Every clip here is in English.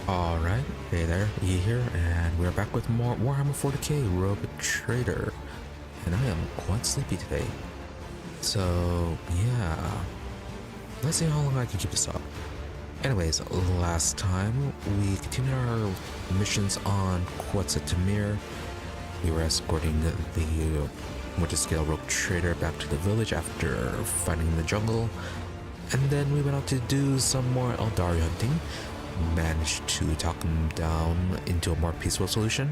Alright, hey there, E here, and we're back with more Warhammer 40k Rogue Trader. And I am quite sleepy today. So, yeah. Let's see how long I can keep this up. Anyways, last time we continued our missions on Tamir. We were escorting the Winterscale Rogue Trader back to the village after fighting in the jungle. And then we went out to do some more Aeldari hunting. Managed to talk him down into a more peaceful solution,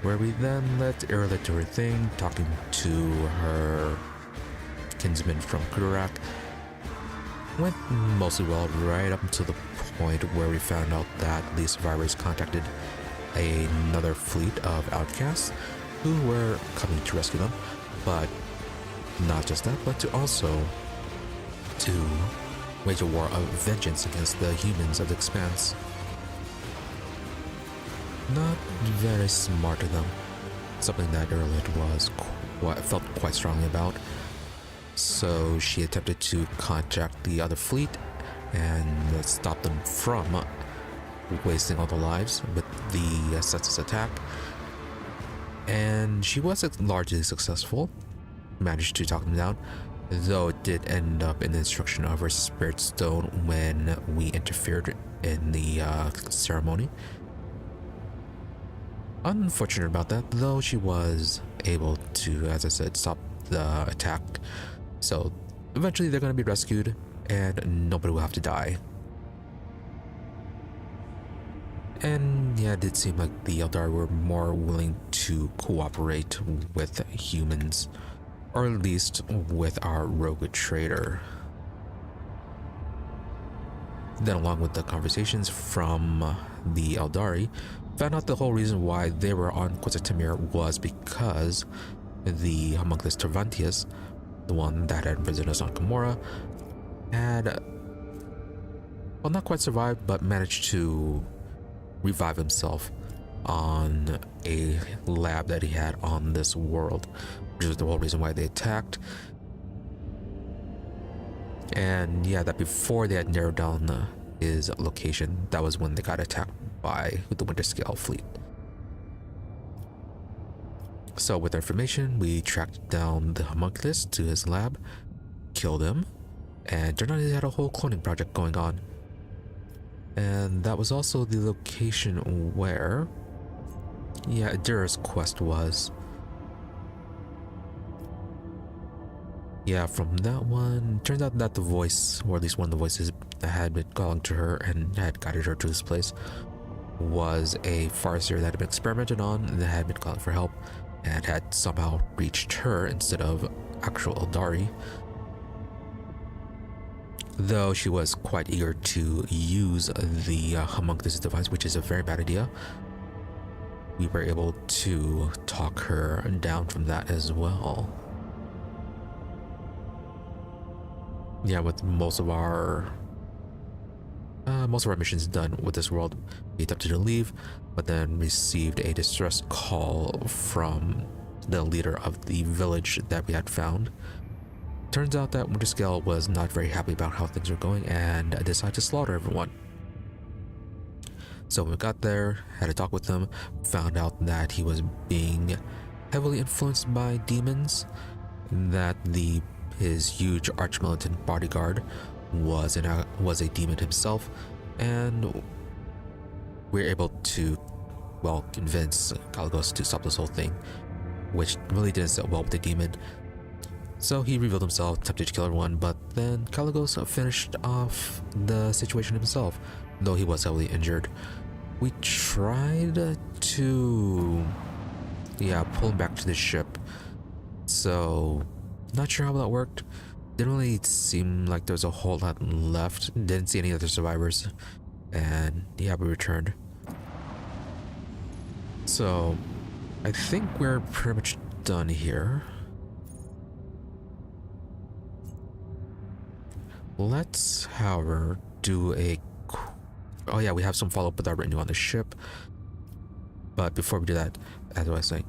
where we then let Yrliet do her thing, talking to her kinsman from Kudurak. Went mostly well right up until the point where we found out that the survivors contacted another fleet of outcasts who were coming to rescue them, but not just that, but to also to wage a war of vengeance against the humans of the Expanse. Not very smart of them. Something that Yrliet felt quite strongly about. So she attempted to contact the other fleet and stop them from wasting all the lives with the census attack. And she was largely successful. Managed to talk them down, though it did end up in the destruction of her spirit stone when we interfered in the ceremony. Unfortunate about that, though she was able to, as I said, stop the attack. So eventually they're going to be rescued and nobody will have to die. And yeah, it did seem like the Aeldari were more willing to cooperate with humans, or at least with our rogue trader. Then, along with the conversations from the Aeldari, found out the whole reason why they were on Tamir was because the haemonculus Tervantius, the one that had imprisoned us on Camorra, had, well, not quite survived, but managed to revive himself on a lab that he had on this world, which was the whole reason why they attacked. And yeah, that before they had narrowed down his location, that was when they got attacked by the Winterscale fleet. So with our information, we tracked down the haemonculus to his lab, killed him, and turned out he had a whole cloning project going on. And that was also the location where, yeah, Adira's quest was. Yeah, from that one, turns out that the voice, or at least one of the voices that had been calling to her and had guided her to this place, was a farseer that had been experimented on and that had been calling for help and had somehow reached her instead of actual Aeldari. Though she was quite eager to use the haemonculus device, which is a very bad idea, we were able to talk her down from that as well. Yeah, with most of our missions done with this world, we attempted to leave, but then received a distress call from the leader of the village that we had found. Turns out that Winterscale was not very happy about how things were going and decided to slaughter everyone. So when we got there, had a talk with him, found out that he was being heavily influenced by demons, that his huge arch-militant bodyguard was a demon himself, and we were able to, well, convince Caligos to stop this whole thing, which really didn't sit well with the demon. So he revealed himself, attempted to kill everyone, but then Caligos finished off the situation himself, though he was heavily injured. We tried to, pull him back to the ship, so not sure how that worked. Didn't really seem like there was a whole lot left. Didn't see any other survivors, and yeah, we returned. So I think we're pretty much done here. Let's, however, do oh yeah, we have some follow-up with our retinue on the ship. But before we do that, as I was saying,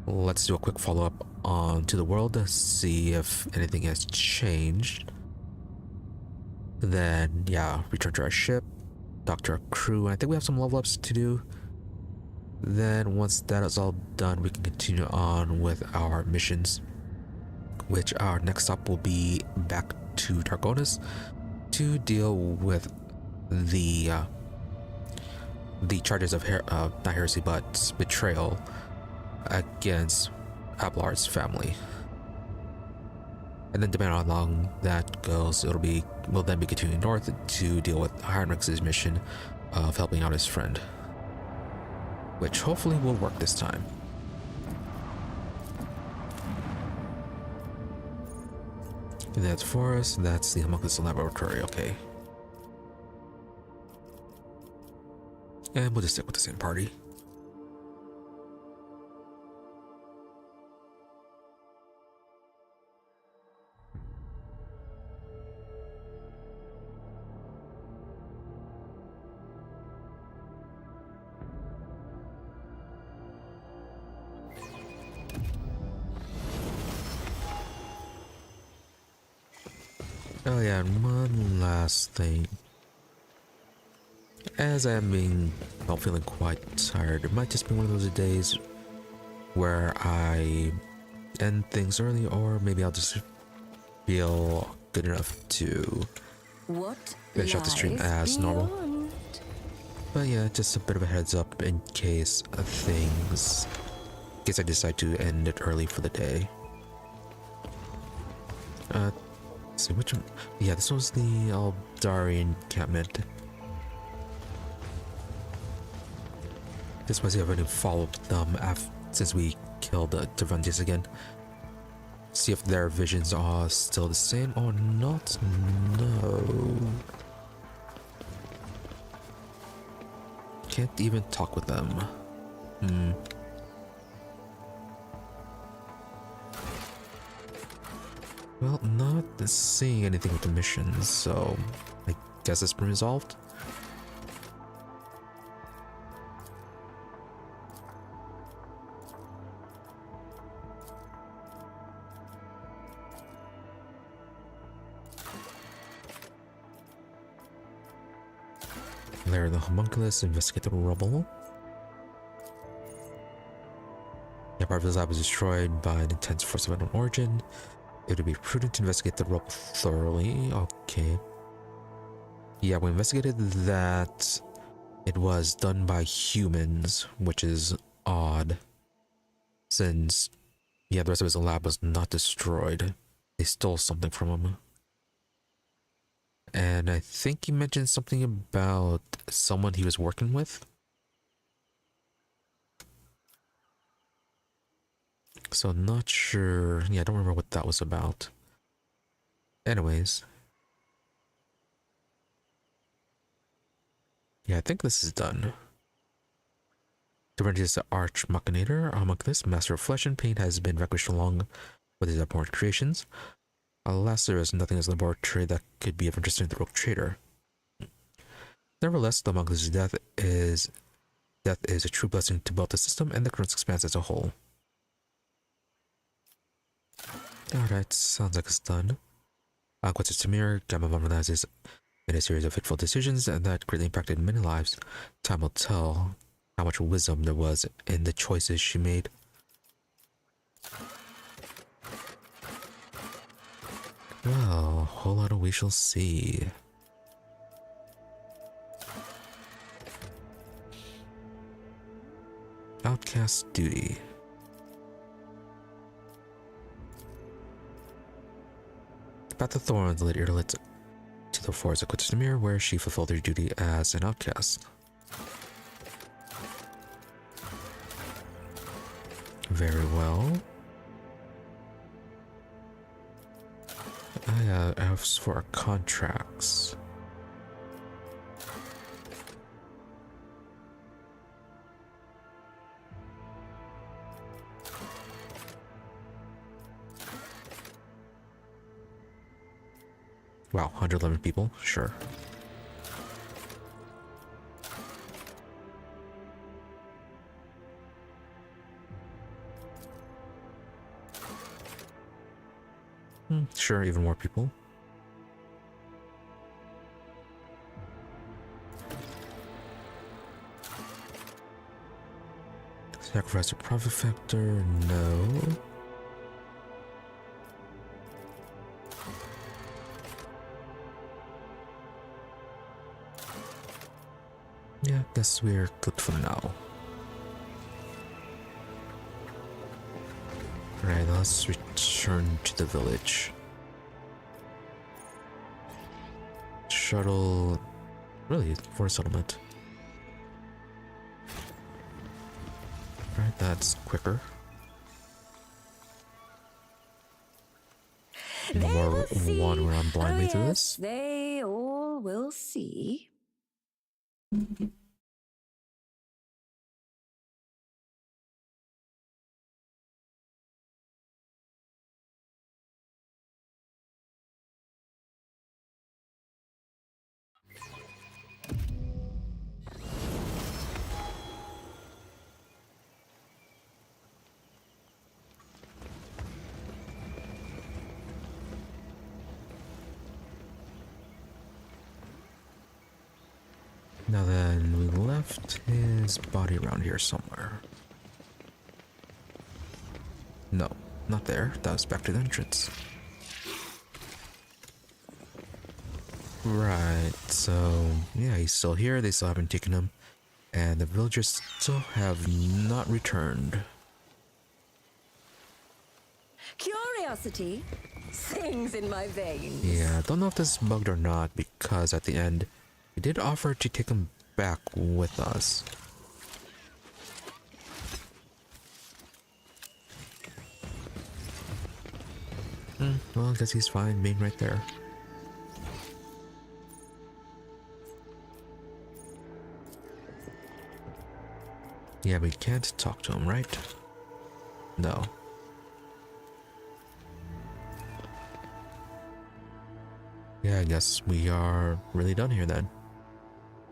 let's do a quick follow-up onto the world to see if anything has changed. Then, yeah, return to our ship, doctor our crew, and I think we have some level ups to do. Then once that is all done, we can continue on with our missions, which our next stop will be back to Targonis to deal with the charges of not heresy but betrayal against Ablard's family. And then depending on how long that goes, we'll then be continuing north to deal with Heinrich's mission of helping out his friend, which hopefully will work this time. And that's forest, that's the haemonculus laboratory, okay. And we'll just stick with the same party. Oh yeah, and one last thing. As I'm feeling quite tired, it might just be one of those days where I end things early, or maybe I'll just feel good enough to finish out the stream as normal. But yeah, just a bit of a heads up in case I decide to end it early for the day. Let's see which one. Yeah, this was the Aeldari encampment. This was the already followed them since we killed Tervantius again. See if their visions are still the same or not. No. Can't even talk with them. Well, not seeing anything with the missions, so I guess it's been resolved. Lair of the haemonculus, investigate the rubble. Yeah, part of his lab was destroyed by an intense force of unknown origin. It would be prudent to investigate the rubble thoroughly. Okay. Yeah, we investigated that it was done by humans, which is odd. Since, yeah, the rest of his lab was not destroyed. They stole something from him. And I think he mentioned something about someone he was working with. So not sure. Yeah, I don't remember what that was about. Anyways. Yeah, I think this is done. Tervantius, the Arch Machinator, Homunculus, Master of Flesh and Pain, has been vanquished along with his abhorrent creations. Alas, there is nothing in his laboratory that could be of interest to the rogue trader. Nevertheless, the homunculus' death is a true blessing to both the system and the current expanse as a whole. Alright, sounds like it's done. Quetzal's Tamir, Gamma Modernizes, made a series of fateful decisions that greatly impacted many lives. Time will tell how much wisdom there was in the choices she made. Well, a whole lot of we shall see. Outcast duty. Path of Thorns led Yrliet to the forest of Quetzal's, where she fulfilled her duty as an outcast. Very well. I asked for our contracts. Wow, 111 people? Sure. Sure, even more people. Sacrifice a profit factor? No. Yeah, guess we're good for now. Alright, let's return to the village. Shuttle... Really, for a settlement. Alright, that's quicker. No more one where I'm blindly through this. They all will see. Now then, we left his body around here somewhere. No, not there. That was back to the entrance. Right, so yeah, he's still here. They still haven't taken him. And the villagers still have not returned. Curiosity sings in my veins. Yeah, don't know if this is bugged or not, because at the end, we did offer to take him back with us. Well, I guess he's fine. Main right there. Yeah, we can't talk to him, right? No. Yeah, I guess we are really done here then.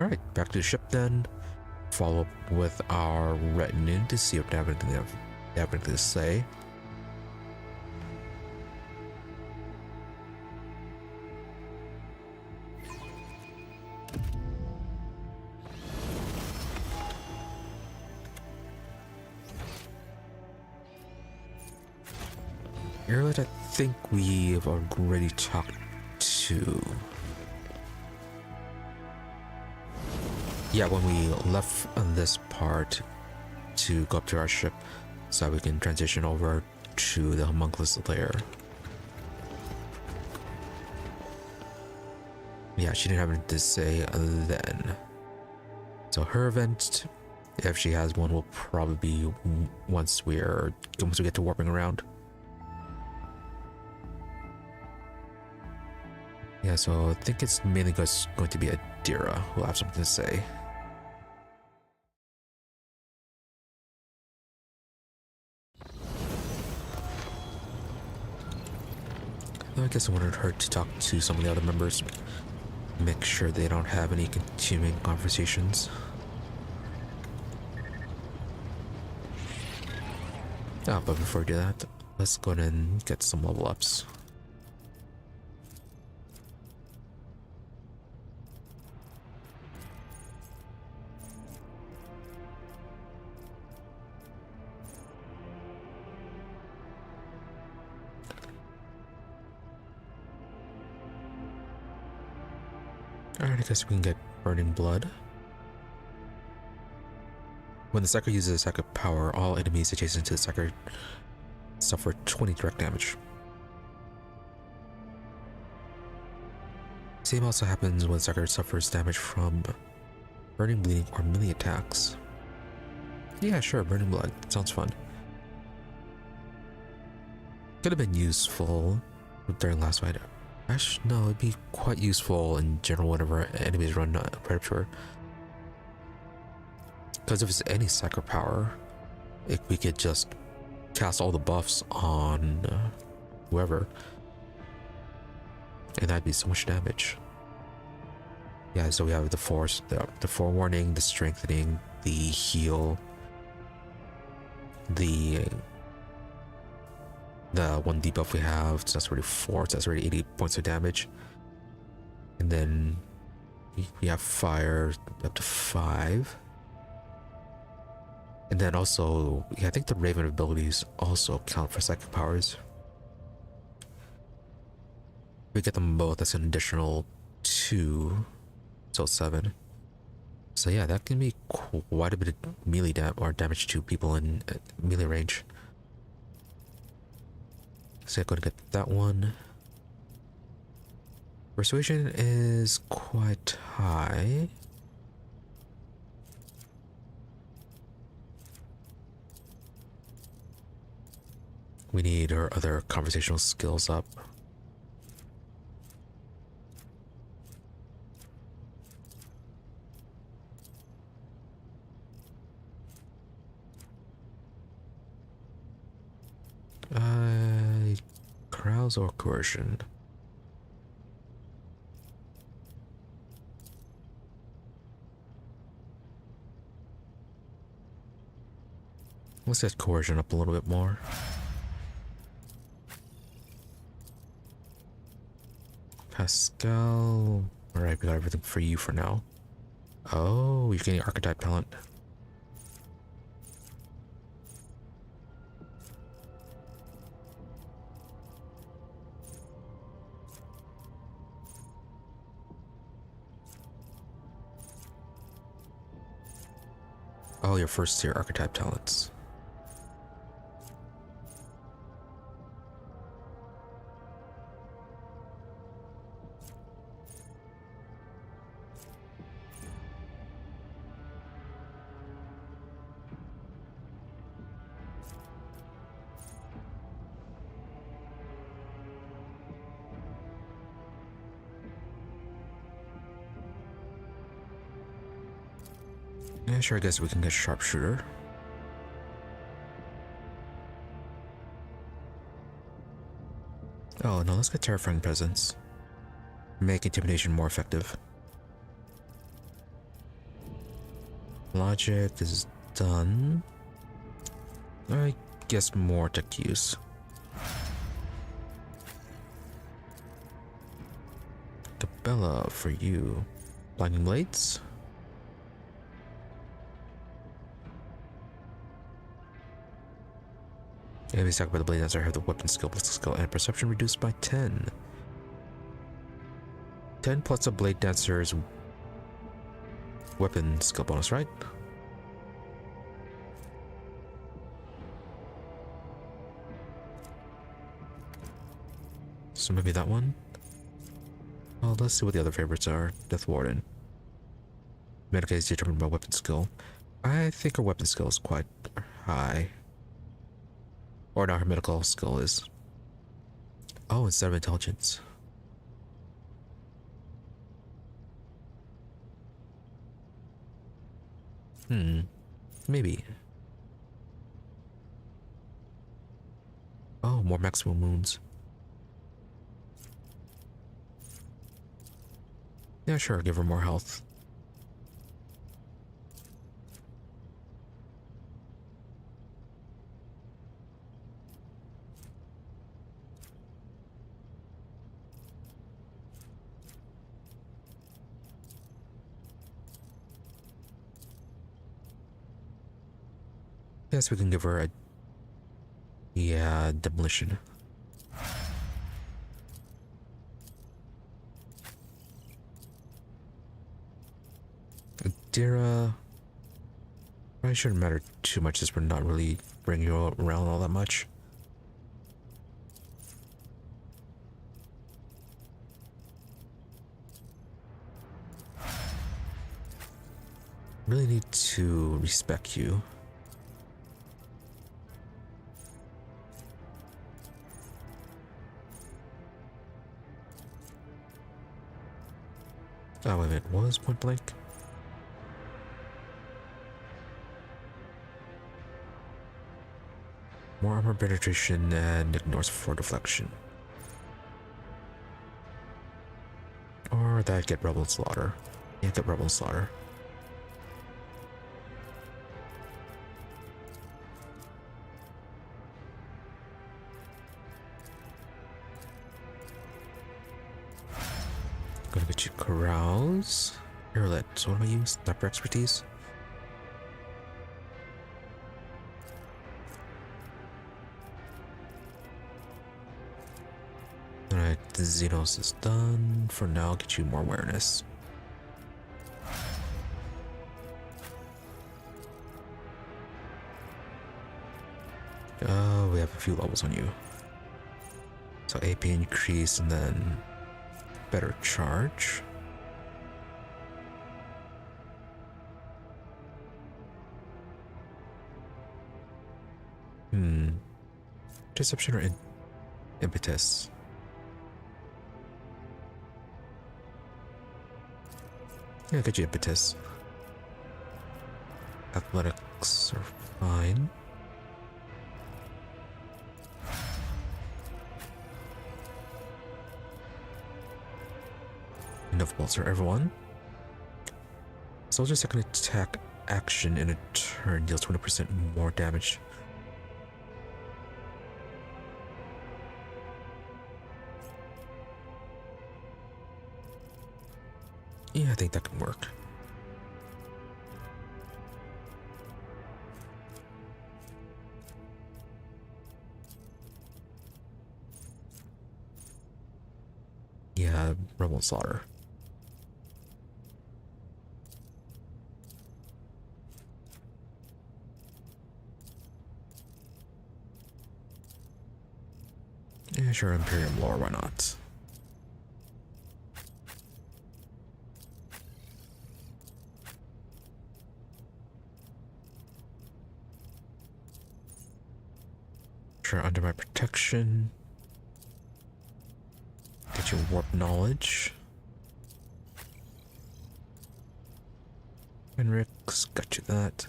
Alright, back to the ship then. Follow up with our retinue to see what they have anything to say. Yrliet, I think we've already talked to. Yeah, when we left on this part to go up to our ship so we can transition over to the haemonculus lair. Yeah, she didn't have anything to say then. So her event, if she has one, will probably be once we get to warping around. Yeah, so I think it's mainly going to be Adira who'll have something to say. I guess I wanted her to talk to some of the other members, make sure they don't have any continuing conversations. Oh, but before we do that, let's go ahead and get some level ups. Alright, I guess we can get Burning Blood. When the Psyker uses a Psyker power, all enemies adjacent to the Psyker suffer 20 direct damage. Same also happens when Psyker suffers damage from burning, bleeding, or melee attacks. Yeah, sure, Burning Blood. Sounds fun. Could have been useful during last fight. Actually, no, it'd be quite useful in general whenever enemies run Predator. Because if it's any Psyker power, we could just cast all the buffs on whoever. And that'd be so much damage. Yeah, so we have the force, the forewarning, the strengthening, the heal, the one debuff we have, so that's already 4, so that's already 80 points of damage. And then we have fire up to 5. And then also, yeah, I think the Raven abilities also count for psychic powers. We get them both as an additional 2, so 7. So yeah, that can be quite a bit of melee damage to people in melee range. So I'm going to get that one. Persuasion is quite high. We need our other conversational skills up. Carouse or coercion? Let's get coercion up a little bit more. Pascal. Alright, we got everything for you for now. Oh, you're getting archetype talent. Oh, your first tier archetype talents. Yeah, sure, I guess we can get sharpshooter. Oh, no, let's get terrifying presence. Make intimidation more effective. Logic is done. I guess more tech use. Cabela for you. Blinding blades? Enemies attacked by the blade dancer have the weapon skill, ballistic skill, and perception reduced by 10. 10 plus a blade dancer's weapon skill bonus, right? So maybe that one? Well, let's see what the other favorites are. Death Warden. Medicaid is determined by weapon skill. I think her weapon skill is quite high. Or now her medical skill is. Oh, instead of intelligence. Maybe. Oh, more maximum wounds. Yeah, sure, give her more health. Yes, we can give her a... Yeah, demolition. Dira... Probably shouldn't matter too much as we're not really bringing you around all that much. Really need to respect you. Oh, wait a minute, what was point blank? More armor penetration and ignores for deflection. Or that get rebel slaughter. Yeah, get rebel slaughter. Gonna get you carouse. Yrliet. So what am I using? Sniper expertise. the Xenos is done. For now, get you more awareness. Oh, we have a few levels on you. So AP increase and then better charge. Deception or impetus? Yeah, get you impetus. Athletics are fine. Enough bolts for everyone. Soldier's second attack action in a turn deals 20% more damage. Yeah, I think that can work. Yeah, Rebel Slaughter. Yeah, sure, Imperial lore, why not? Sure, under my protection. Get your warp knowledge. Henrik's got you that.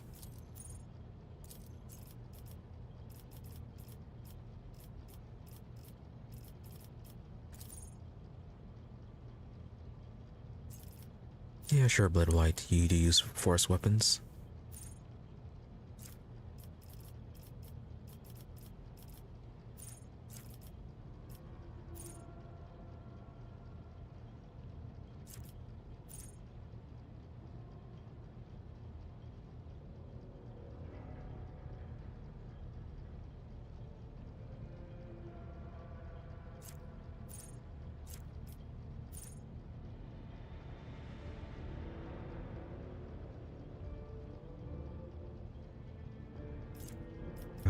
Yeah, sure, Blood White. You to use force weapons.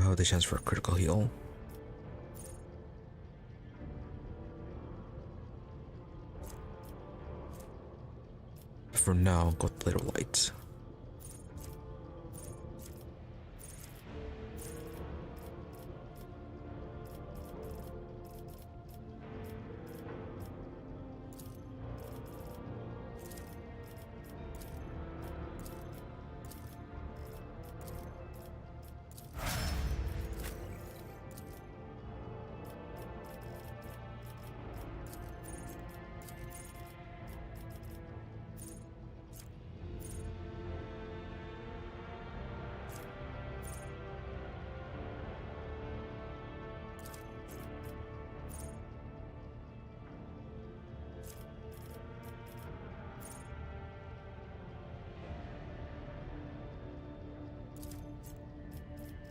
Oh, the chance for a critical heal. For now, go with Little Light.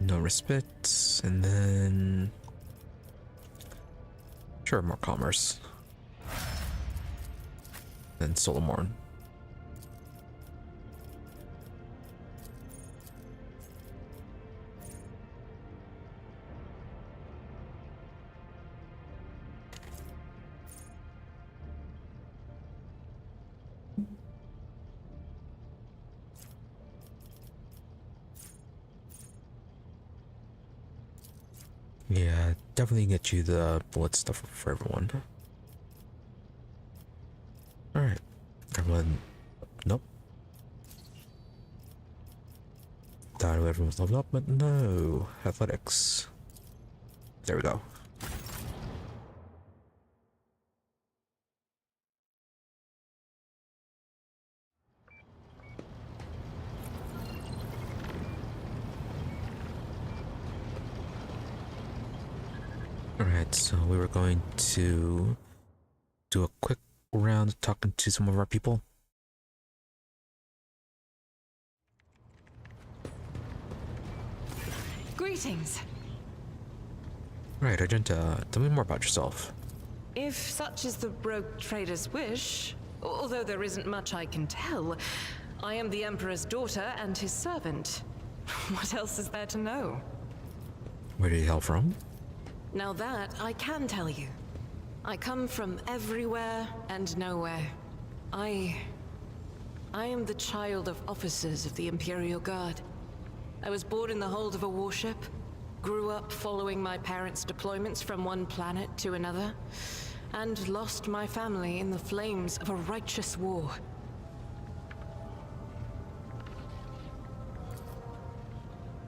No respite, and then sure, more commerce. Then Solomorn. Yeah, definitely get you the bullet stuff for everyone. Alright. Everyone. Nope. Thought everyone was leveled up, but no. Athletics. There we go. Alright, so we were going to do a quick round talking to some of our people. Greetings. Right, Argenta, tell me more about yourself. If such is the rogue trader's wish, although there isn't much I can tell, I am the Emperor's daughter and his servant. What else is there to know? Where did he hail from? Now that I can tell you. I come from everywhere and nowhere. I am the child of officers of the Imperial Guard. I was born in the hold of a warship, grew up following my parents' deployments from one planet to another, and lost my family in the flames of a righteous war.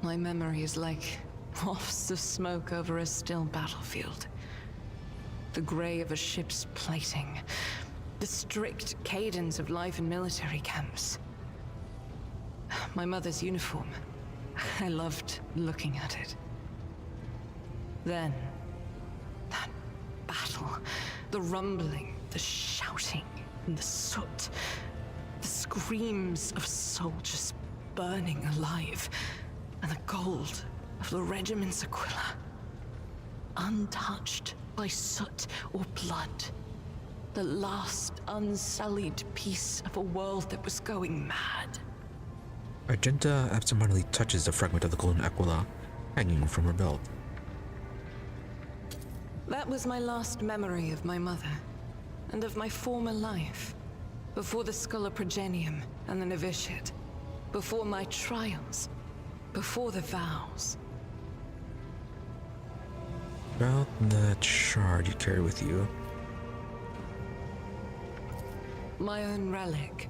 My memory is like wafts of smoke over a still battlefield. The gray of a ship's plating, the strict cadence of life in military camps. My mother's uniform. I loved looking at it. Then, that battle, the rumbling, the shouting, and the soot, the screams of soldiers burning alive, and the gold of the regiment's Aquila, untouched by soot or blood. The last unsullied piece of a world that was going mad. Argenta absentmindedly touches the fragment of the golden Aquila hanging from her belt. That was my last memory of my mother, and of my former life, before the Progenium and the novitiate, before my trials, before the vows. About that shard you carry with you. My own relic.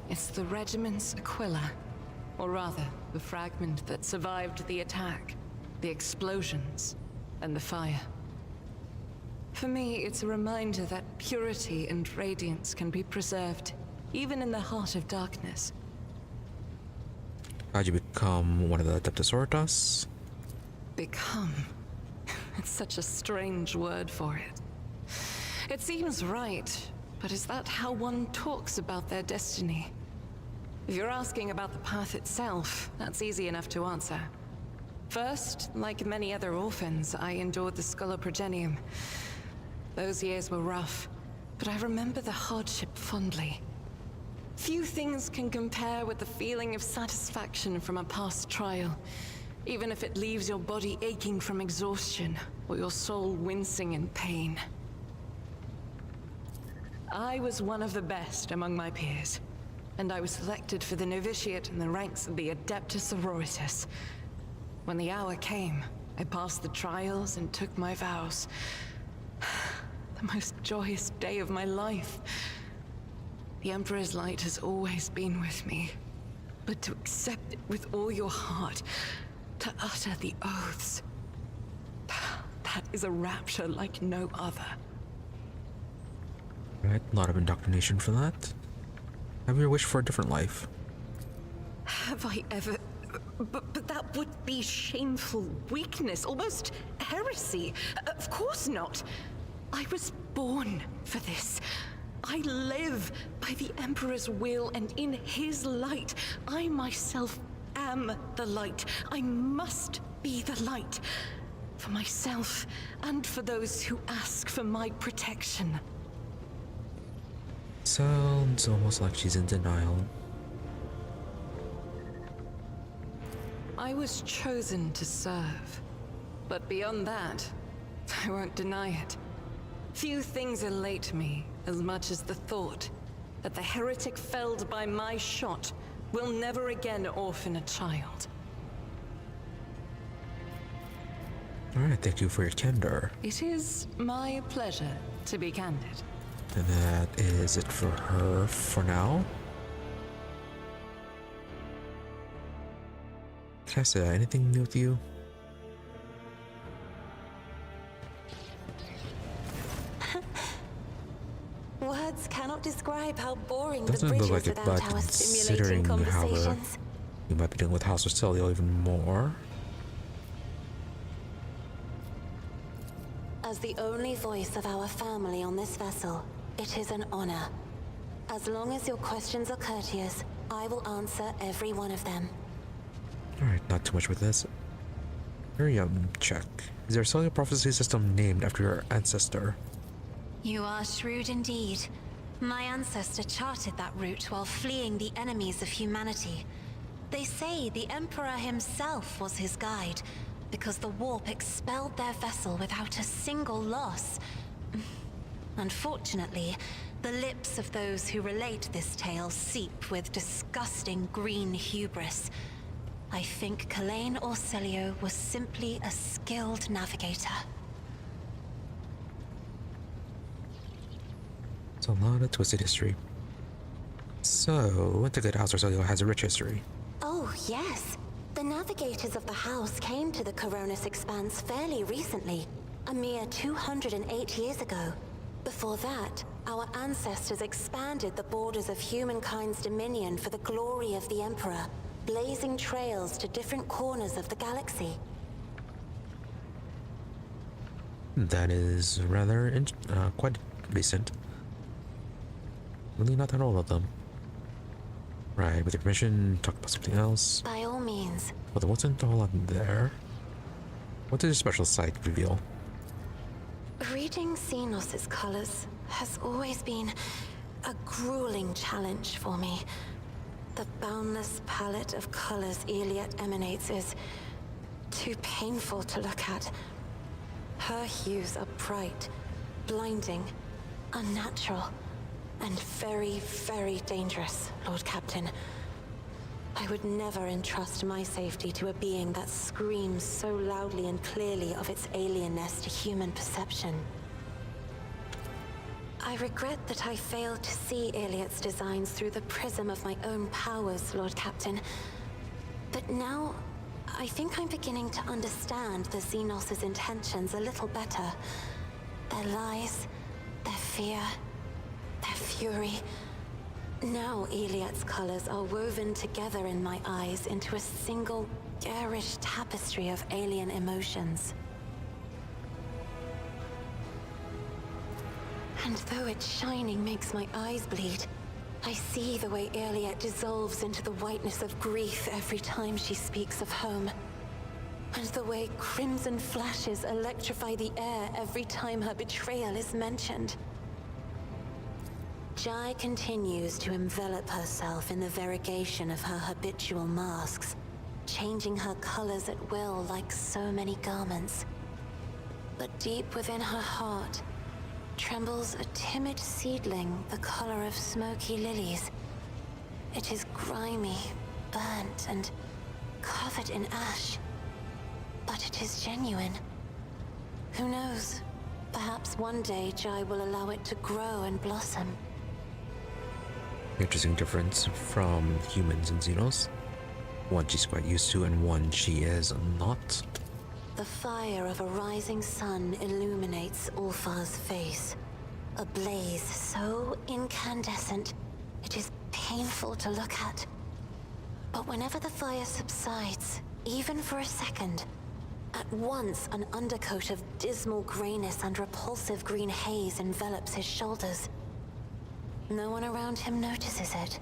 It's the regiment's Aquila, or rather, the fragment that survived the attack, the explosions, and the fire. For me, it's a reminder that purity and radiance can be preserved, even in the heart of darkness. How'd you become one of the Adeptus Sororitas? Become. It's such a strange word for it. It seems right, but is that how one talks about their destiny? If you're asking about the path itself, that's easy enough to answer. First, like many other orphans, I endured the Progenium. Those years were rough, but I remember the hardship fondly. Few things can compare with the feeling of satisfaction from a past trial, even if it leaves your body aching from exhaustion or your soul wincing in pain. I was one of the best among my peers, and I was selected for the novitiate in the ranks of the Adeptus Sororitas. When the hour came, I passed the trials and took my vows. The most joyous day of my life. The Emperor's light has always been with me, but to accept it with all your heart, to utter the oaths, that is a rapture like no other. Right, a lot of indoctrination for that. Have you wished for a different life? Have I ever... But that would be shameful weakness, almost heresy. Of course not. I was born for this. I live by the Emperor's will, and in his light, I myself am the light. I must be the light. For myself, and for those who ask for my protection. Sounds almost like she's in denial. I was chosen to serve. But beyond that, I won't deny it. Few things elate me as much as the thought that the heretic felled by my shot will never again orphan a child. Alright, thank you for your candor. It is my pleasure to be candid. And that is it for her for now. Cassia, anything new with you? Words cannot describe how boring the Doesn't bridge look is like it, without but our considering stimulating how conversations. you might be dealing with House Celio even more. As the only voice of our family on this vessel, it is an honor. As long as your questions are courteous, I will answer every one of them. Alright, not too much with this. Miriam, check. Is there a cellular prophecy system named after your ancestor? You are shrewd indeed. My ancestor charted that route while fleeing the enemies of humanity. They say the Emperor himself was his guide, because the warp expelled their vessel without a single loss. Unfortunately, the lips of those who relate this tale seep with disgusting green hubris. I think Calain Orcelio was simply a skilled navigator. It's a lot of twisted history. So, Integrated House Orcelio has a rich history. Oh, yes. The navigators of the house came to the Coronis Expanse fairly recently, a mere 208 years ago. Before that, our ancestors expanded the borders of humankind's dominion for the glory of the Emperor, blazing trails to different corners of the galaxy. That is rather quite recent. Really not that all of them. Right, with your permission, talk about something else. By all means. Well, there wasn't a whole lot there. What did your special sight reveal? Reading Xenos' colors has always been a grueling challenge for me. The boundless palette of colors Yrliet emanates is too painful to look at. Her hues are bright, blinding, unnatural, and very, very dangerous, Lord Captain. I would never entrust my safety to a being that screams so loudly and clearly of its alienness to human perception. I regret that I failed to see Yrliet's designs through the prism of my own powers, Lord Captain. But now, I think I'm beginning to understand the Xenos' intentions a little better. Their lies, their fear, their fury. Now Yrliet's colors are woven together in my eyes into a single garish tapestry of alien emotions. And though its shining makes my eyes bleed, I see the way Yrliet dissolves into the whiteness of grief every time she speaks of home. And the way crimson flashes electrify the air every time her betrayal is mentioned. Jai continues to envelop herself in the variegation of her habitual masks, changing her colors at will like so many garments. But deep within her heart trembles a timid seedling the color of smoky lilies. It is grimy, burnt, and covered in ash. But it is genuine. Who knows? Perhaps one day Jai will allow it to grow and blossom. Interesting difference from humans and Xenos. One she's quite used to and one she is not. The fire of a rising sun illuminates Ulfar's face. A blaze so incandescent, it is painful to look at. But whenever the fire subsides, even for a second, at once an undercoat of dismal grayness and repulsive green haze envelops his shoulders. No one around him notices it.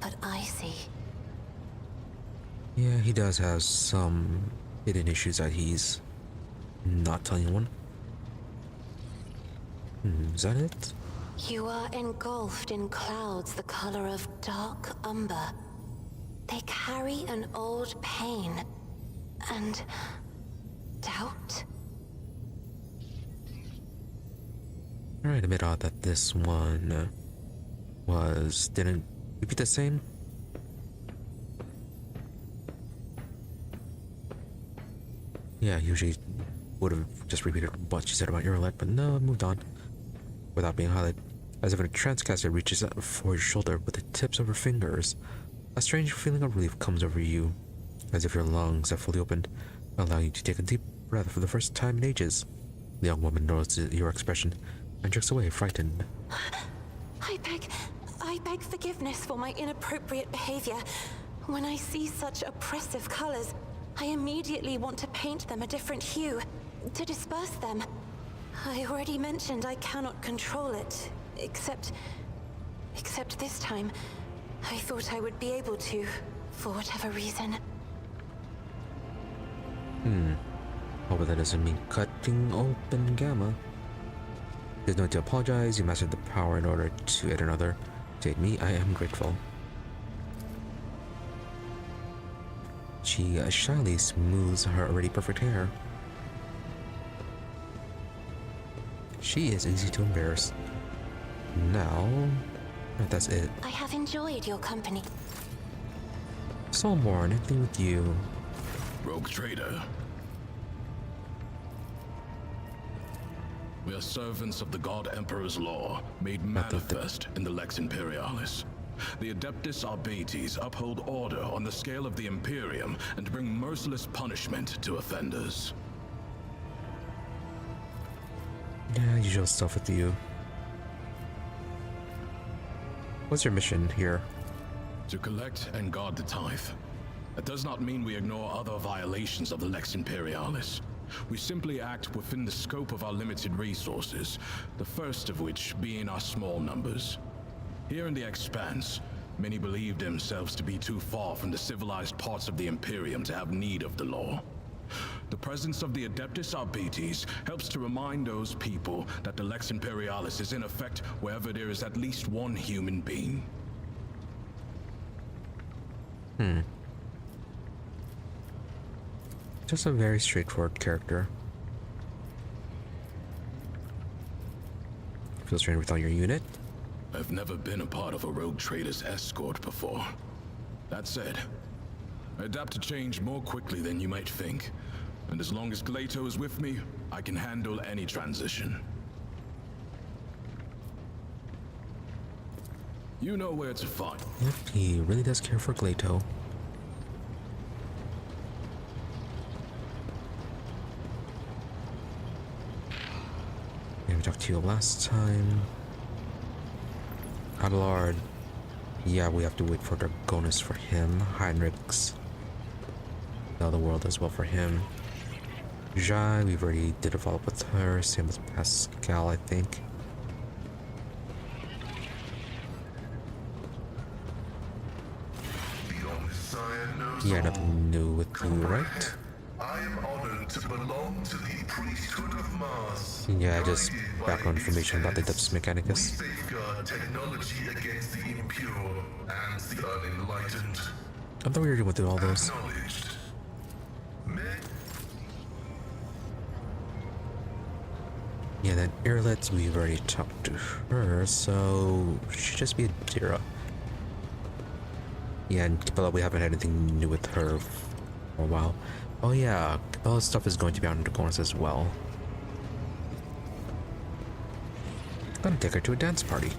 But I see. Yeah, he does have some hidden issues that he's not telling anyone. Is that it? You are engulfed in clouds the color of dark umber. They carry an old pain and doubt. Alright, a bit odd that this one didn't repeat the same. Yeah, usually would have just repeated what she said about Yrliet, but no, it moved on. Without being highlighted, as if a transcaster reaches out for your shoulder with the tips of her fingers. A strange feeling of relief comes over you, as if your lungs have fully opened, allowing you to take a deep breath for the first time in ages. The young woman notices your expression and jerks away, frightened. I beg forgiveness for my inappropriate behavior. When I see such oppressive colors, I immediately want to paint them a different hue, to disperse them. I already mentioned I cannot control it, except this time, I thought I would be able to, for whatever reason. Hope that doesn't mean cutting open Gamma. There's no need to apologize. You mastered the power in order to aid another. To aid me, I am grateful. She shyly smooths her already perfect hair. She is easy to embarrass. Now, that's it. I have enjoyed your company. Soulborn, anything with you? Rogue trader. We are servants of the God Emperor's law, made manifest in the Lex Imperialis. The Adeptus Arbites uphold order on the scale of the Imperium and bring merciless punishment to offenders. Yeah, usual stuff with you. What's your mission here? To collect and guard the Tithe. That does not mean we ignore other violations of the Lex Imperialis. We simply act within the scope of our limited resources, the first of which being our small numbers. Here in the Expanse, many believe themselves to be too far from the civilized parts of the Imperium to have need of the law. The presence of the Adeptus Arbites helps to remind those people that the Lex Imperialis is in effect wherever there is at least one human being. Just a very straightforward character. Feels trained with all your unit. I've never been a part of a rogue trader's escort before. That said, I adapt to change more quickly than you might think. And as long as Glato is with me, I can handle any transition. You know where to find. Yep, he really does care for Glato. Yeah, we talked to you last time. Abelard. Yeah, we have to wait for Dragonus for him. Heinrichs. The other world as well for him. Jai, we've already did a follow-up with her. Same with Pascal, I think. Yeah, nothing new with you, right? I am honored to belong to the priesthood of Mars. Yeah, just background information about the Depths We Mechanicus. safeguard technology against the impure and the unenlightened. I thought we were going through all those. Acknowledged. Yeah, then Yrliet, we've already talked to her, so she should just be a Dira. Yeah, and Cabela, we haven't had anything new with her for a while. Oh yeah, Cabela's stuff is going to be out in Dragonus as well. Gonna take her to a dance party.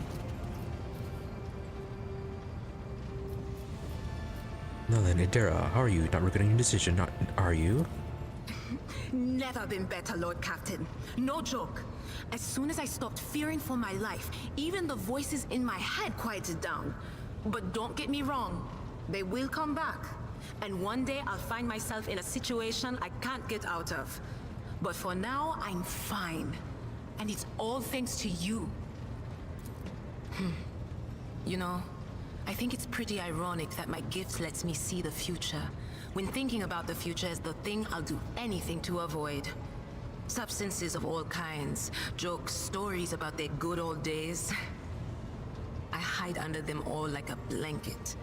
Now then, Idera, how are you? Not regretting your decision, are you? Never been better, Lord Captain. No joke. As soon as I stopped fearing for my life, even the voices in my head quieted down. But don't get me wrong, they will come back. And one day I'll find myself in a situation I can't get out of. But for now, I'm fine. And it's all thanks to you. You know, I think it's pretty ironic that my gift lets me see the future, when thinking about the future is the thing I'll do anything to avoid. Substances of all kinds, jokes, stories about their good old days. I hide under them all like a blanket.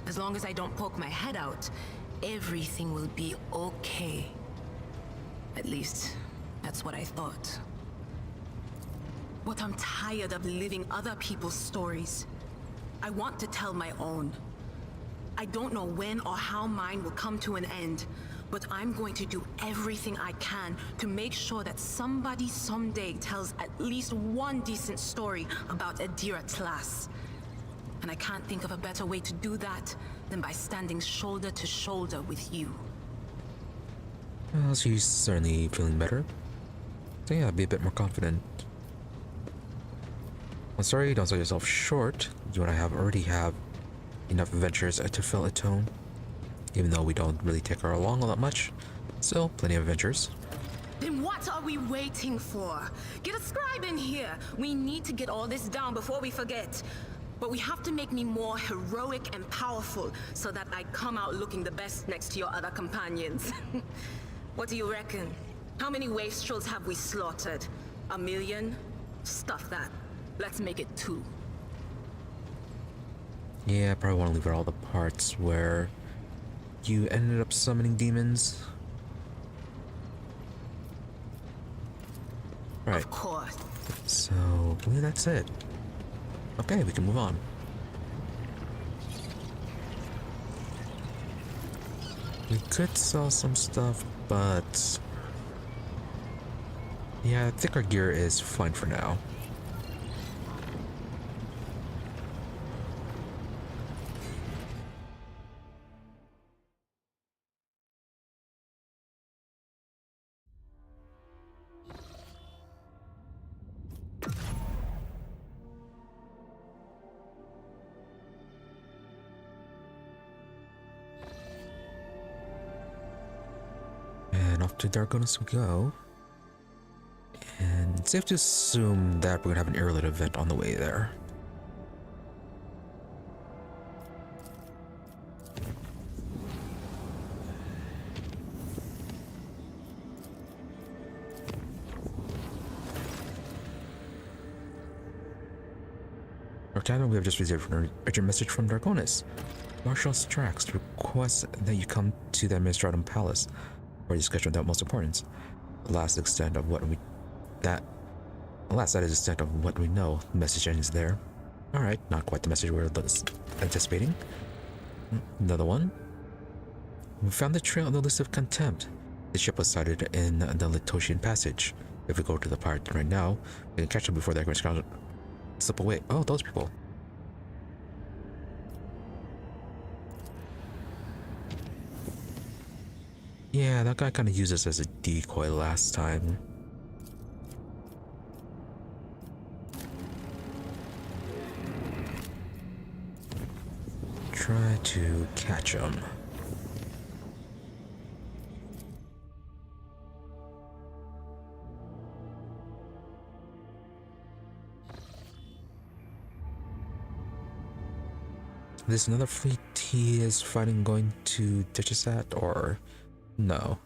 As long as I don't poke my head out, everything will be okay. At least, that's what I thought. But I'm tired of living other people's stories. I want to tell my own. I don't know when or how mine will come to an end, but I'm going to do everything I can to make sure that somebody someday tells at least one decent story about Adira Tlas. And I can't think of a better way to do that than by standing shoulder to shoulder with you. Well, she's certainly feeling better. So yeah, be a bit more confident. I'm sorry, don't sell yourself short. You and I already have enough adventures to fill a tome. Even though we don't really take her along all that much. Still, plenty of adventures. Then what are we waiting for? Get a scribe in here. We need to get all this down before we forget. But we have to make me more heroic and powerful so that I come out looking the best next to your other companions. What do you reckon? How many wastrels have we slaughtered? 1 million? Stuff that. Let's make it 2. Yeah, I probably want to leave out all the parts where you ended up summoning demons. Right. Of course. So, yeah, that's it. Okay, we can move on. We could sell some stuff, but yeah, I think our gear is fine for now. And off to Darkonis we go. And it's safe to assume that we're gonna have an Yrliet event on the way there. Worten, we have just received an urgent message from Darkonis. Marshal Strax requests that you come to the Administratum Palace for a discussion of the utmost importance. Alas, that is the extent of what we know. The message ends there. Alright, not quite the message we were anticipating. Another one. We found the trail on the list of contempt. The ship was sighted in the Litosian Passage. If we go to the pirate right now, we can catch them before they can slip away. Oh, those people. Yeah, that guy kind of used us as a decoy last time. Try to catch him. There's another fleet he is fighting going to ditch us at, or no?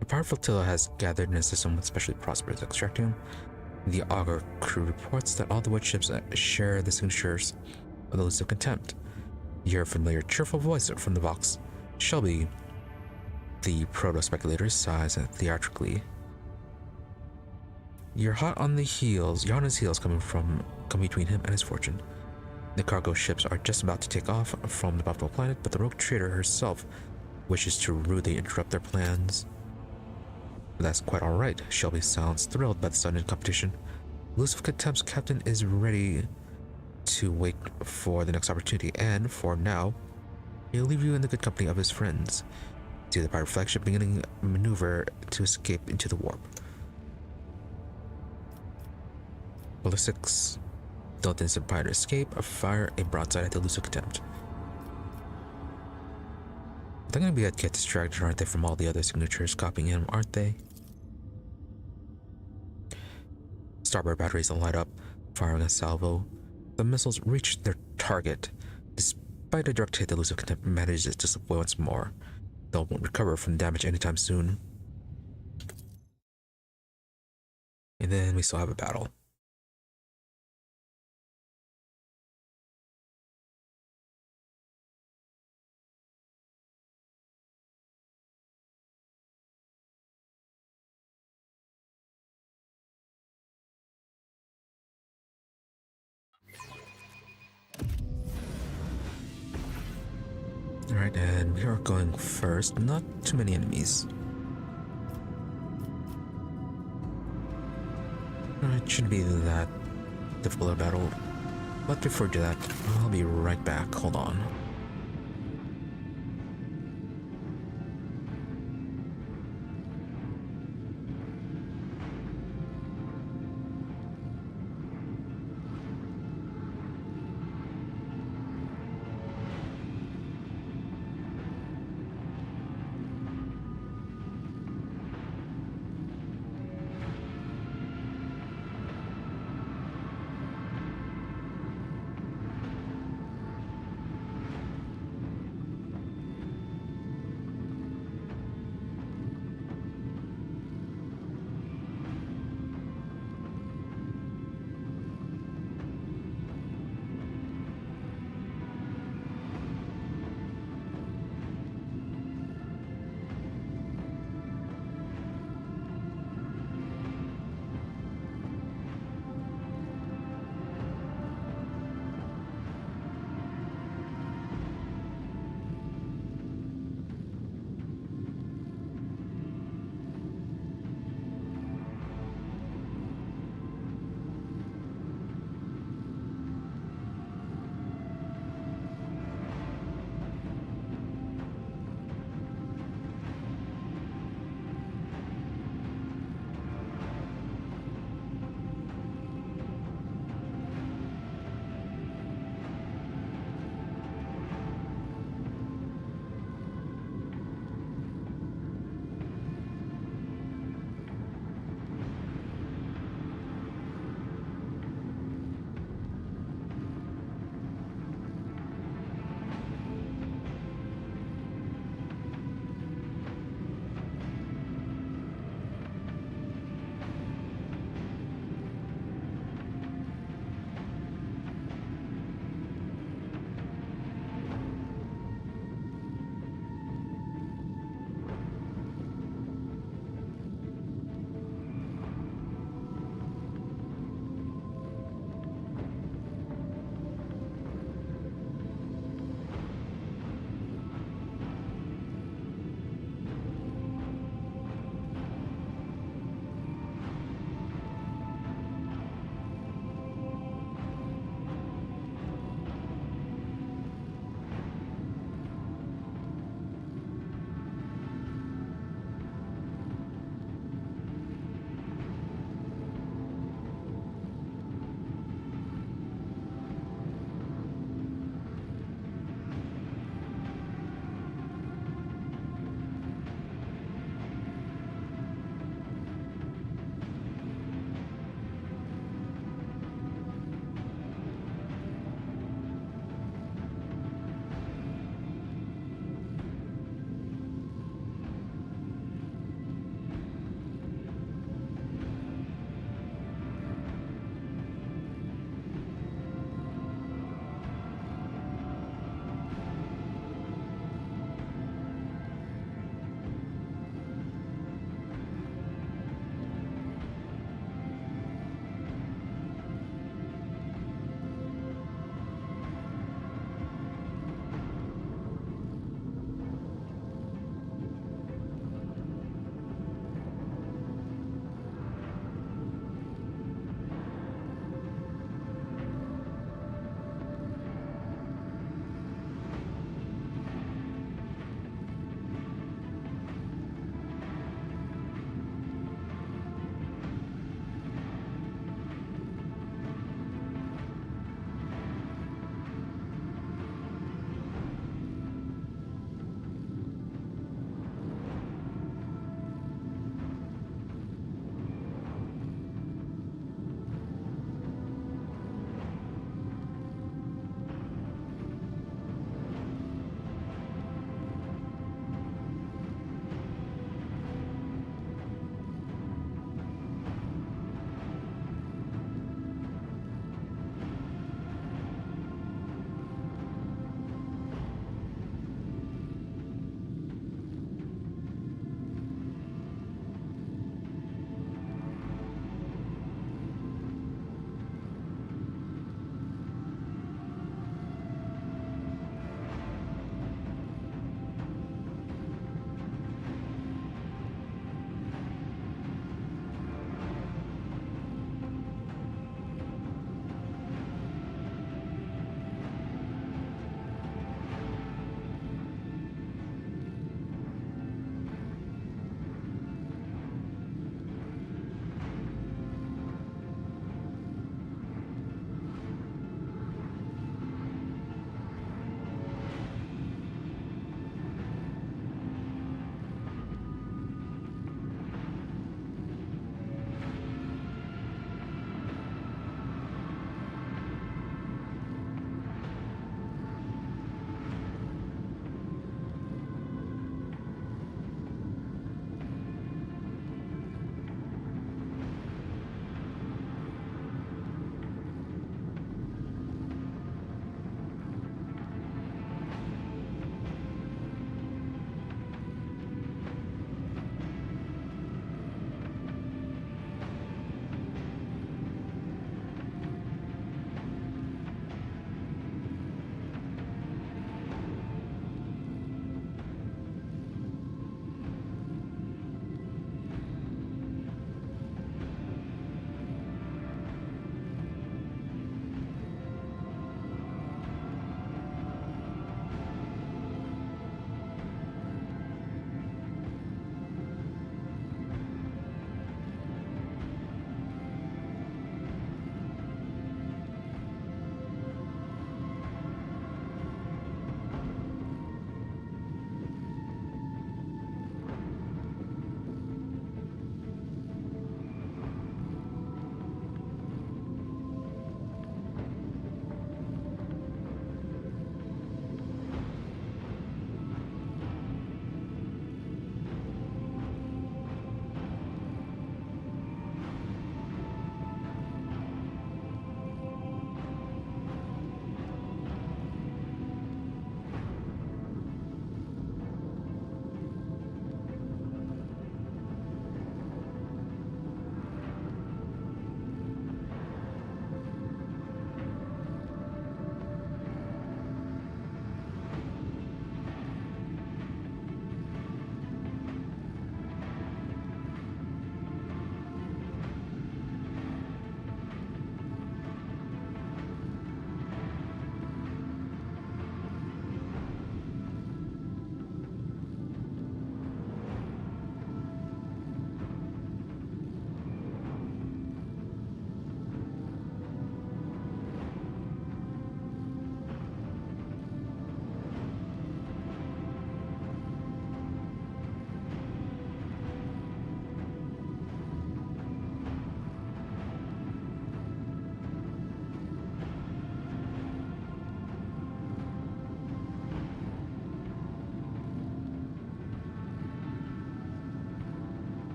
A powerful flotilla has gathered in a system with especially prosperous extractium. The Augur crew reports that all the wood ships share the signatures of the list of contempt. Your familiar cheerful voice from the box. Shelby, the proto-speculator, sighs theatrically. You're hot on his heels coming between him and his fortune. The cargo ships are just about to take off from the Buffalo planet, but the rogue trader herself wishes to rudely interrupt their plans. That's quite alright. Shelby sounds thrilled by the sudden competition. List of Contempt's captain is ready to wait for the next opportunity, and for now, he'll leave you in the good company of his friends. See the pirate flagship beginning a maneuver to escape into the warp. Ballistics. Don't instant pirate escape, fire a broadside at the elusive contempt. They're gonna get distracted, aren't they, from all the other signatures copying him, aren't they? Starboard batteries light up, firing a salvo. The missiles reach their target. Despite a direct hit, the elusive contempt manages to slip away once more. They won't recover from damage anytime soon. And then we still have a battle. Alright, and we are going first. Not too many enemies. It shouldn't be that difficult a battle. But before we do that, I'll be right back. Hold on.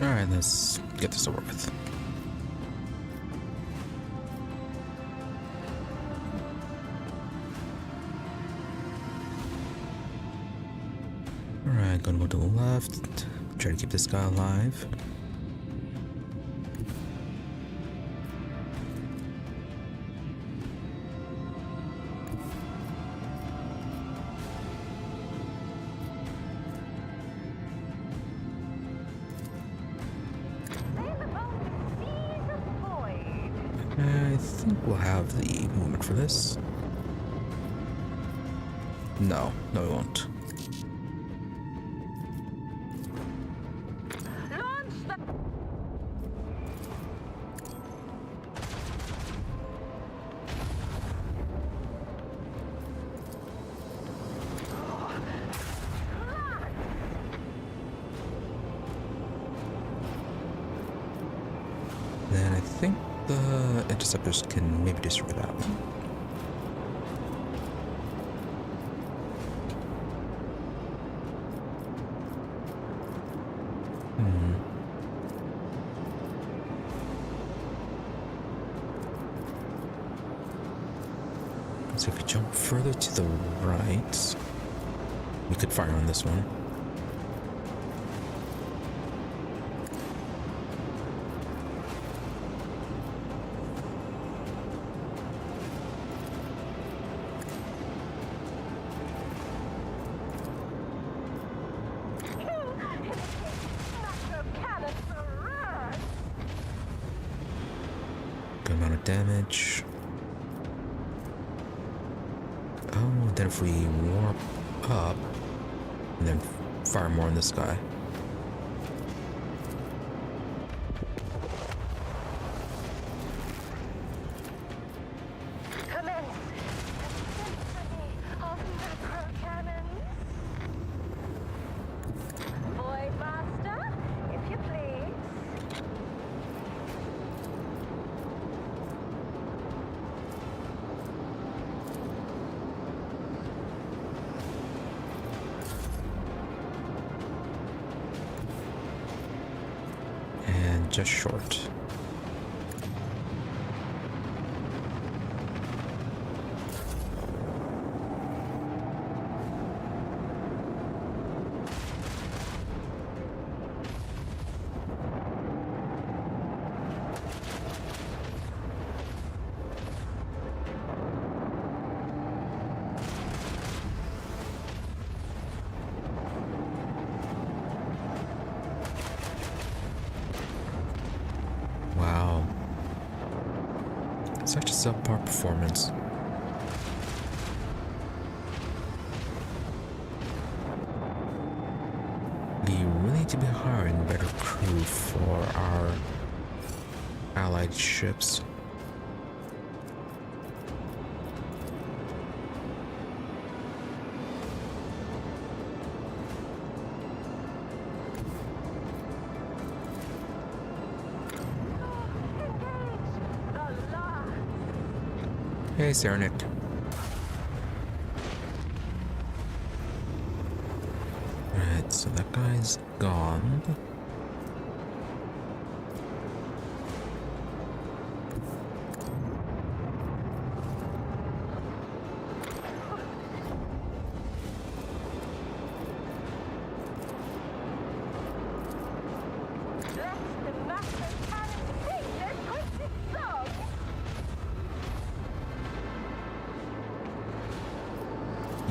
Alright, let's get this over with. Alright, gonna go to the left. Try to keep this guy alive. I think we'll have the movement for this. No, we won't. Then I think the interceptors can maybe destroy that one. So if we jump further to the right, we could fire on this one. Good amount of damage. Oh, then if we warp up and then fire more on this guy. Just short. Wow. Such a subpar performance. We really need to be hiring better crew for our allied ships. Hey, Saranic. Alright, so that guy's gone.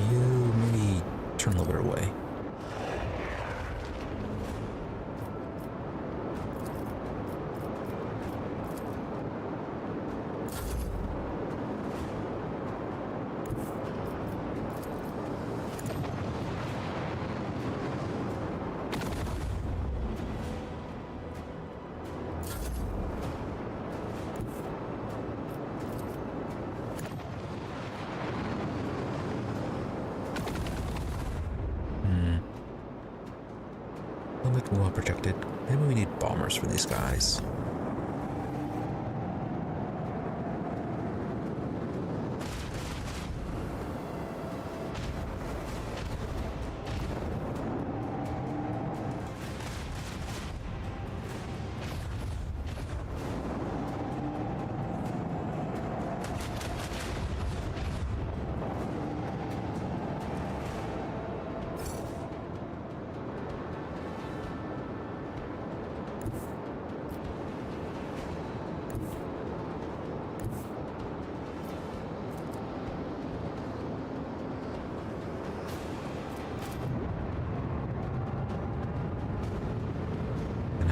You maybe turn a little bit away. A little bit well protected. Maybe we need bombers for these guys.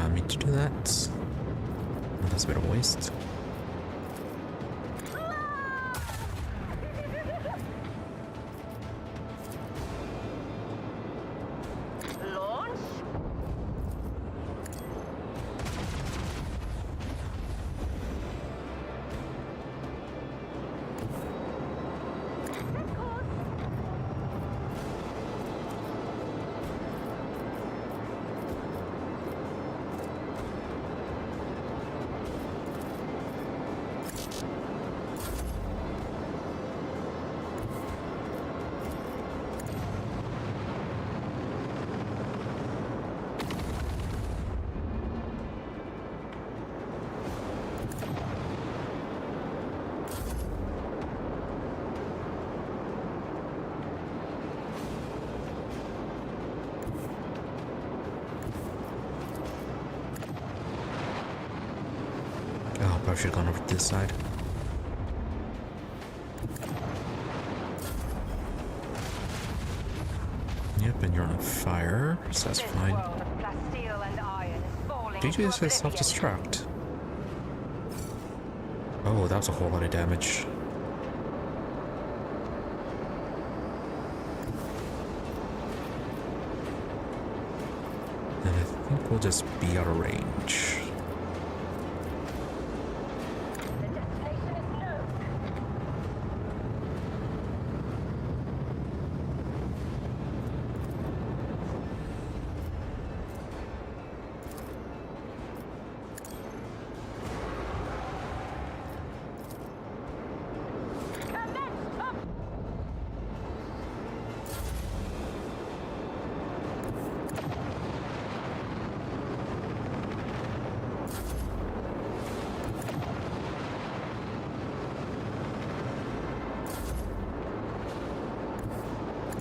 not mean to do that. That's a bit of a waste. Oh, probably should have gone over to this side. Yep, and you're on fire, so that's fine. Did you just self-destruct? Oh, that was a whole lot of damage. And I think we'll just be out of range.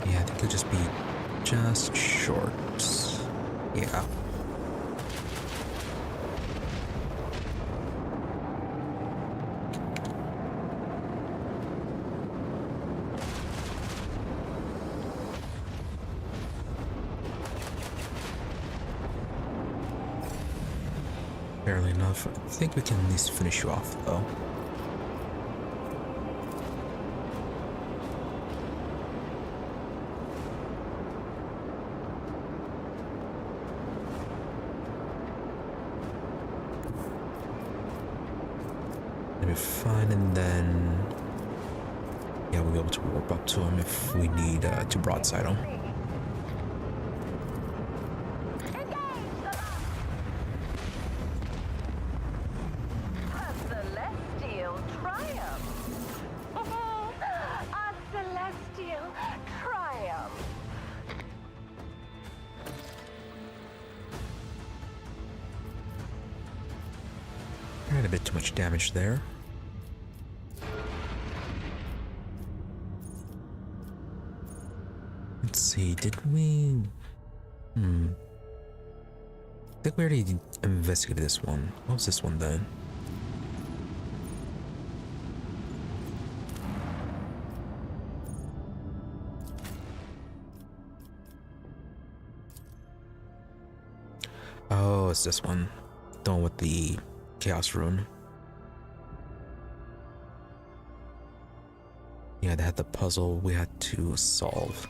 Yeah, I think it'll just be just short. Yeah. Barely enough. I think we can at least finish you off, though. That'll be fine, and then yeah, we'll be able to warp up to him if we need to broadside him. Alright, a bit too much damage there. Let's see, did we... I think we already investigated this one. What was this one then? Oh, it's this one. The one with the Chaos Rune. Yeah, they had the puzzle we had to solve.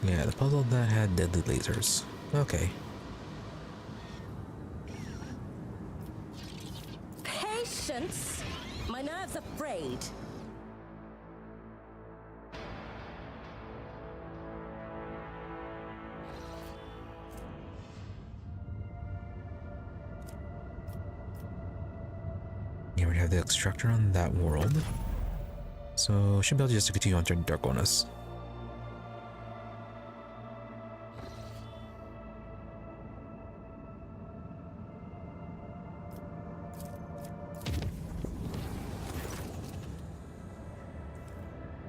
Yeah, the puzzle that had deadly lasers. Okay. Patience! My nerves are frayed. Yeah, we have the extractor on that world. So, should be able to just continue on to Darkonis.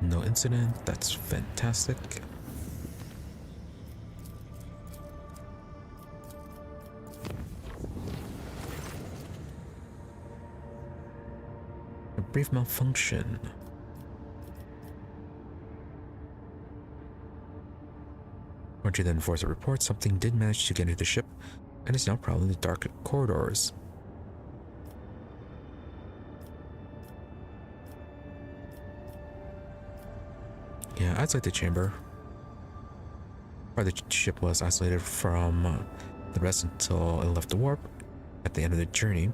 No incident, that's fantastic. A brief malfunction. Once you then force a report, something did manage to get into the ship and is now prowling the dark corridors. Yeah, outside the chamber, where the ship was isolated from the rest until it left the warp at the end of the journey.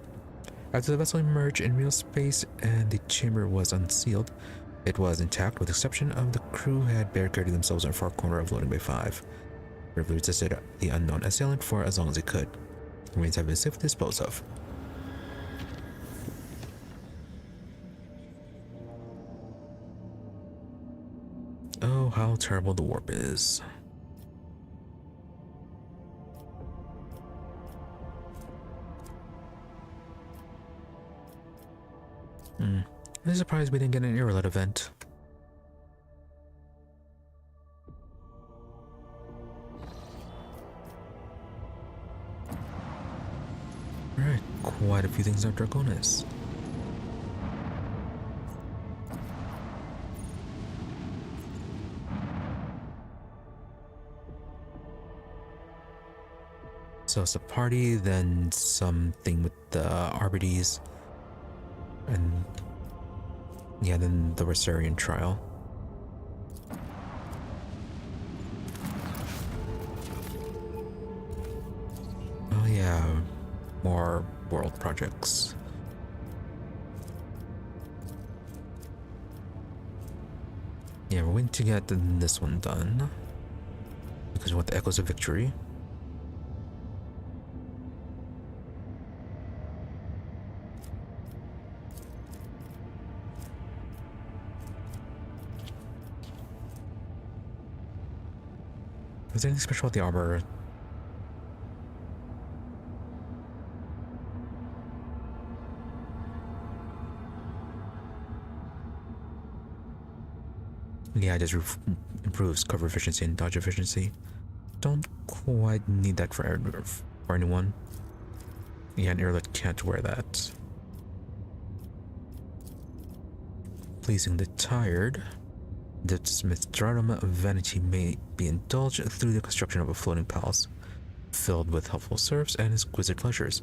After the vessel emerged in real space and the chamber was unsealed, it was intact with the exception of the crew had barricaded themselves in a far corner of loading bay 5. Bravely resisted the unknown assailant for as long as it could. Remains have been safely disposed of. Oh, how terrible the warp is. I'm surprised we didn't get an Yrliet event. Alright, quite a few things are Draconis. So it's a party, then something with the Arbites, and yeah, then the Rosarian trial. Oh yeah, more world projects. Yeah, we're waiting to get this one done because we want the Echoes of Victory. Is there anything special about the armor? Yeah, it just improves cover efficiency and dodge efficiency. Don't quite need that for anyone. Yeah, and Yrliet can't wear that. Pleasing the tired. The smith's stratum of vanity may be indulged through the construction of a floating palace, filled with helpful serfs and exquisite pleasures.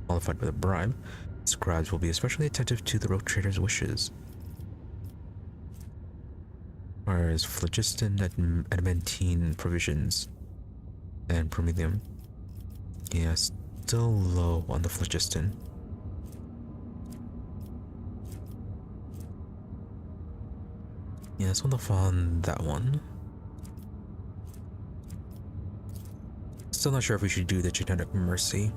Qualified with a bribe, scribes will be especially attentive to the rogue trader's wishes. Whereas phlogiston, adamantine provisions, and promethium. Yeah, still low on the phlogiston. Yeah, let's hold off on that one. Still not sure if we should do the genetic mercy.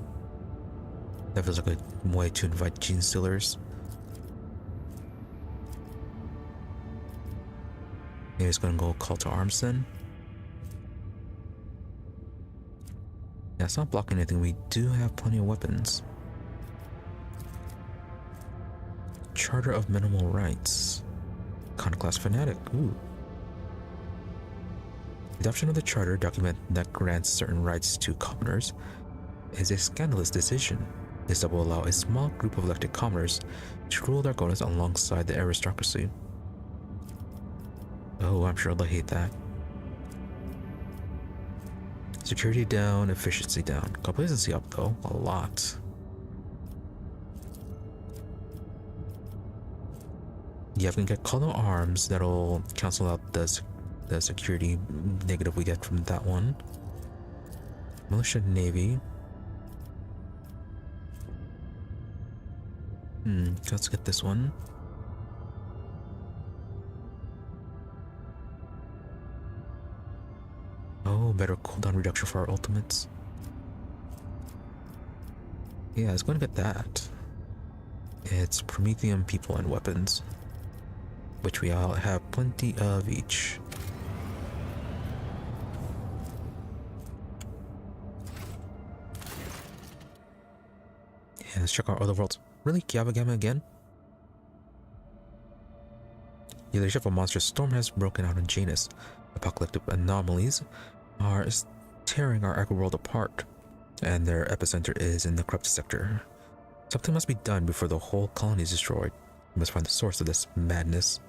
That feels like a way to invite gene stealers. Maybe it's gonna go call to arms then. Yeah, it's not blocking anything. We do have plenty of weapons. Charter of Minimal Rights. Iconoclast Fanatic. Ooh. Adoption of the Charter, document that grants certain rights to commoners, is a scandalous decision. This will allow a small group of elected commoners to rule Draconis alongside the aristocracy. Oh, I'm sure they'll hate that. Security down, efficiency down. Complacency up though, a lot. Yeah, if we can get call to arms, that'll cancel out the security negative we get from that one. Militia Navy. Let's get this one. Oh, better cooldown reduction for our ultimates. Yeah, it's going to get that. It's Prometheum, people, and weapons, which we all have plenty of each. Yeah, let's check our other worlds. Really? Kiabagama again? The leadership of a monstrous storm has broken out in Janus. Apocalyptic anomalies are tearing our agri world apart, and their epicenter is in the corrupt sector. Something must be done before the whole colony is destroyed. We must find the source of this madness.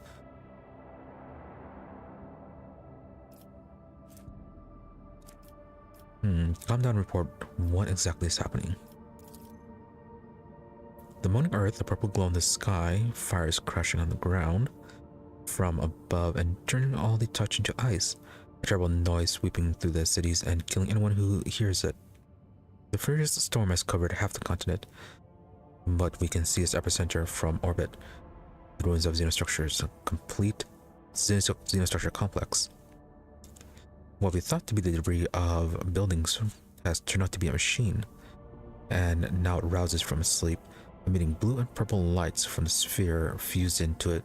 Calm down and report what exactly is happening. The moaning earth, the purple glow in the sky, fires crashing on the ground from above and turning all they touch into ice. A terrible noise sweeping through the cities and killing anyone who hears it. The furious storm has covered half the continent, but we can see its epicenter from orbit. The ruins of xenostructures, a complete xenostructure complex. What we thought to be the debris of buildings has turned out to be a machine, and now it rouses from its sleep, emitting blue and purple lights from the sphere fused into it.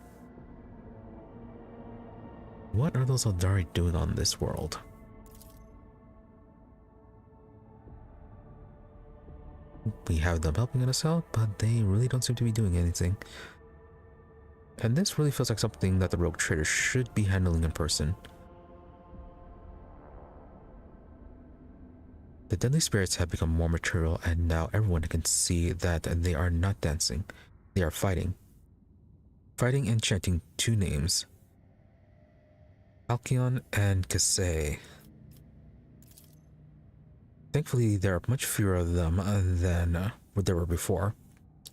What are those Aeldari doing on this world? We have them helping us out, but they really don't seem to be doing anything. And this really feels like something that the rogue trader should be handling in person. The deadly spirits have become more material, and now everyone can see that they are not dancing. They are fighting. Fighting and chanting two names. Alcyon and Kasei. Thankfully, there are much fewer of them than there were before.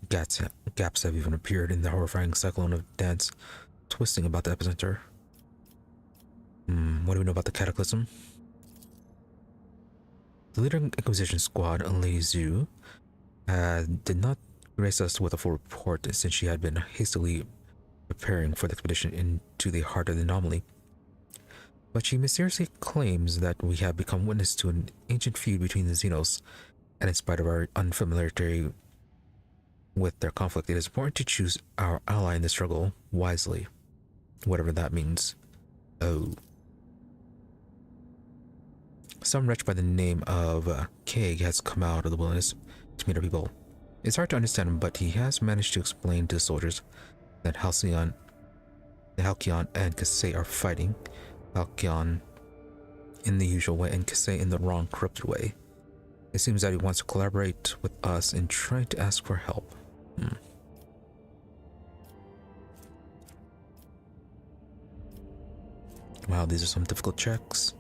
Gaps have even appeared in the horrifying cyclone of dance twisting about the epicenter. What do we know about the cataclysm? The leader Inquisition squad, Lady Zhu, did not grace us with a full report since she had been hastily preparing for the expedition into the heart of the anomaly. But she mysteriously claims that we have become witness to an ancient feud between the Xenos, and in spite of our unfamiliarity with their conflict, it is important to choose our ally in the struggle wisely, whatever that means. Oh. Some wretch by the name of Keg has come out of the wilderness to meet our people. It's hard to understand him, but he has managed to explain to the soldiers that Halcyon and Kasei are fighting. Halcyon in the usual way and Kasei in the wrong, corrupted way. It seems that he wants to collaborate with us in trying to ask for help. Wow, these are some difficult checks.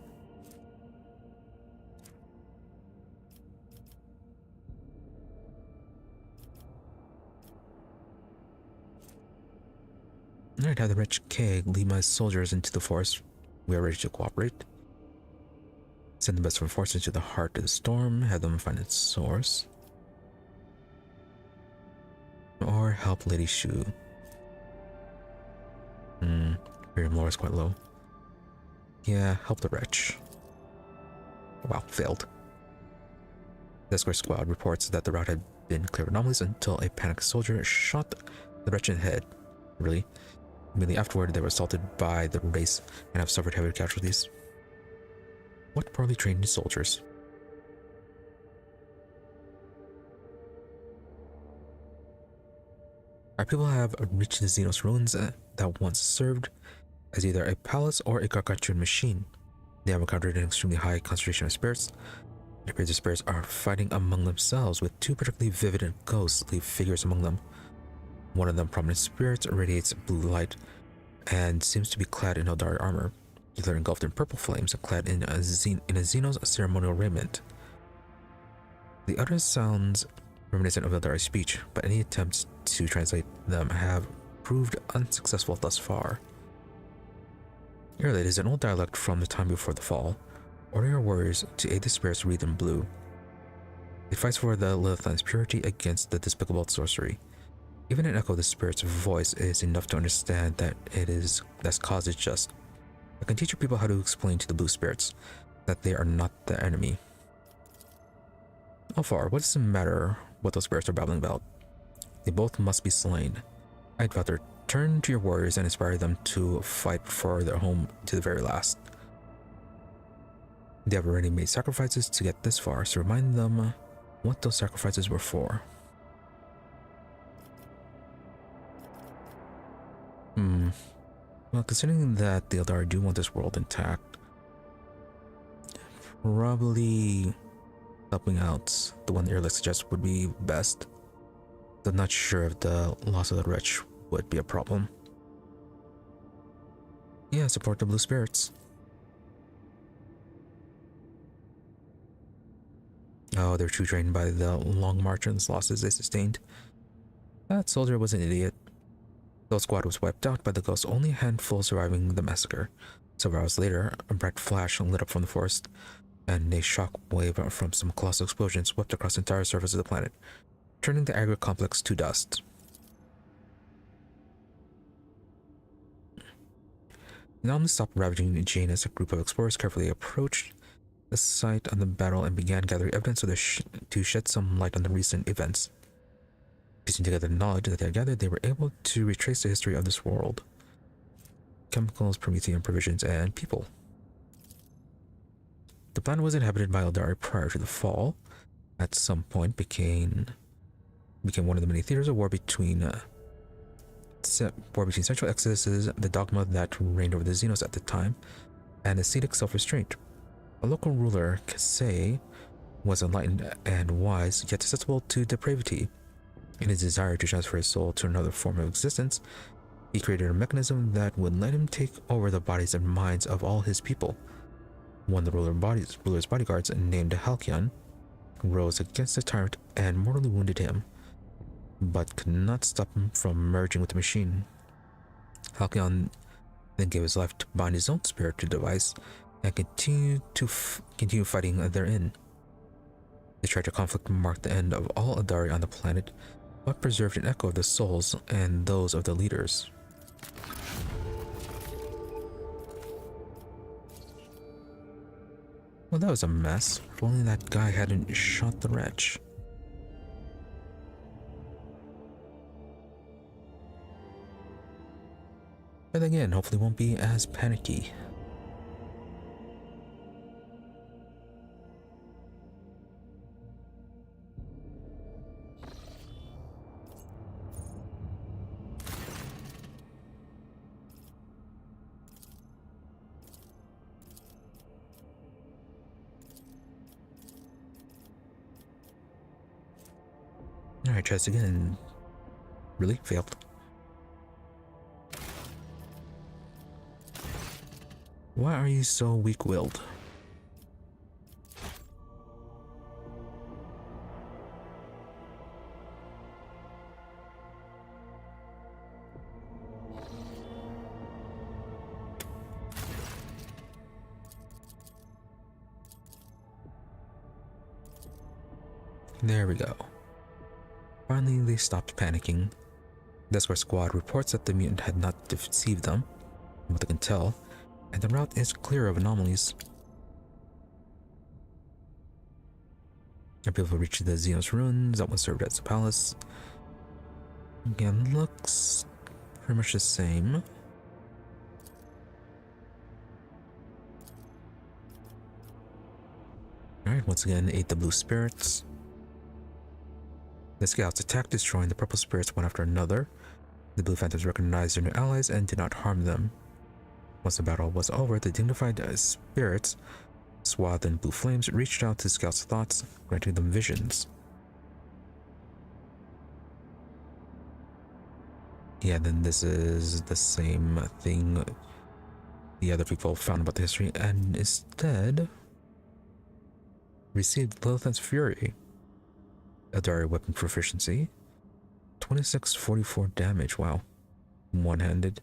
Alright, have the wretched Keg lead my soldiers into the forest. We are ready to cooperate. Send the best reinforcements to the heart of the storm, have them find its source. Or help Lady Shu. Imperial lore is quite low. Yeah, help the wretch. Wow, failed. The escort squad reports that the route had been clear of anomalies until a panicked soldier shot the wretch in the head. Really? Immediately afterward, they were assaulted by the race and have suffered heavy casualties. What poorly trained soldiers? Our people have reached the Xenos ruins that once served as either a palace or a gargantuan machine. They have encountered an extremely high concentration of spirits. It appears the spirits are fighting among themselves, with two particularly vivid and ghostly figures among them. One of them, prominent spirit, radiates blue light and seems to be clad in Aeldari armor, the other engulfed in purple flames and clad in a Xenos ceremonial raiment. The other sounds reminiscent of Aeldari speech, but any attempts to translate them have proved unsuccessful thus far. Yrliet is an old dialect from the time before the fall. Order your warriors to aid the spirits wreathed in blue. It fights for the Lilithlan's purity against the despicable sorcery. Even an echo of the spirit's voice is enough to understand that that's cause is just. I can teach your people how to explain to the blue spirits that they are not the enemy. Alfar, what does it matter what those spirits are babbling about? They both must be slain. I'd rather turn to your warriors and inspire them to fight for their home to the very last. They have already made sacrifices to get this far, so remind them what those sacrifices were for. Well, considering that the Aeldari do want this world intact, probably helping out the one Yrliet suggests would be best. I'm not sure if the loss of the wretch would be a problem. Yeah, support the blue spirits. Oh, they're too drained by the long march and the losses they sustained. That soldier was an idiot. The whole squad was wiped out by the ghosts, only a handful surviving the massacre. Several hours later, a bright flash lit up from the forest, and a shock wave from some colossal explosion swept across the entire surface of the planet, turning the aggregate complex to dust. The anomaly stopped ravaging Jane as a group of explorers carefully approached the site of the battle and began gathering evidence to shed some light on the recent events. Piecing together the knowledge that they had gathered, they were able to retrace the history of this world. Chemicals, Promethean provisions, and people. The planet was inhabited by Aeldari prior to the fall. At some point became one of the many theaters of war between central exoduses, the dogma that reigned over the Xenos at the time, and ascetic self-restraint. A local ruler, Kasei, was enlightened and wise, yet susceptible to depravity. In his desire to transfer his soul to another form of existence, he created a mechanism that would let him take over the bodies and minds of all his people. One of the ruler's bodyguards, named Halcyon, rose against the tyrant and mortally wounded him, but could not stop him from merging with the machine. Halcyon then gave his life to bind his own spirit to the device and continue fighting therein. The tragic conflict marked the end of all Aeldari on the planet, but preserved an echo of the souls and those of the leaders. Well, that was a mess. If only that guy hadn't shot the wretch. But again, hopefully won't be as panicky. Alright, try this again. Really? Failed. Why are you so weak-willed? There we go. Finally, they stopped panicking. The escort squad reports that the mutant had not deceived them, from what they can tell, and the route is clear of anomalies. They're able to reach the Xenos ruins that once served as a palace. Again, looks pretty much the same. Alright, once again, ate the blue spirits. The scouts attacked, destroying the purple spirits one after another. The blue phantoms recognized their new allies and did not harm them. Once the battle was over, the dignified spirits, swathed in blue flames, reached out to the scouts' thoughts, granting them visions. Yeah, then this is the same thing the other people found about the history, and instead received Lilith's Fury. Aeldari weapon proficiency. 2644 damage, wow. One-handed.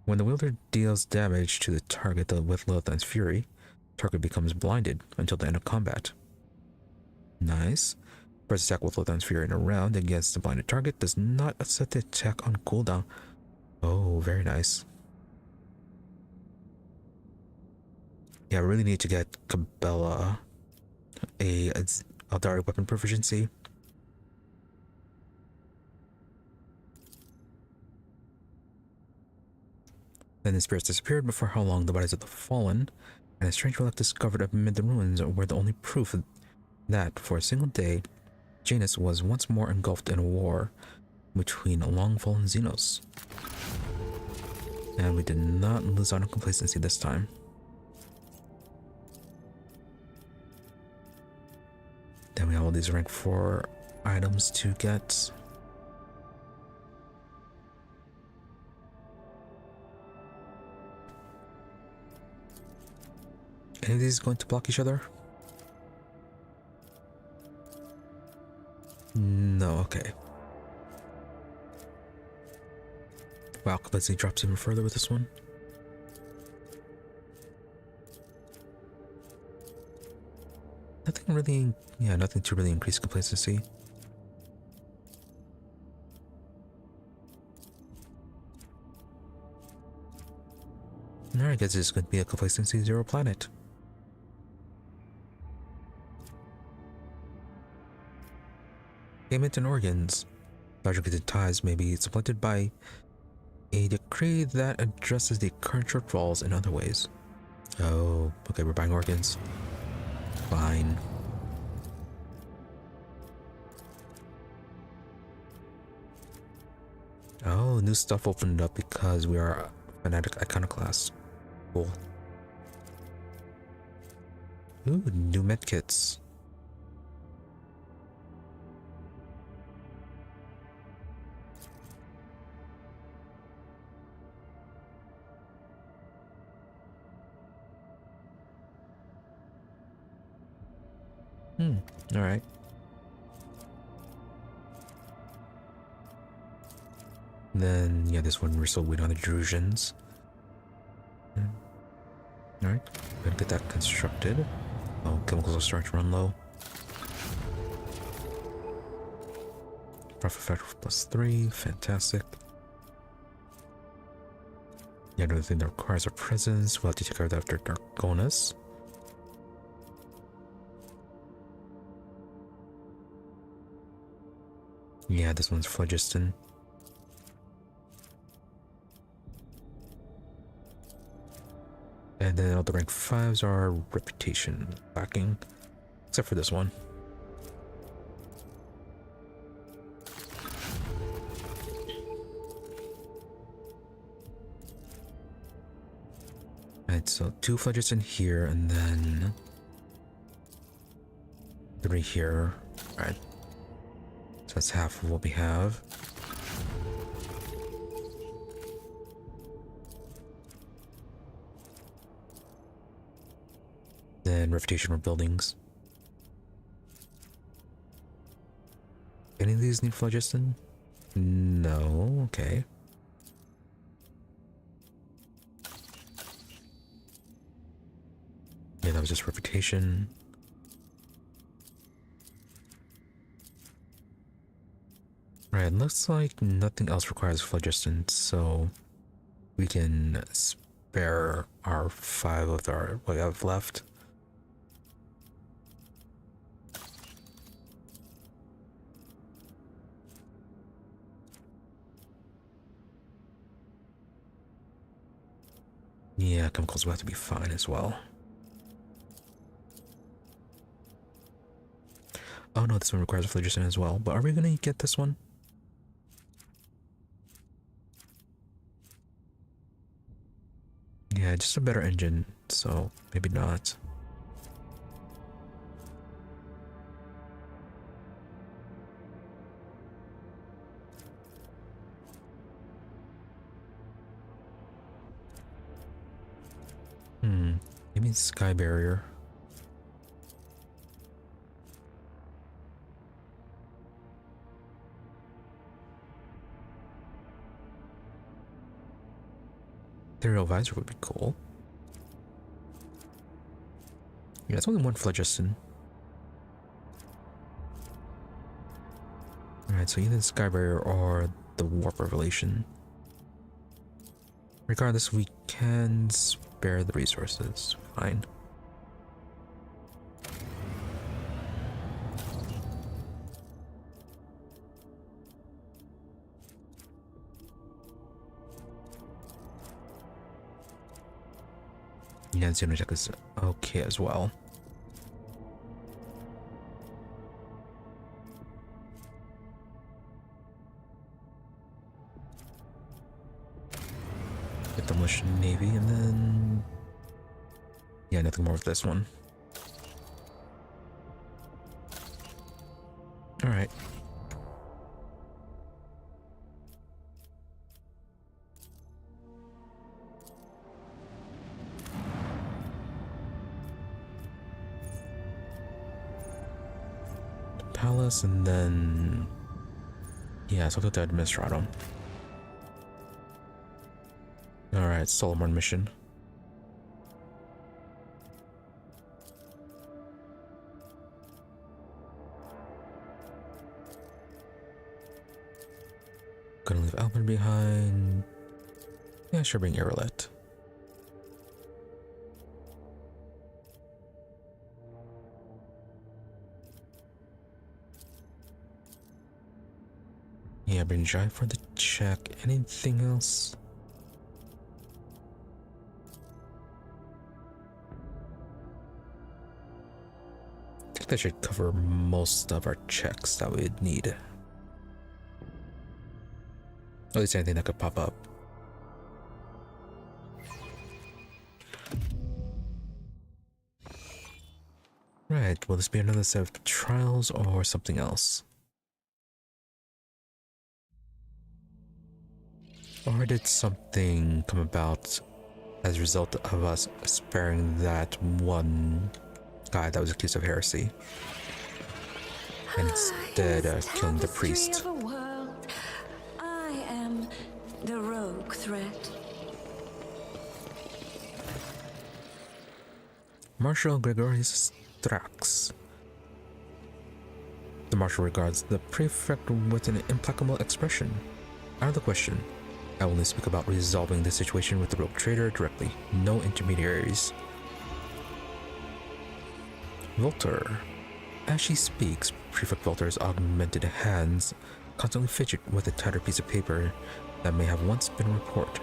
When the wielder deals damage to the target with Lilith's Fury, target becomes blinded until the end of combat. Nice. First attack with Lilith's Fury in a round against the blinded target does not set the attack on cooldown. Oh, very nice. Yeah, I really need to get Cabela a Aeldari weapon proficiency. Then the spirits disappeared, but for how long the bodies of the fallen and a strange relic discovered amid the ruins were the only proof that, for a single day, Janus was once more engulfed in a war between long-fallen Xenos. And we did not lose out on complacency this time. Then we have all these rank 4 items to get. Any of these going to block each other? No, okay. Wow, complexity drops even further with this one. Nothing really, yeah, nothing to really increase complacency. Alright, I guess it's going to be a complacency 0 planet. Payment and organs. Logically, the ties may be supplanted by a decree that addresses the current shortfalls in other ways. Oh, okay, we're buying organs. Fine. Oh, new stuff opened up because we are fanatic iconoclast. Cool. Ooh, new medkits. Alright. Then, yeah, this one we're still waiting on the Drusians. Alright, gonna get that constructed. Oh, chemicals are starting to run low. Profit factor +3, fantastic. Yeah, another thing that requires our presence. We'll have to take care of that after Darkonus. Yeah, this one's phlogiston. And then all the rank 5s are reputation lacking, except for this one. Alright, so 2 phlogiston here, and then 3 here. Alright. So that's half of what we have. Then reputation or buildings. Any of these need phlogiston? No, okay. Yeah, that was just reputation. Right, looks like nothing else requires phlogiston, so we can spare our 5 of our what we have left. Yeah, chemicals will have to be fine as well. Oh no, this one requires a phlogiston as well, but are we gonna get this one? Yeah, just a better engine, so maybe not. Maybe sky barrier. Imperial visor would be cool. Yeah, it's only 1 phlogiston. Alright, so either the sky barrier or the warp revelation. Regardless, we can spare the resources. Fine. Yeah, the Xenodeck is okay as well. Get the Militia Navy, and then... yeah, nothing more with this one. Alright. Palace, and then... yeah, so I'll go to Administratum. Alright, Solomon mission. Gonna leave Alvin behind. Yeah, sure, bring Yrliet. Yeah, bring Jai for the check. Anything else? I think that should cover most of our checks that we'd need. At least anything that could pop up. Right, will this be another set of trials or something else? Or did something come about as a result of us sparing that one guy that was accused of heresy? And instead killing the priest. I am the rogue threat. Marshal Gregorius Strax. The Marshal regards the prefect with an implacable expression. Out of the question. I will only speak about resolving the situation with the rogue trader directly. No intermediaries. Volter. As she speaks, Prefect Volter's augmented hands constantly fidget with a tattered piece of paper that may have once been a report.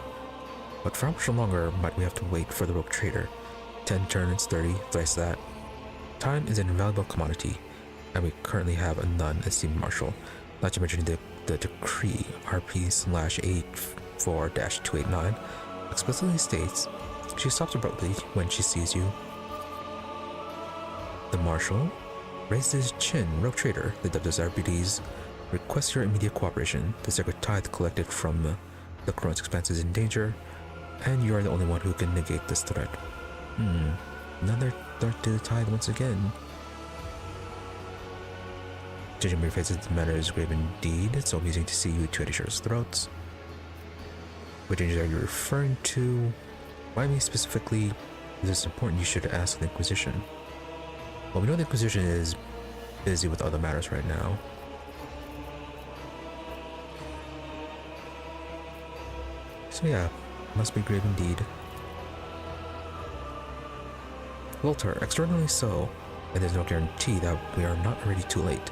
But for how much longer might we have to wait for the rogue trader? 10 turns, 30, thrice that. Time is an invaluable commodity, and we currently have none, esteemed Marshal. Not to mention the decree RP/84-289 explicitly states she stops abruptly when she sees you. The Marshal raised his chin. Rogue trader, the Debtors Arbites request your immediate cooperation. The sacred tithe collected from the Chronos Expanse is in danger, and you are the only one who can negate this threat. Another threat to the tithe once again. Judging by your faces, the matter is grave indeed. It's so amusing to see you two at each other's throats. What dangers are you referring to? Why me specifically? Is this important? You should ask the Inquisition. Well, we know the Inquisition is busy with other matters right now. So yeah, must be grave indeed. Volter, extraordinarily so, and there's no guarantee that we are not already too late.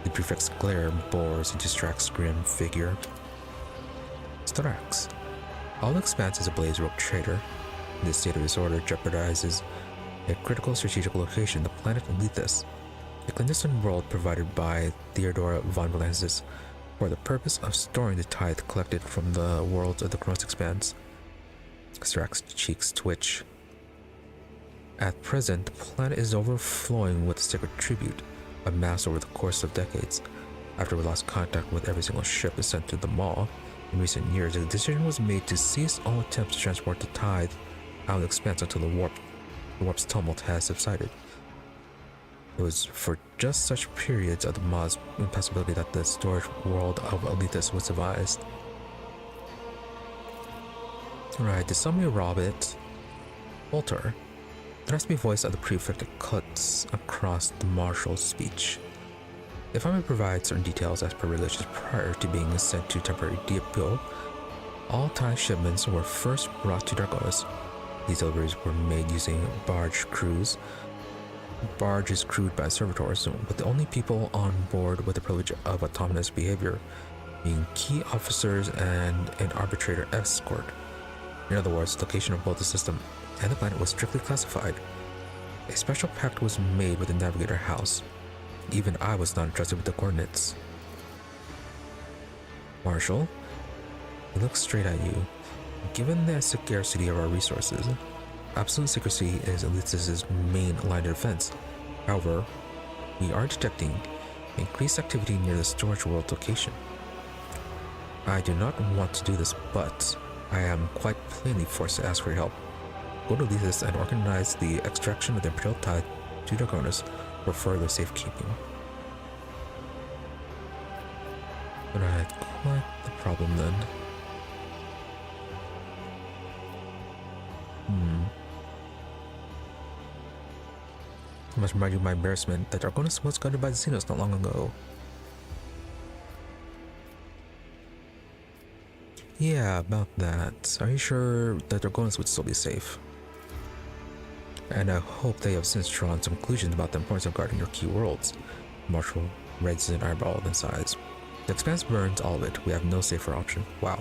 The prefect's glare bores into Strax's grim figure. Strax. All the Expanse is ablaze, rogue trader. This state of disorder jeopardizes a critical strategic location, the planet Ylliet, a clandestine world provided by Theodora von Valensis for the purpose of storing the tithe collected from the worlds of the Chronos Expanse. Strax's cheeks twitch. At present, the planet is overflowing with sacred tribute, amassed over the course of decades. After we lost contact with every single ship that sent to the Maw, in recent years, a decision was made to cease all attempts to transport the tithe out of the Expanse until the warp's tumult has subsided. It was for just such periods of the Maw's impassibility that the storage world of Ylliet was devised. Alright, did somebody rob it? Volter. The raspy voice of the prefect cuts across the Marshal's speech. If I may provide certain details as per religious prior to being sent to temporary depot, all tithe shipments were first brought to Dargonis. These deliveries were made using barges crewed by servitors, with the only people on board with the privilege of autonomous behavior being key officers and an arbitrator escort. In other words, the location of both the system and the planet was strictly classified. A special pact was made with the Navigator House. Even I was not entrusted with the coordinates. Marshal, I look straight at you. Given the scarcity of our resources, absolute secrecy is Ylliet's main line of defense. However, we are detecting increased activity near the storage world location. I do not want to do this, but I am quite plainly forced to ask for your help. Go to Ylliet and organize the extraction of the Imperial tithe to Dargonis for further safekeeping. But I had quite the problem then. I must remind you of my embarrassment that Argonis was guarded by the Xenos not long ago. Yeah, about that. Are you sure that Argonis would still be safe? And I hope they have since drawn some conclusions about the importance of guarding your key worlds. Marshal raises an eyebrow and sighs. The Expanse burns all of it. We have no safer option. Wow.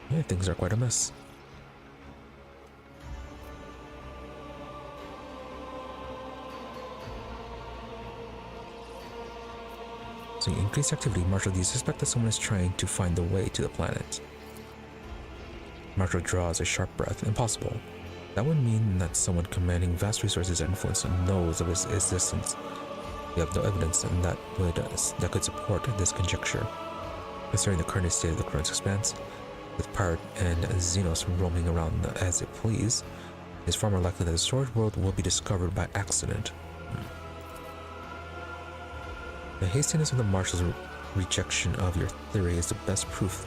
Yeah, things are quite a mess. Seeing increased activity, Marshal, do you suspect that someone is trying to find the way to the planet? Marshal draws a sharp breath. Impossible. That would mean that someone commanding vast resources and influence knows of his existence. We have no evidence that could support this conjecture. Considering the current state of the current expanse, with pirate and Xenos roaming around as they please, it is far more likely that the storage world will be discovered by accident. The hastiness of the Marshal's rejection of your theory is the best proof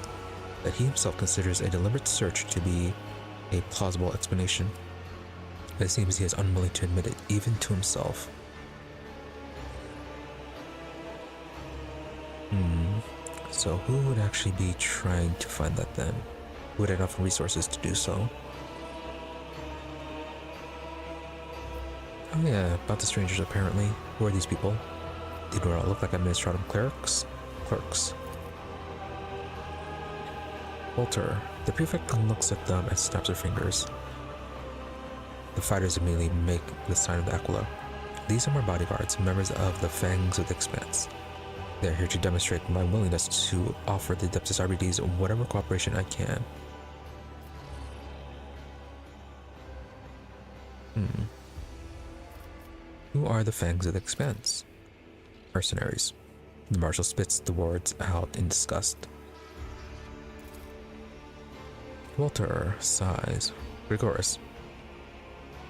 that he himself considers a deliberate search to be a plausible explanation. It seems he is unwilling to admit it, even to himself. So who would actually be trying to find that then? Who would have enough resources to do so? Oh yeah, about the strangers apparently. Who are these people? They do not look like administrative clerks. Walter. The prefect looks at them and snaps her fingers. The fighters immediately make the sign of the Aquila. These are my bodyguards, members of the Fangs of the Expanse. They are here to demonstrate my willingness to offer the Adeptus Arbites whatever cooperation I can. Who are the Fangs of the Expanse? Mercenaries. The Marshal spits the words out in disgust. Walter sighs. Grigoris.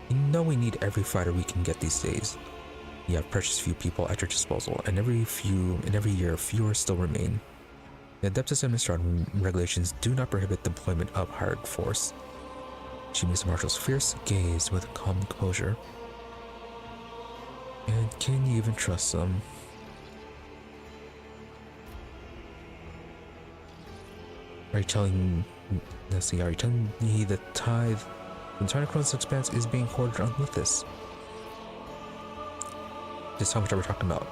You know we need every fighter we can get these days. You have precious few people at your disposal, and every year fewer still remain. The Adeptus Administratum regulations do not prohibit the employment of hired force. She meets the Marshal's fierce gaze with calm composure. And can you even trust them? Are you telling me the Tithe inside across the Expanse is being hoarded underneath this? Just how much are we talking about?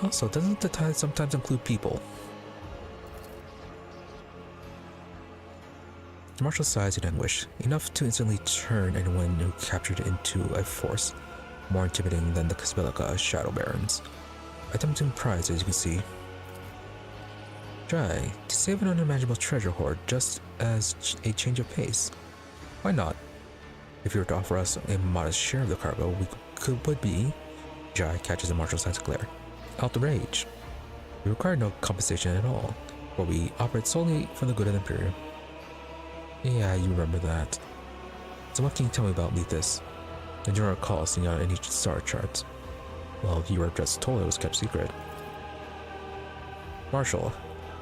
Also, doesn't the Tithe sometimes include people? The Marshal sighs in anguish, enough to instantly turn anyone who captured it into a force more intimidating than the Casabelica Shadow Barons. A tempting prize, as you can see. Try to save an unimaginable treasure hoard just as a change of pace. Why not? If you were to offer us a modest share of the cargo, would be. Jai catches the Marshal's eyes glare. Outrage. We require no compensation at all, for we operate solely for the good of the Imperial. Yeah, you remember that. So what can you tell me about Lethus? I do not recall seeing on any star charts. Well, you were just told it was kept secret. Marshal,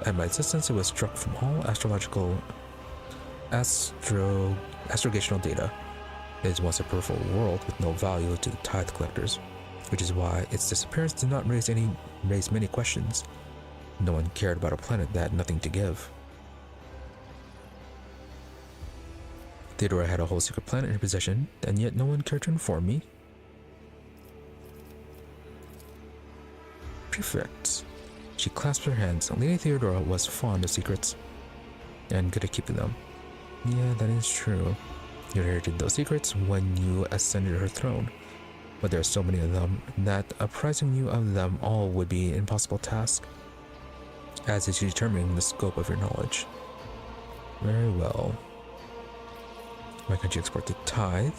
at my insistence it was struck from all astrogational data. It is once a peripheral world with no value to the Tithe collectors, which is why its disappearance did not raise many questions. No one cared about a planet that had nothing to give. Theodora had a whole secret planet in her possession, and yet no one cared to inform me. Prefect. She clasped her hands. Lady Theodora was fond of secrets, and good at keeping them. Yeah, that is true. You inherited those secrets when you ascended her throne, but there are so many of them that apprising you of them all would be an impossible task, as is determining the scope of your knowledge. Very well. Why can't you export the Tithe?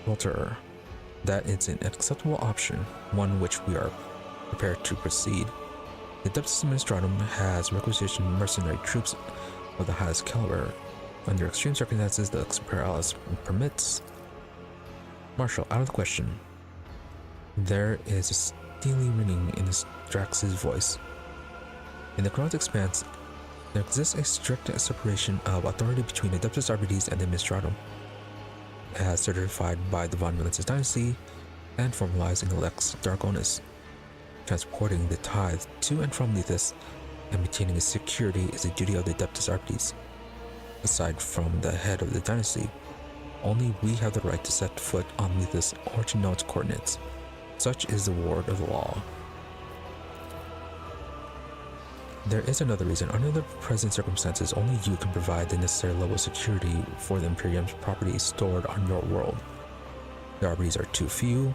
Walter, that is an acceptable option, one which we are prepared to proceed. The Adeptus Administratum has requisitioned mercenary troops of the highest caliber. Under extreme circumstances, the Imperialis permits. Marshall, out of the question. There is a steely ringing in Drax's voice. In the Chronos Expanse, there exists a strict separation of authority between Adeptus Arbites and the Administratum, as certified by the Von Valens's dynasty and formalized in the Lex Draconis. Transporting the Tithe to and from Lethus and maintaining its security is a duty of the Adeptus Arbites. Aside from the head of the dynasty, only we have the right to set foot on Lethus or to know its coordinates. Such is the word of the law. There is another reason. Under the present circumstances, only you can provide the necessary level of security for the Imperium's property stored on your world. The Arbites are too few,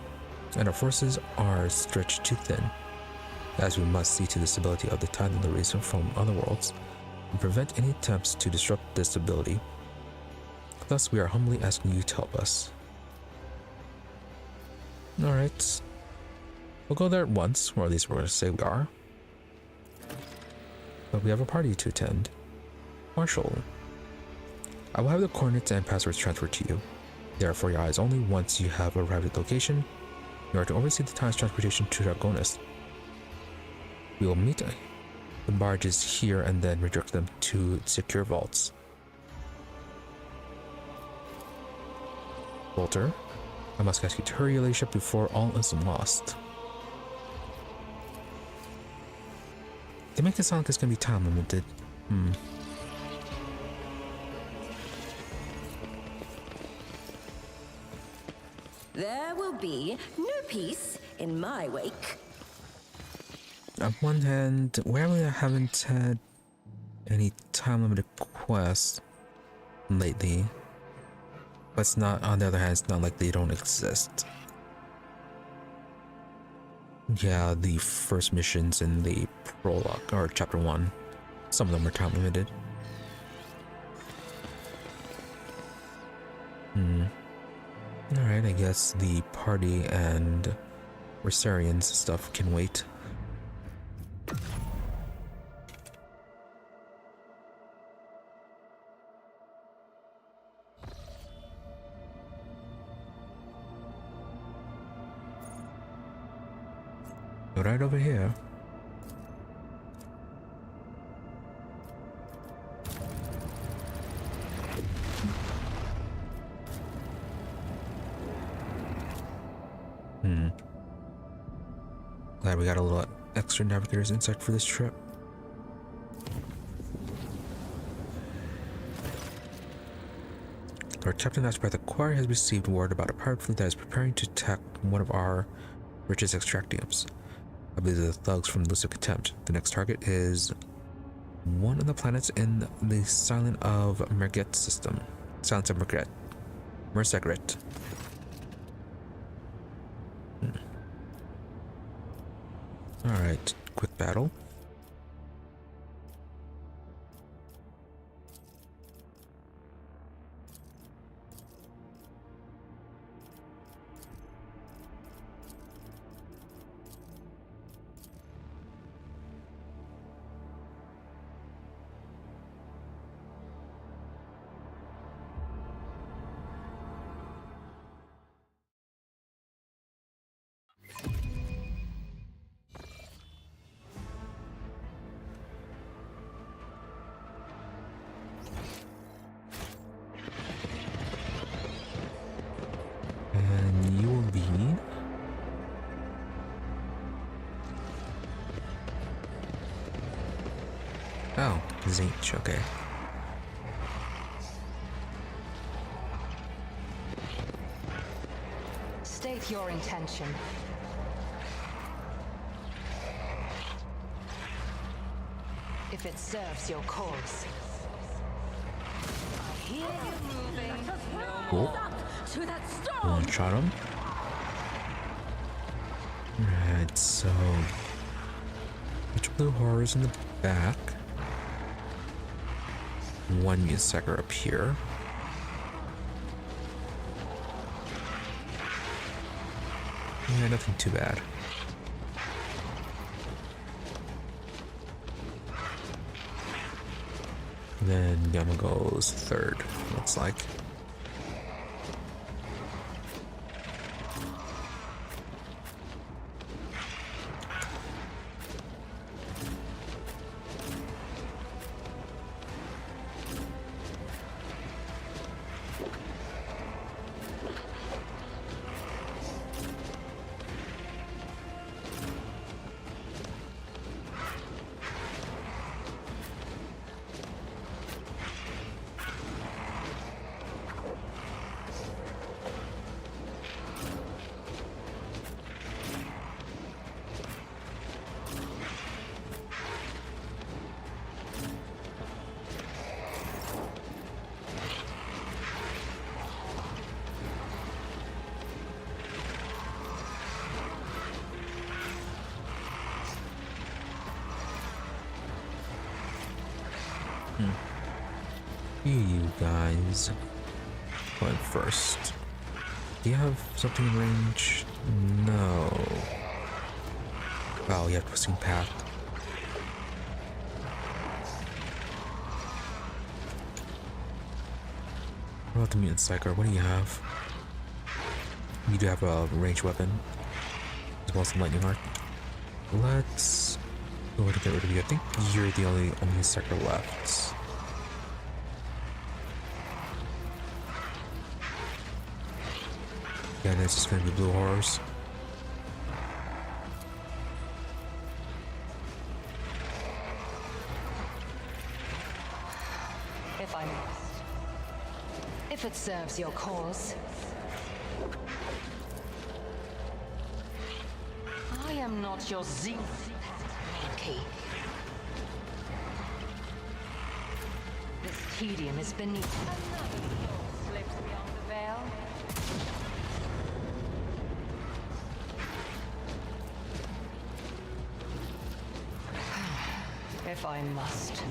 and our forces are stretched too thin, as we must see to the stability of the Tithe and the race from other worlds, and prevent any attempts to disrupt this stability. Thus, we are humbly asking you to help us. Alright. We'll go there at once, or at least we're going to say we are. But we have a party to attend. Marshall. I will have the coordinates and passwords transferred to you. They are for your eyes only once you have arrived at the location. You are to oversee the Tithe's transportation to Draconis. We will meet the barges here and then redirect them to secure vaults. Walter, I must ask you to hurry your ladyship before all is lost. They make it sound like it's gonna be time limited. There will be no peace in my wake. On one hand, we haven't had any time limited quests lately. But it's not, on the other hand, it's not like they don't exist. Yeah, the first missions in the prologue, or chapter 1, some of them are time limited. Alright, I guess the party and Rosarian's stuff can wait. Right over here. Glad we got a little extra navigator's insight for this trip. Lord Captain Ashby, the choir has received word about a pirate fleet that is preparing to attack one of our richest extractiums. I believe they're the thugs from Lucid Contempt. The next target is one of the planets in the Silent of Merget system. Silence of Merget. Mersegret. Alright, quick battle. And you will be... Oh, Zinch, okay. State your intention. If it serves your cause. I hear you moving. Cool. To that One storm! shot him. Alright, so... Which blue horrors in the back? One Musecker up here. Yeah, nothing too bad. Then Yama goes third, looks like. You guys going first. Do you have something in range? No. Wow, you have twisting path. What about the mutant psyker? What do you have? You do have a ranged weapon, as well as some lightning arc. Let's go ahead and get rid of you. I think you're the only mutant psyker left. Yeah, that's just gonna be blue horrors. If I must. If it serves your cause. I am not your monkey. This tedium is beneath. Another soul slips beyond the veil. If I must.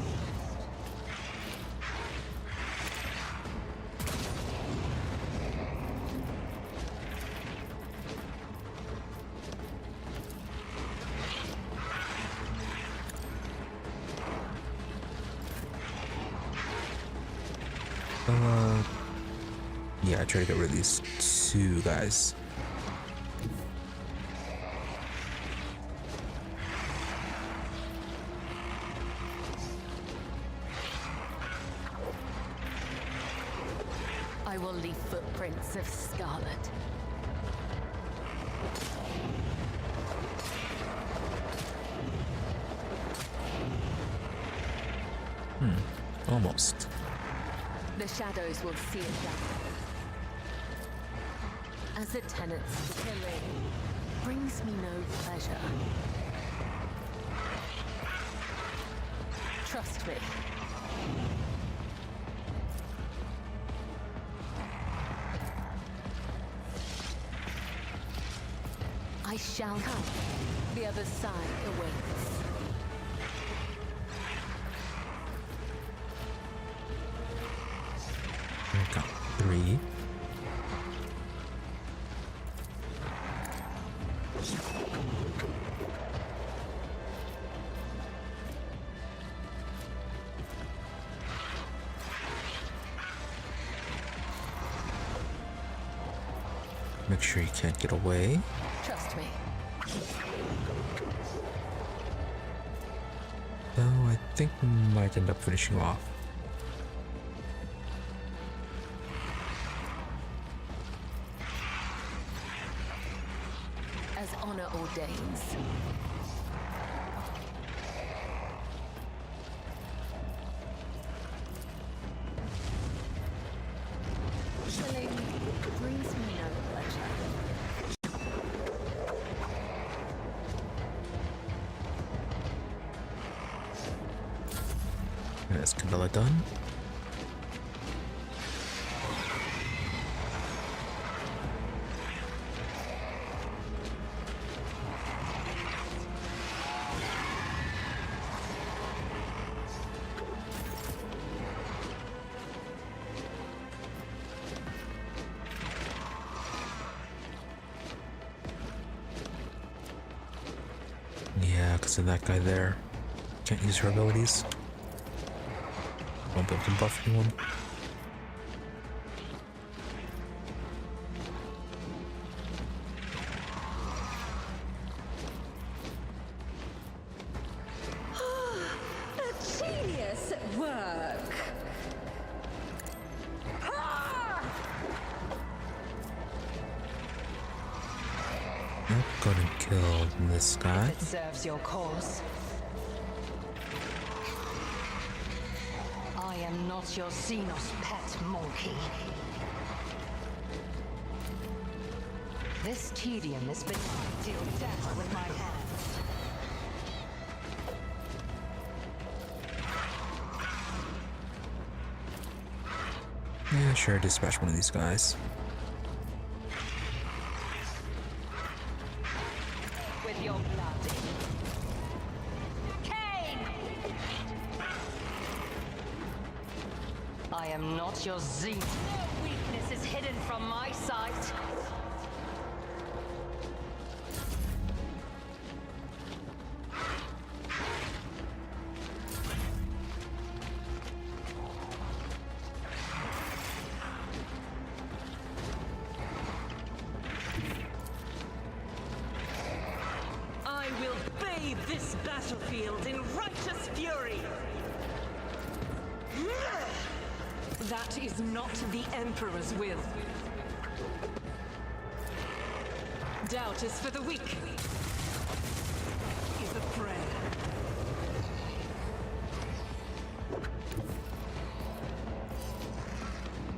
Yeah, I try to get rid of these two guys. I will leave footprints of scarlet. Almost. The shadows will see it down. As the tenants killing brings me no pleasure. Trust me. I shall come. The other side awaits. I got 3. Make sure you can't get away. Trust me. So I think we might end up finishing off. As honor ordains. Killing brings me no pleasure. That's Camilla done. Yeah, because of that guy there. Can't use her abilities. Won't be able to buff anyone. A genius at work. Not gonna kill this guy. If it serves your cause. I am not your Xenos pet monkey. This tedium is been deal death with my hands. Yeah, sure, dispatch one of these guys. With your blood. Cain! I am not your zenith. No weakness is hidden from my sight. I will bathe this battlefield in righteous fury! That is not the Emperor's will. Doubt is for the weak. Is a prayer.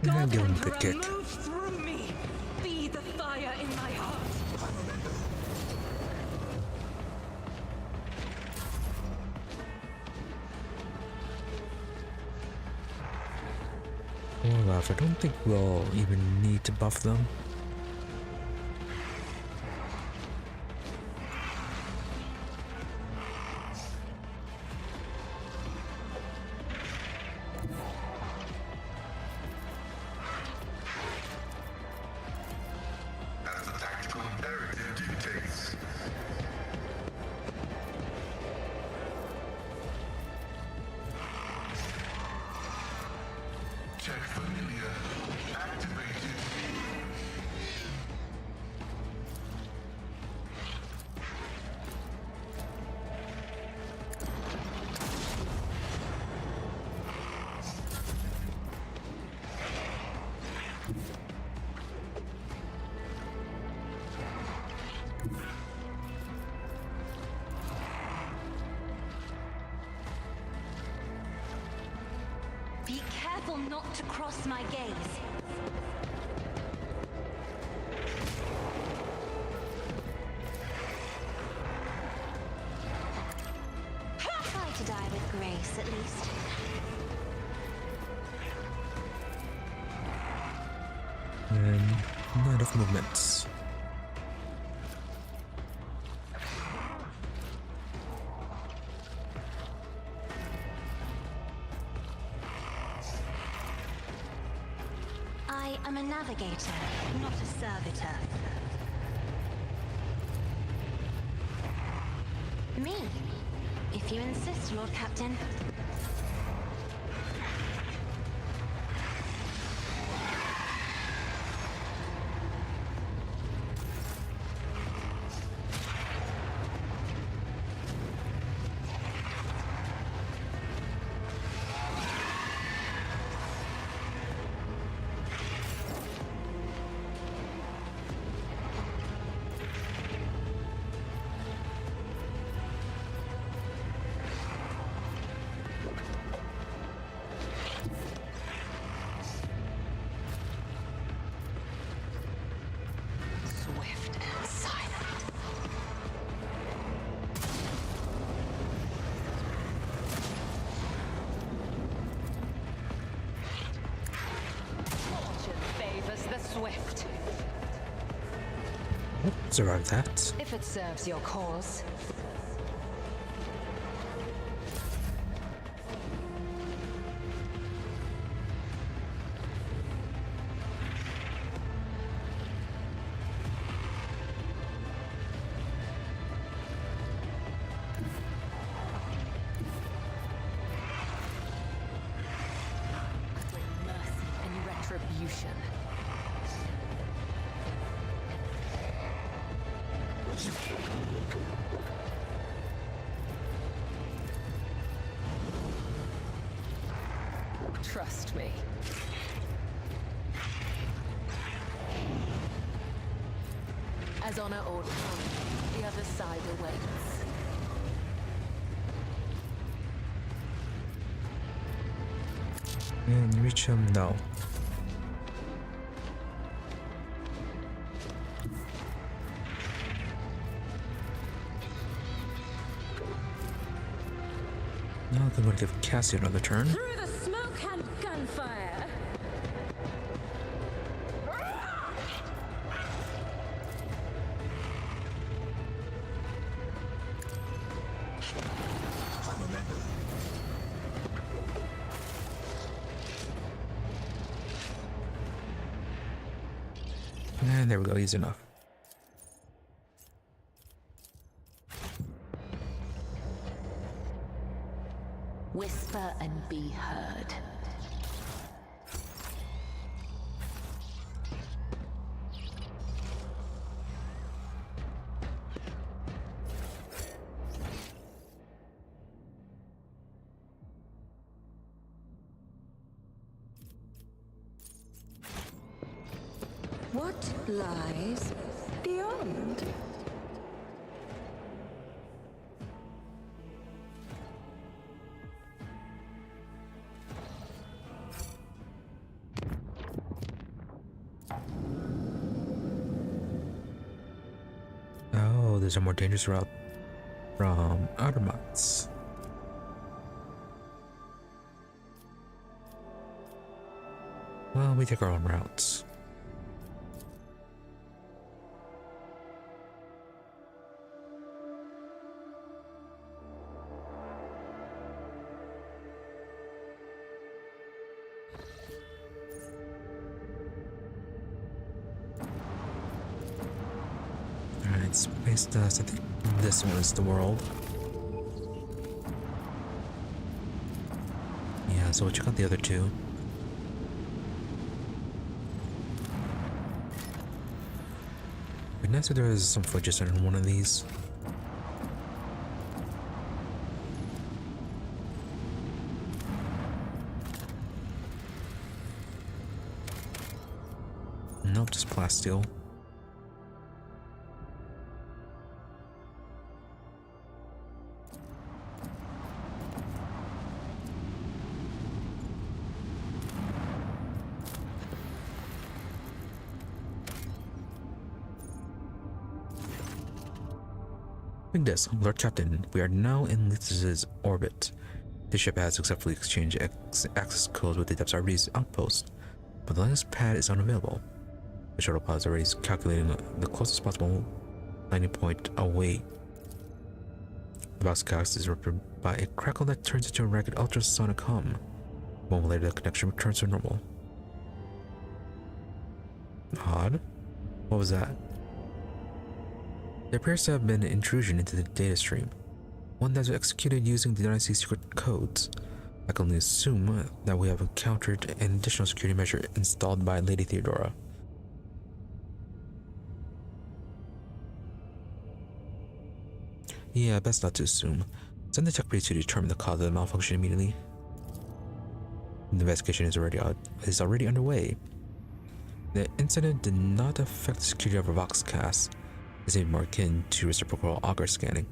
I'm God giving him a Emperor, good kick. move through me. Be the fire in my heart. Olaf, I don't think we'll even need to buff them. As the tactical imperative dictates. Check familiar. Activated. Be careful not to cross my gaze. Try to die with grace, at least. And not enough movements. I am a navigator, not a servitor. Me, if you insist, Lord Captain. Swift and silent. Fortune favors the swift. Survive that. If it serves your cause. Mercy and retribution. Trust me. As honor or come, the other side awaits. And reach him now. Now they're going to give Cassie another turn. Through the smoke and gunfire. And there we go, easy enough. Whisper and be heard. What lies beyond? Oh, there's a more dangerous route from Outermots. Well, we take our own routes. Alright, space dust. I think this one is the world. Yeah, so we'll check out the other two. It'd be nice if there was some footage on one of these. Nope, just plasteel. Big this, Lord Captain, we are now in Lythis' orbit. The ship has successfully exchanged access codes with the Depths Arby's outpost, but the latest pad is unavailable. The shuttle pod is already calculating the closest possible landing point away. The box cast is ripped by a crackle that turns into a ragged ultrasonic hum. A moment later, the connection returns to normal. Odd? What was that? There appears to have been an intrusion into the data stream, one that was executed using the Dynasty secret codes. I can only assume that we have encountered an additional security measure installed by Lady Theodora. Yeah, best not to assume. Send the tech breach to determine the cause of the malfunction immediately. The investigation is already underway. The incident did not affect the security of our Voxcast. This is more akin to reciprocal auger scanning.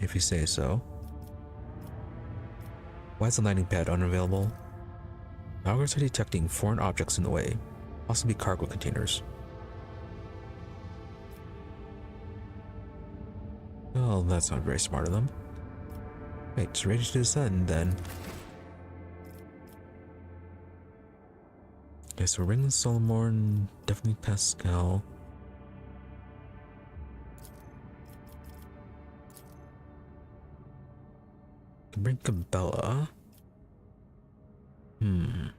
If you say so. Why is the landing pad unavailable? The augers are detecting foreign objects in the way, possibly cargo containers. Well, that's not very smart of them. Right, just ready to descend then. Okay, so Ringland, Solomorn, definitely Pascal. Can bring Cabela. Can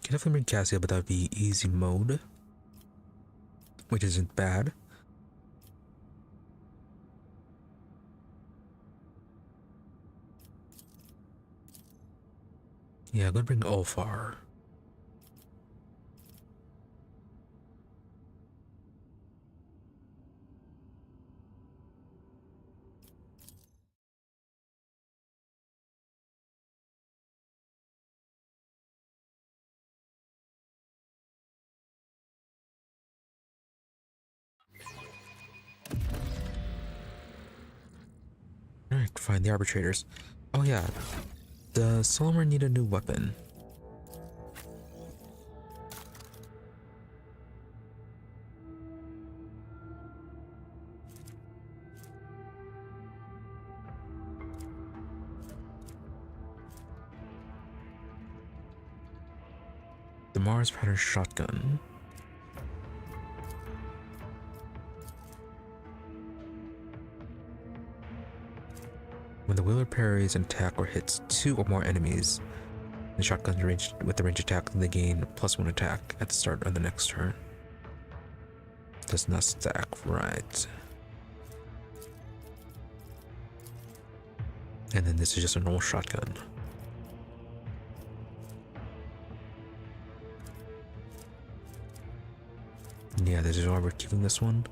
definitely bring Cassia, but that would be easy mode, which isn't bad. Yeah, I'm gonna bring Ulfar. Alright, find the arbitrators. Oh yeah, does Solomon need a new weapon? The Mars pattern shotgun. When the wielder parries an attack or hits 2 or more enemies, the shotgun range with the range attack, they gain +1 attack at the start of the next turn. Does not stack, right? And then this is just a normal shotgun. Yeah, this is why we're keeping this one.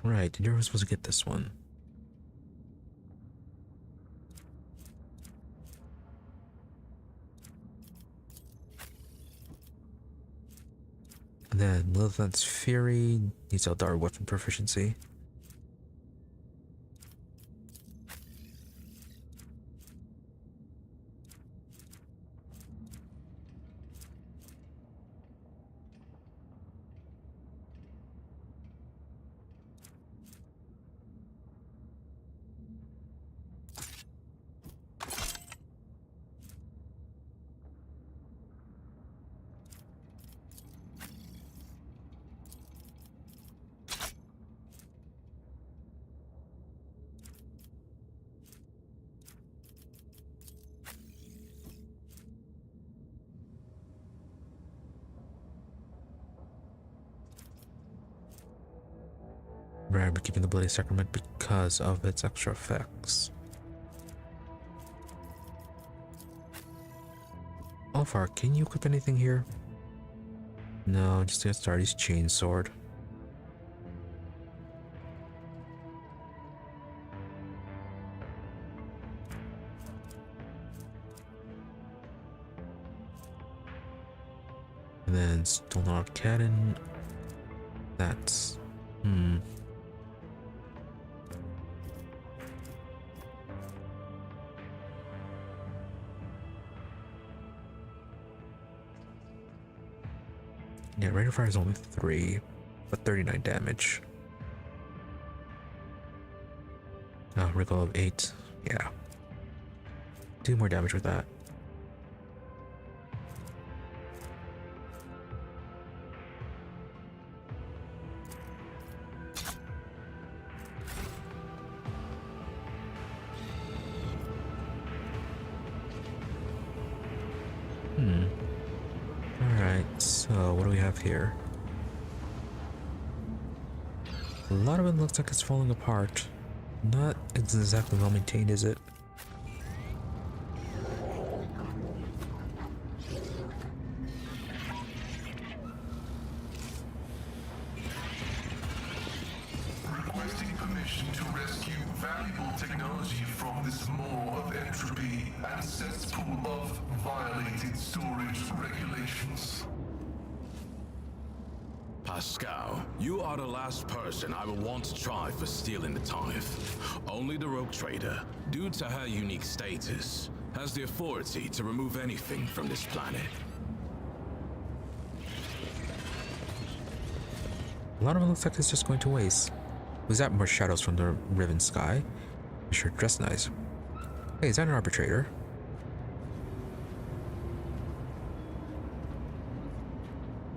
Right, you're supposed to get this one. And then Lilith's Fury needs Aeldari weapon proficiency. Right, we're keeping the Bloody Sacrament because of its extra effects. Alfar, can you equip anything here? No, just get Astartes Chainsword. And then Stolen Cannon. That's yeah, rate of fire is only 3, but 39 damage. Wrinkle of 8. Yeah. Do more damage with that. Alright, so what do we have here? A lot of it looks like it's falling apart. Not exactly well maintained, is it? Requesting permission to rescue valuable technology from this maw of entropy and cesspool of violated storage regulations. Pascal, you are the last person I would want to try for stealing the Tithe. Only the rogue trader, due to her unique status, has the authority to remove anything from this planet. A lot of it looks like it's just going to waste. Was that more shadows from the riven sky? You sure dress nice. Hey, is that an arbitrator?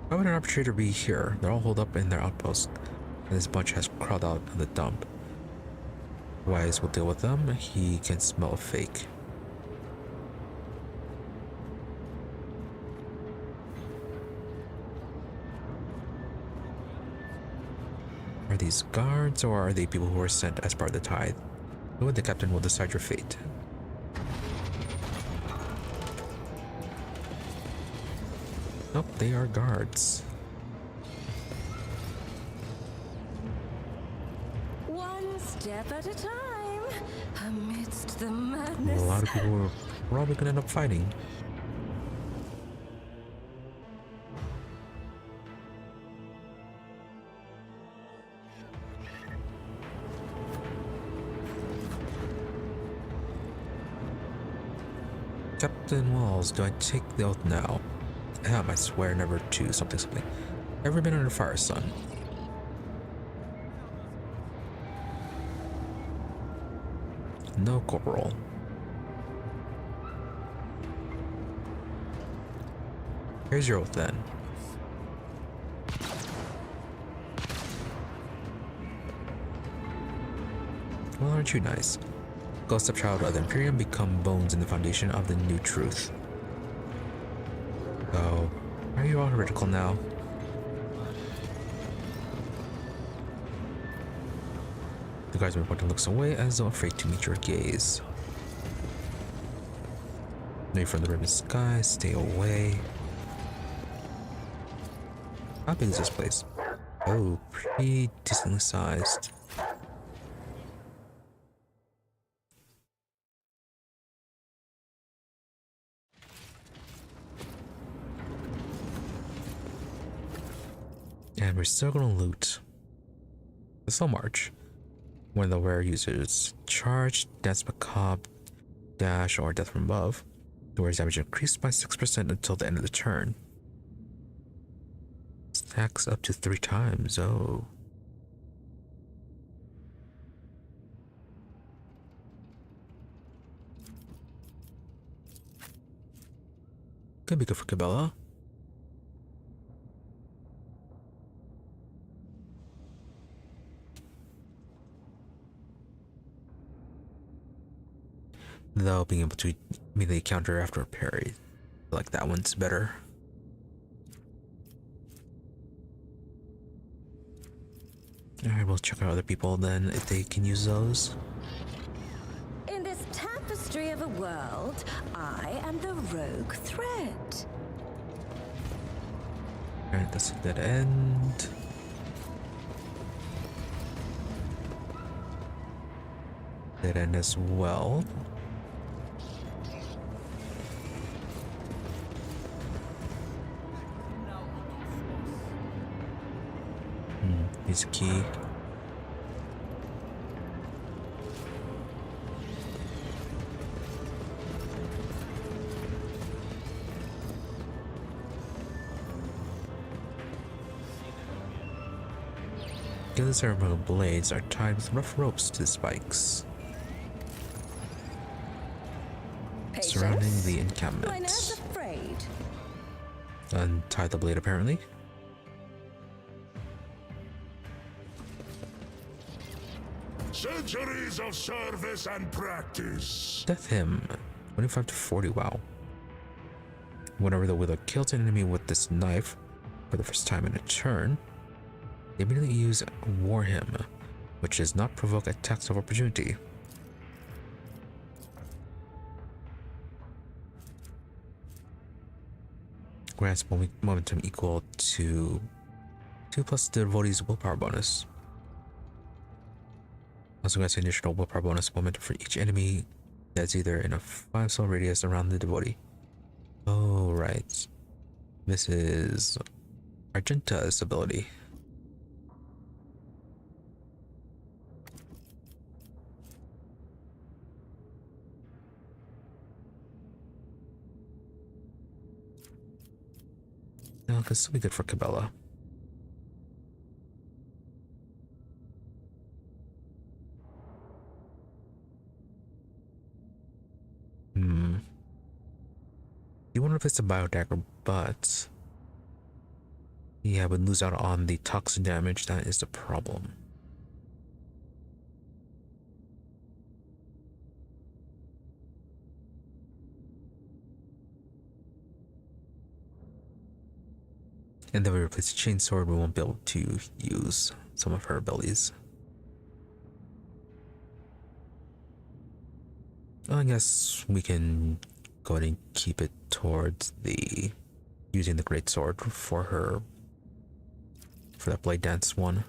Why would an arbitrator be here? They're all holed up in their outpost, and this bunch has crawled out of the dump. Wise will deal with them. He can smell a fake. Are these guards, or are they people who are sent as part of the Tithe? You and the captain will decide your fate. Nope, they are guards. One step at a time, amidst the madness. A lot of people are probably gonna end up fighting. Captain Walls, do I take the oath now? I swear never to something. Ever been under fire, son? No, Corporal. Here's your oath then. Well, aren't you nice? Go stepchild of the Imperium, become bones in the foundation of the new truth. So, are you all heretical now? The guardsman pointing looks away as though afraid to meet your gaze. Away from the ribbon sky, stay away. How big is this place? Oh, pretty decently sized. And we're still gonna loot the slow march. When the wearer uses charge, dance macabre, dash, or death from above, the wearer's damage increased by 6% until the end of the turn. Stacks up to 3 times. Oh. Could be good for Cabela. Though being able to immediately counter after a parry, I like that one's better. Alright, we'll check out other people then if they can use those. In this tapestry of a world, I am the rogue thread. Alright, that's a dead end. Dead end as well. Needs a key. The ceremonial blades are tied with rough ropes to the spikes surrounding the encampment. Untie the blade apparently. Centuries of service and practice. Death him. 25 to 40, wow. Whenever the wielder kills an enemy with this knife for the first time in a turn, they immediately use Warhammer, which does not provoke attacks of opportunity. Grants momentum equal to 2 plus the devotee's willpower bonus. Also grants an additional willpower bonus momentum for each enemy that's either in a 5-cell radius around the devotee. Oh, right. This is Argenta's ability. No, it could still be good for Cabela. You wonder if it's a biodagger, but yeah, would lose out on the toxin damage. That is the problem. And then we replace the chainsword, we won't be able to use some of her abilities. Well, I guess we can go ahead and keep it towards the using the great sword for her for that blade dance one.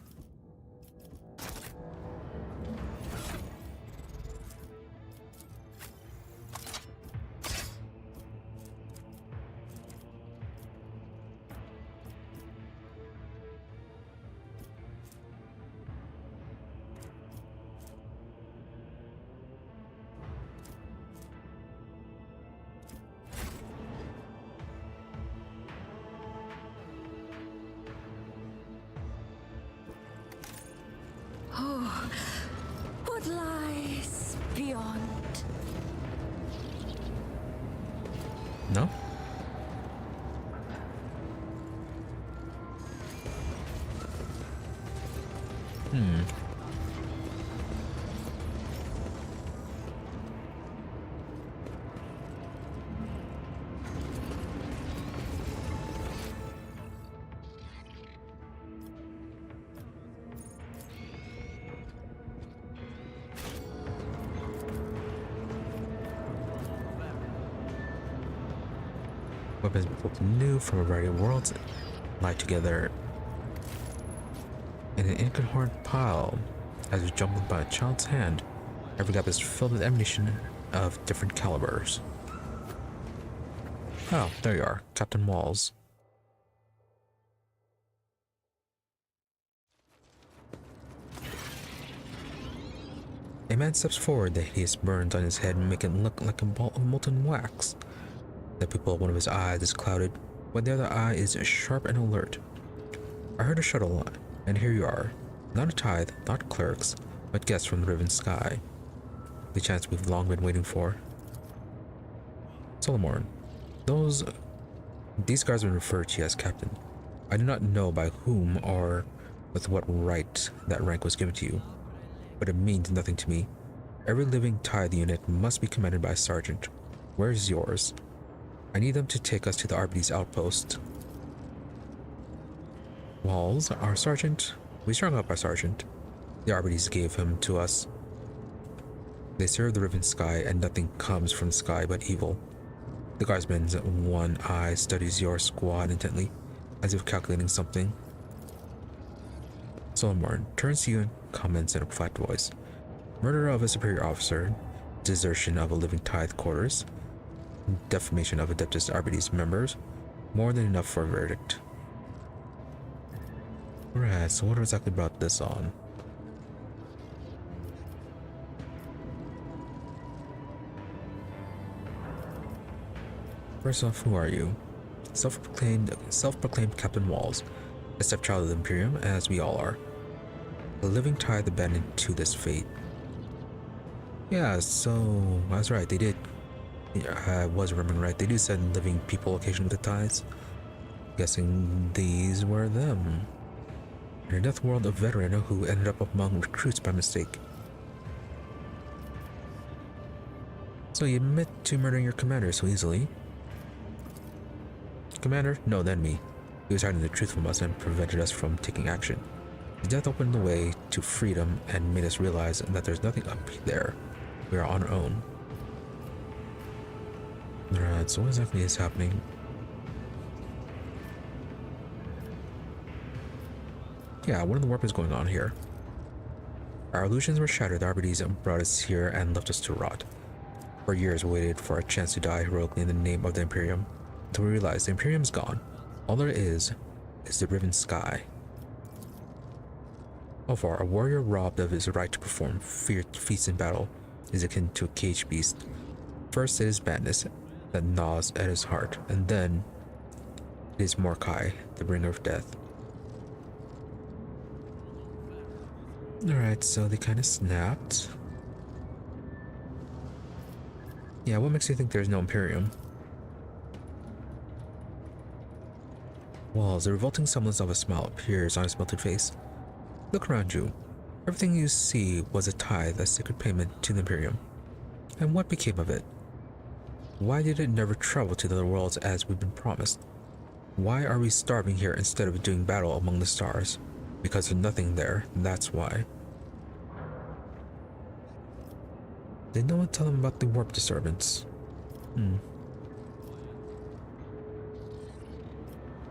what lies beyond? No? Weapons both new from a variety of worlds lie together in an incoherent pile as if jumbled by a child's hand. Every gap is filled with ammunition of different calibers. Oh, there you are, Captain Walls. A man steps forward, the hideous burns on his head make it look like a ball of molten wax. The pupil of one of his eyes is clouded, but the other eye is sharp and alert. I heard a shuttle, and here you are. Not a tithe, not clerks, but guests from the riven sky. The chance we've long been waiting for. Solomon, these guardsmen refer to you as captain. I do not know by whom or with what right that rank was given to you, but it means nothing to me. Every living tithe unit must be commanded by a sergeant. Where's yours? I need them to take us to the Arbites outpost. Walls, our sergeant? We strung up our sergeant. The Arbites gave him to us. They serve the riven sky, and nothing comes from the sky but evil. The guardsman's one eye studies your squad intently, as if calculating something. Solomon turns to you and comments in a flat voice. Murder of a superior officer, desertion of a living tithe quarters, defamation of Adeptus Arbites members, more than enough for a verdict. Alright, so what exactly brought this on? First off, who are you? Self-proclaimed Captain Walls, a stepchild of the Imperium, as we all are. A living tithe abandoned to this fate. Yeah, so I was right, they did. I was remembering right, they do send living people occasionally with the tithes. Guessing these were them. In a death world, a veteran who ended up among recruits by mistake. So you admit to murdering your commander so easily. Commander? No, then me. He was hiding the truth from us and prevented us from taking action. His death opened the way to freedom and made us realize that there's nothing up there. We are on our own. Alright, so what exactly is happening? Yeah, what in the warp is going on here? Our illusions were shattered. The Arbites brought us here and left us to rot. For years we waited for a chance to die heroically in the name of the Imperium, until we realized the Imperium's gone. All there is the riven sky. So far, a warrior robbed of his right to perform feats in battle is akin to a caged beast. First it is madness that gnaws at his heart, and then it is Mordecai, the bringer of death. Alright, so they kind of snapped. Yeah, what makes you think there's no Imperium? Walls, a revolting semblance of a smile appears on his melted face. Look around you. Everything you see was a tithe, a sacred payment to the Imperium. And what became of it? Why did it never travel to the other worlds as we've been promised? Why are we starving here instead of doing battle among the stars? Because there's nothing there, that's why. Did no one tell them about the warp disturbance?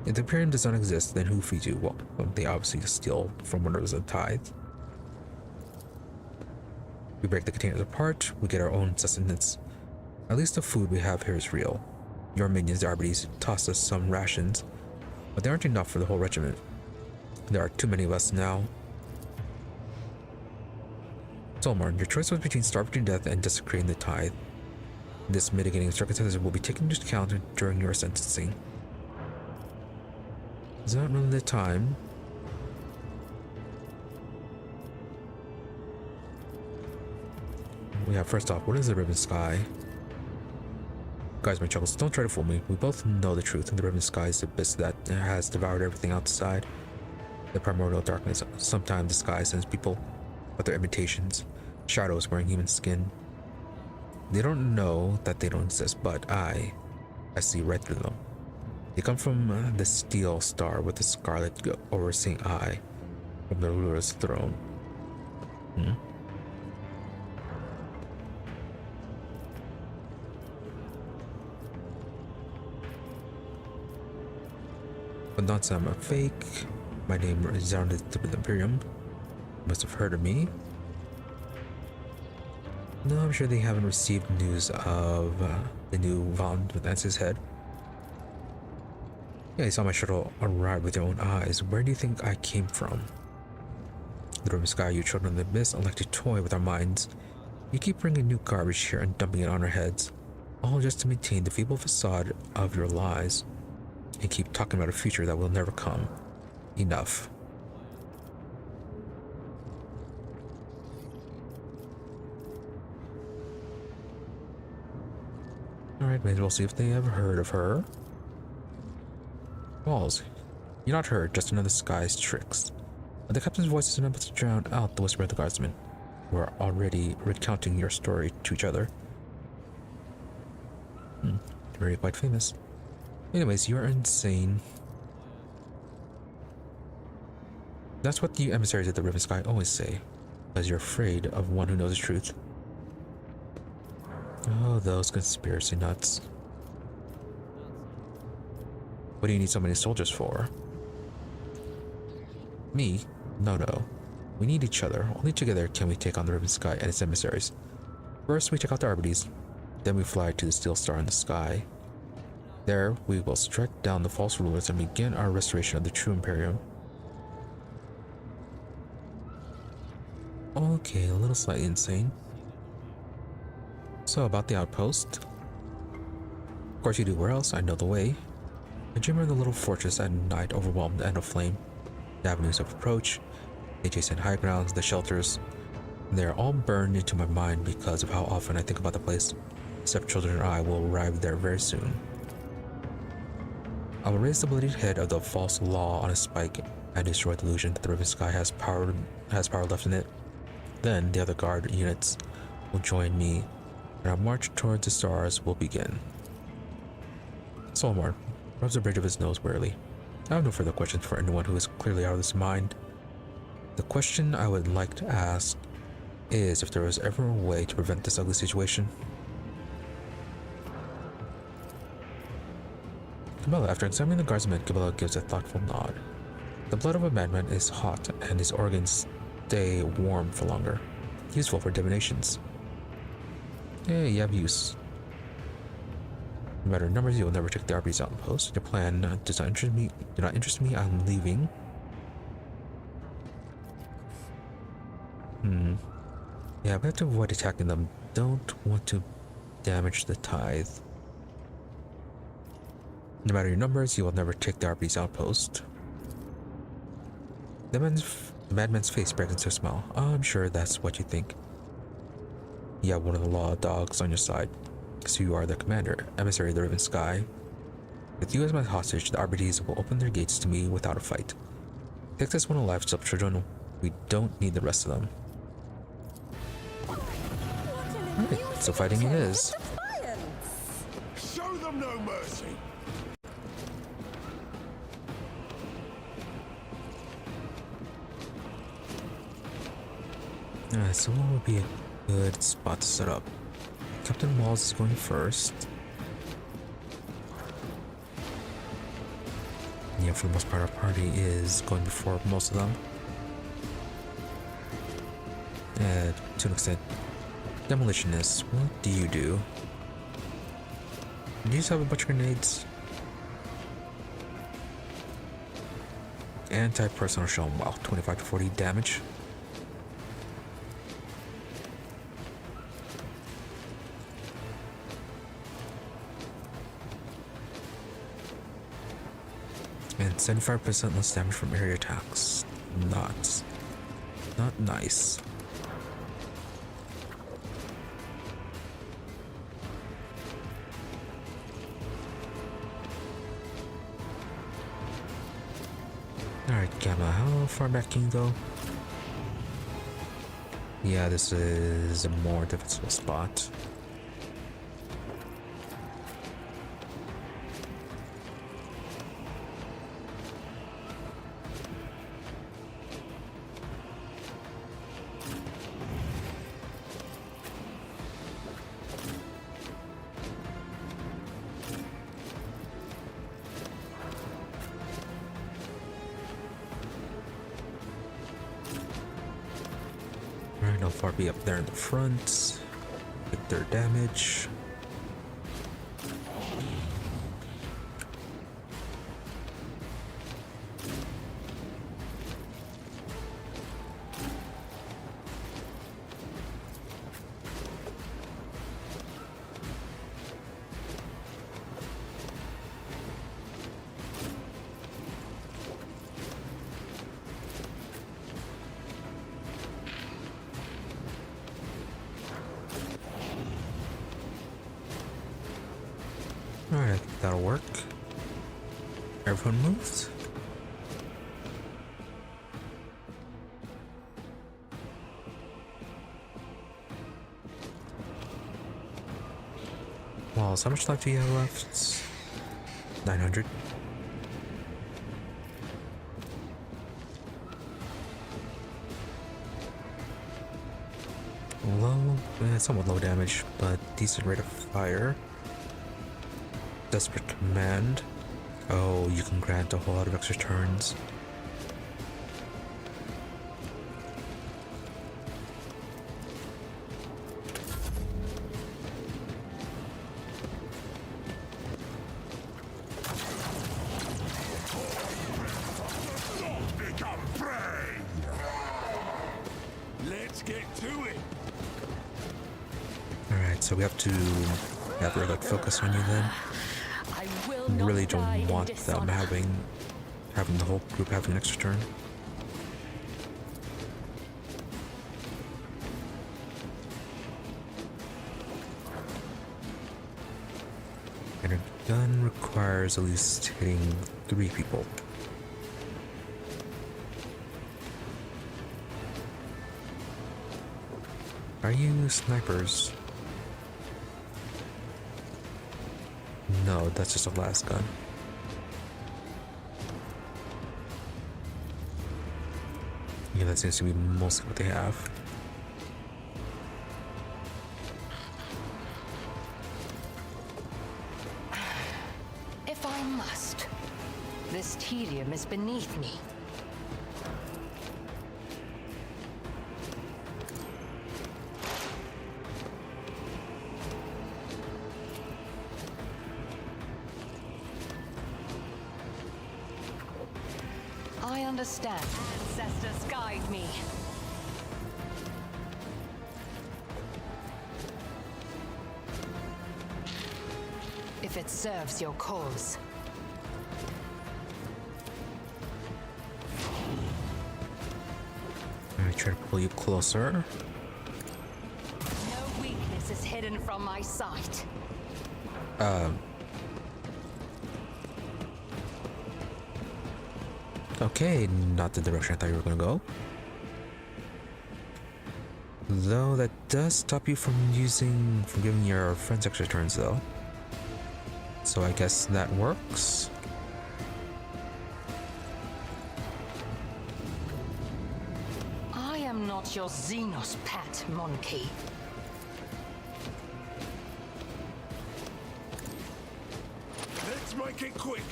If the Imperium does not exist, then who feeds you? Well, they obviously steal from one of the tithe. We break the containers apart, we get our own sustenance. At least the food we have here is real. Your minions, the Arbites, tossed us some rations, but they aren't enough for the whole regiment. There are too many of us now. Solomon, your choice was between starving to death and desecrating the tithe. This mitigating circumstances will be taken into account during your sentencing. Is that really the time? Yeah, first off, what is the Riven Sky? Guys, my chuckles, don't try to fool me. We both know the truth, and the Riven Sky is the abyss that has devoured everything outside. The primordial darkness. Sometimes the sky sends people, but they're imitations. Shadows wearing human skin. They don't know that they don't exist, but I see right through them. They come from the steel star with the scarlet overseeing eye from the ruler's throne. But not some a fake. My name resounded through the Imperium. You must have heard of me. No, I'm sure they haven't received news of the new Von with Ance's head. Yeah, you saw my shuttle arrive with your own eyes. Where do you think I came from? The Riven Sky, you children of the abyss, like to toy with our minds. You keep bringing new garbage here and dumping it on our heads, all just to maintain the feeble facade of your lies. And keep talking about a future that will never come. Enough. Alright, may as well see if they ever heard of her. Walls. You're not heard, just another sky's tricks. But the captain's voice is enough to drown out the whisper of the guardsmen, who are already recounting your story to each other. Very quite famous. Anyways, you're insane. That's what the emissaries of the Riven Sky always say, because you're afraid of one who knows the truth. Oh, those conspiracy nuts. What do you need so many soldiers for? Me? No. We need each other. Only together can we take on the Riven Sky and its emissaries. First, we take out the Arbites. Then we fly to the Steel Star in the sky. There, we will strike down the false rulers and begin our restoration of the true Imperium. Okay, a little slightly insane. So, about the outpost. Of course you do. Where else? I know the way. I dream of the little fortress at night overwhelmed and aflame. The avenues of approach, the adjacent high grounds, the shelters. They are all burned into my mind because of how often I think about the place. Stepchildren and I will arrive there very soon. I will raise the bloodied head of the false law on a spike and destroy the illusion that the Riven Sky has power left in it. Then the other guard units will join me, and our march towards the stars will begin. Solmar rubs the bridge of his nose wearily. I have no further questions for anyone who is clearly out of his mind. The question I would like to ask is if there was ever a way to prevent this ugly situation. Cabela, after examining the guardsmen, Cabela gives a thoughtful nod. The blood of a madman is hot, and his organs stay warm for longer. Useful for divinations. Yeah, you have use. No matter numbers, you will never take the Arby's outpost. Your plan does not interest me. Do not interest me. I'm leaving. Yeah, we have to avoid attacking them. Don't want to damage the Tithe. No matter your numbers, you will never take the Arby's outpost. The madman's face breaks into a smile. I'm sure that's what you think. You have one of the law dogs on your side. So you are the commander, emissary of the Riven Sky. With you as my hostage, the Arbites will open their gates to me without a fight. Take this one alive, stepchildren. We don't need the rest of them. Alright, so fighting it is. Show them no mercy. Alright, so what would be a good spot to set up? Captain Walls is going first. Yeah, for the most part, our party is going before most of them. And to an extent, demolitionists, what do you do? Do you just have a bunch of grenades? Anti-personnel shell, wow, 25 to 40 damage. And 75% less damage from area attacks. Not nice. Alright, Gamma, how far back can you go? Yeah, this is a more difficult spot. Alright, how far be up there in the front? Get their damage. Alright, that'll work. Everyone moved. Well, so how much life do you have left? 900. Low, somewhat low damage, but decent rate of fire. Desperate command. Oh, you can grant a whole lot of extra turns. Become prey. Let's get to it. Alright, so we have to have Yrliet focus on you then. You really don't want them having the whole group having an extra turn. And a gun requires at least hitting 3 people. Are you snipers? No, that's just a blast gun. Yeah, that seems to be mostly what they have. If I must, this tedium is beneath me. I understand. Ancestors guide me. If it serves your cause. I try to pull you closer. No weakness is hidden from my sight. Okay, not the direction I thought you were gonna go. Though that does stop you from giving your friends extra turns though. So I guess that works. I am not your Xenos pet, monkey. Let's make it quick.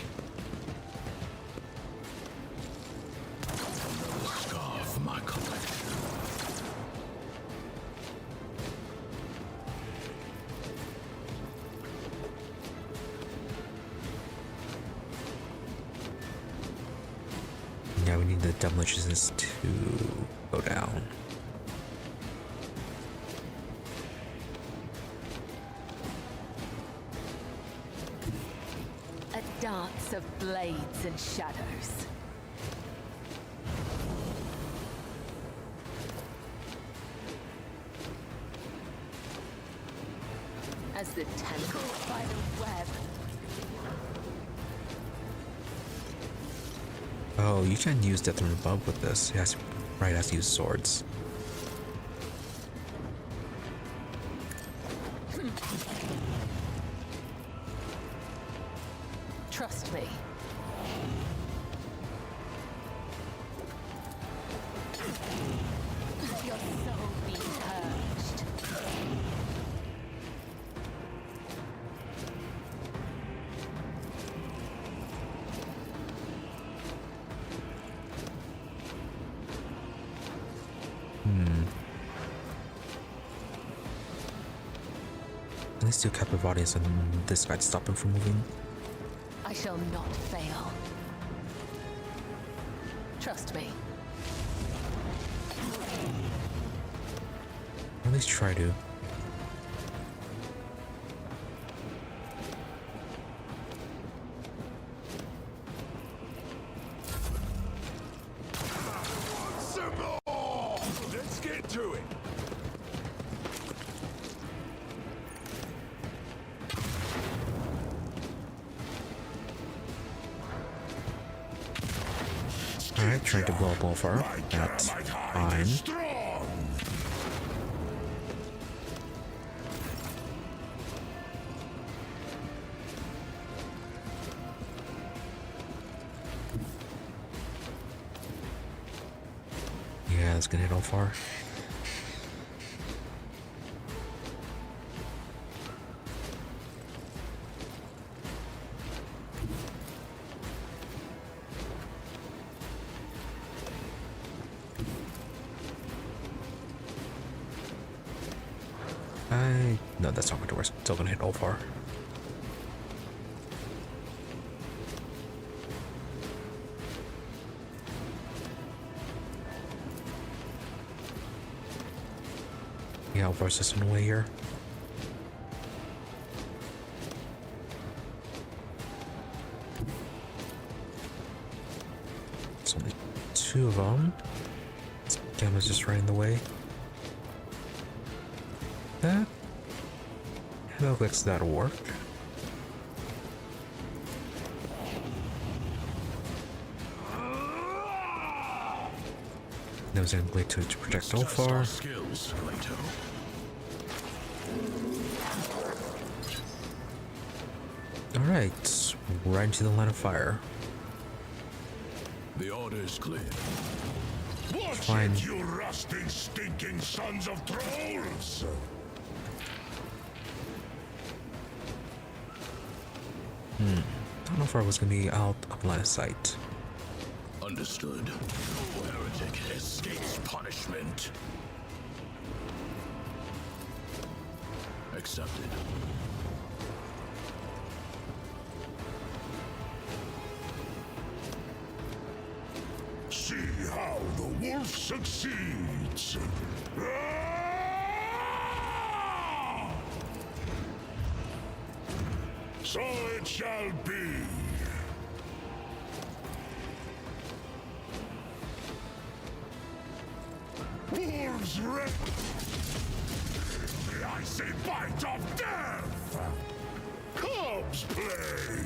Scarf my collection. Yeah, we need the demolitions to go down. A dance of blades and shadows. As the tangled by the web. Oh, you can use Death and Above with this. Yes, right, has to use swords. Trust me. Your soul be purged. At least do captive audience and this guy to stop him from moving. I shall not fail. Trust me. Or at least try to. Some more! Let's get to it! Alright, trying to blow up Wolfar. That's fine. Yeah, that's gonna hit Wolfar. No, that's not going to work. Still going to hit Ulfar. Yeah, Ulfar's just in the way here. It's only two of them. Gamma's just right in the way. That looks like that'll work. That was going to protect Ulfar. Skills, Plato. Alright, right into the line of fire. The order is clear. Fine. You rusting, stinking sons of trolls! I don't know if I was going to be out of line of sight. Understood. No heretic escapes punishment. Accepted. See how the wolf succeeds! So it shall be. Wolves rip the icy bite of death. Cubs play.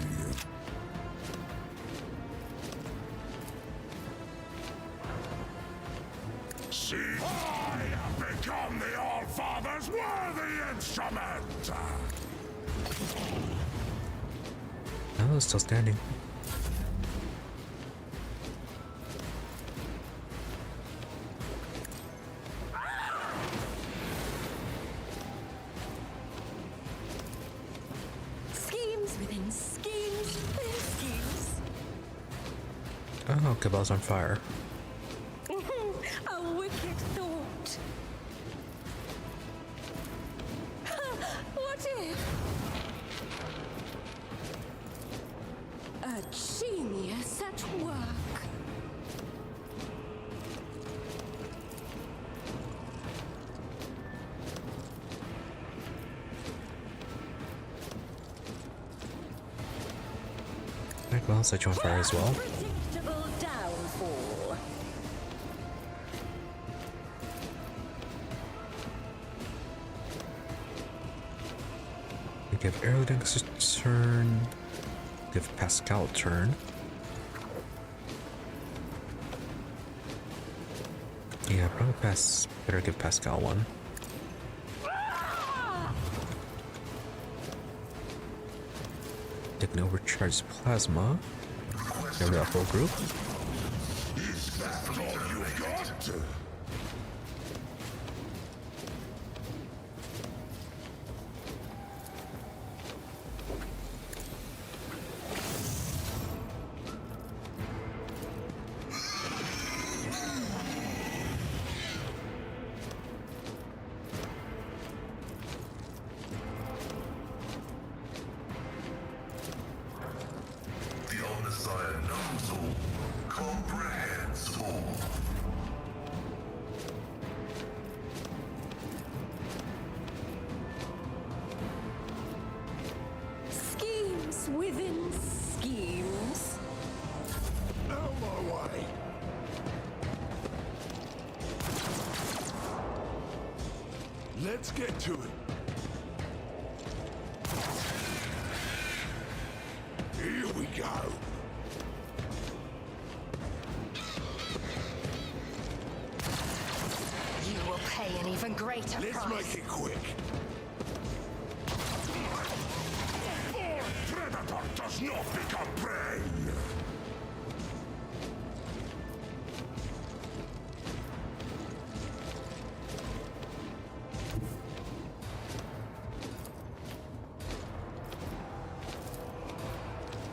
See, I have become the All-Father's worthy instrument. Oh, it's still standing. Schemes within schemes within schemes. Oh, Cabal's on fire. A wicked thought. What if a genius at work? Alright, well, set you on fire as well. Predictable downfall. We give Yrliet a turn. Give Pascal a turn. Yeah, probably better give Pascal one. Taking overcharged plasma. Get rid of that whole group. Is that all you've got? The Omnissiah knows all, comprehends all. Schemes within schemes. Out my way. Let's get to it. Here we go. You will pay an even greater Let's price. make it quick. Predator does not become prey.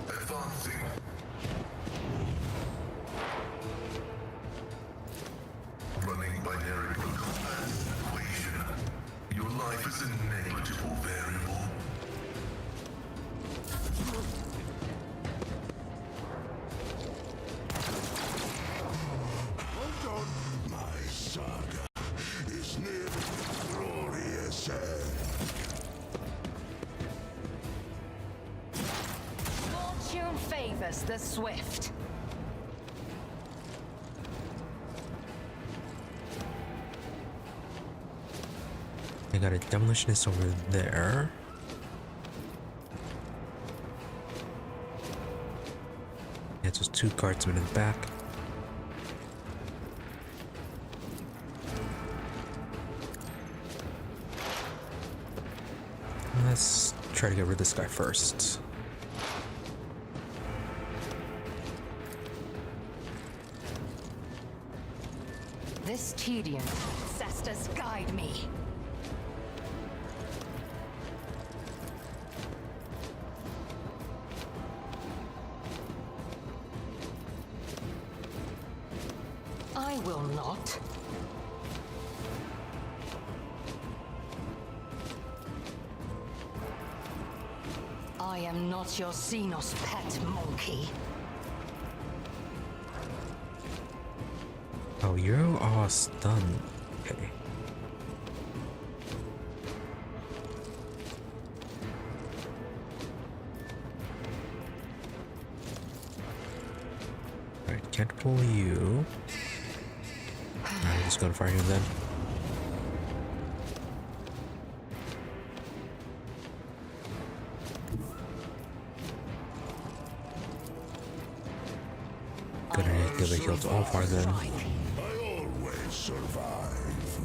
Advancing. Running binary compass equation. Your life is a negligible variable. Hold on. My saga is nearly glorious. Fortune favors the swift. I got a demolitionist over there. Yeah, it's just 2 guardsmen in the back. Let's try to get rid of this guy first. This tedium, ancestors guide me. I will not. I am not your Xenos pet monkey. Oh, you're all stunned. Okay. Alright, can't pull you. Alright, just gonna fire him then. Gonna give a heal to all far then. I always survive.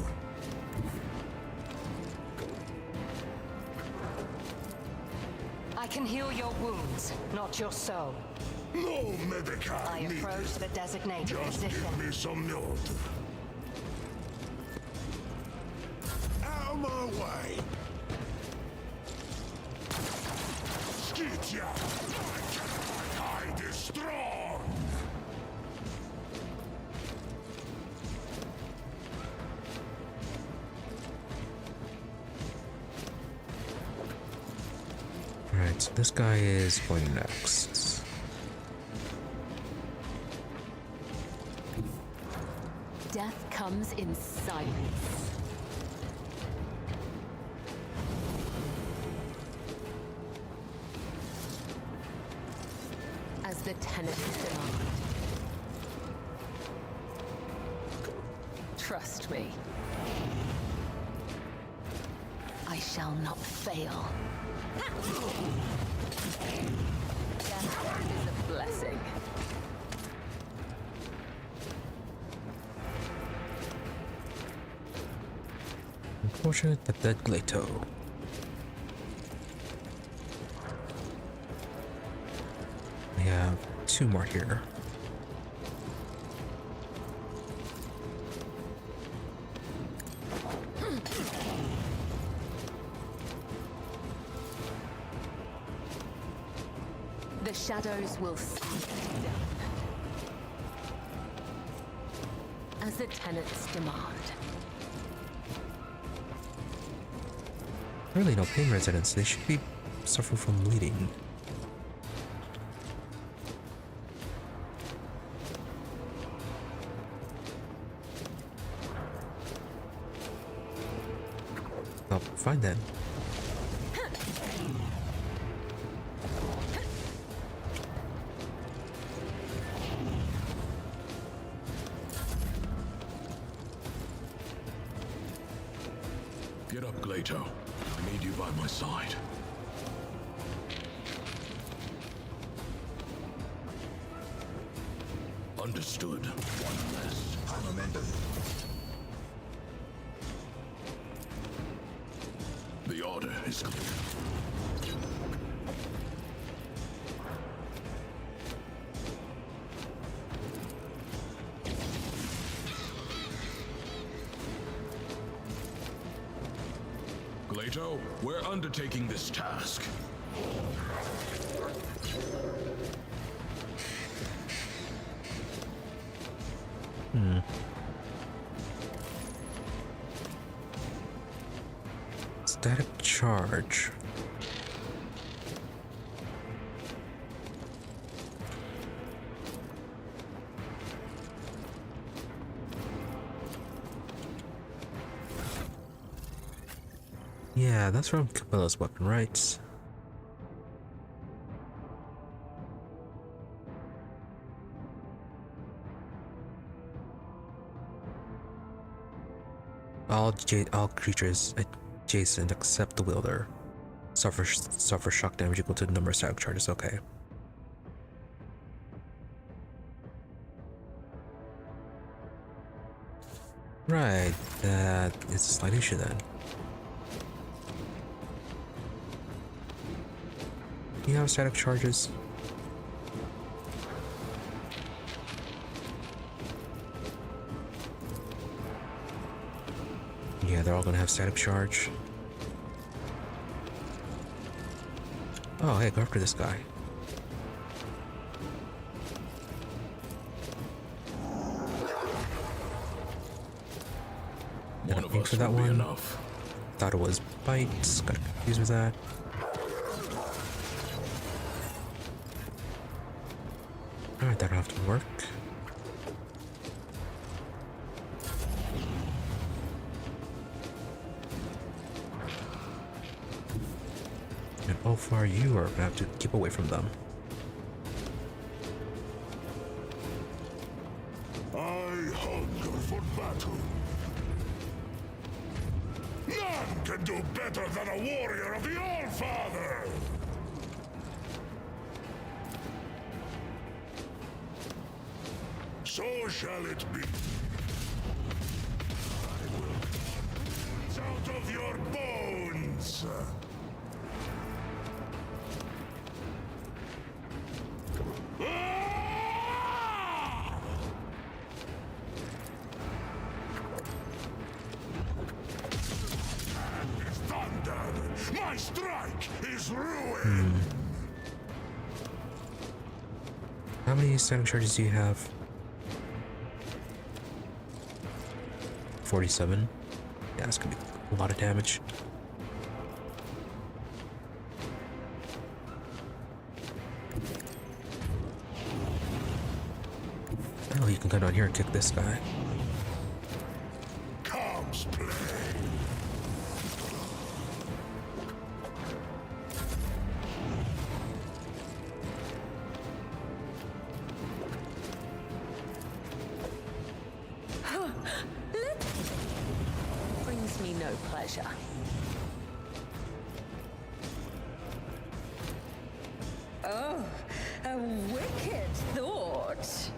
I can heal your wounds, not your soul. No medical I needed. approach the designated Just position. give me some note. Out of my way. Skitya! Tithe is strong! Alright, so this guy is going next. Death comes in silence. As the tenets demand. Trust me. I shall not fail. Death is a blessing. Unfortunate but dead Glato. We have 2 more here. The shadows will seek death, as the tenets demand. Really no pain residents, they should be suffering from bleeding. Oh, fine then. Get up, Glato. I need you by my side. Understood. One less. Momentum. The order is clear. Glato, we're undertaking this task. Static charge. Yeah, that's from Camilla's weapon, right? All creatures adjacent except the wielder suffer shock damage equal to the number of static charges. Okay. Right, that is a slight issue then. You have static charges? Yeah, they're all gonna have static charge. Oh, hey, go after this guy. One of us for that will be one. enough. Thought it was bites. Got confused with that. Alright, that'll have to work. And how far you are gonna have to keep away from them. I hunger for battle. None can do better than a warrior of the All-Father! So shall it be. I will eat out of your bones! Thunder! My strike is ruin! How many static charges do you have? 47. Yeah, it's gonna be a lot of damage. Oh, you can come down here and kick this guy. Comes play! Brings me no pleasure. Oh, a wicked thought.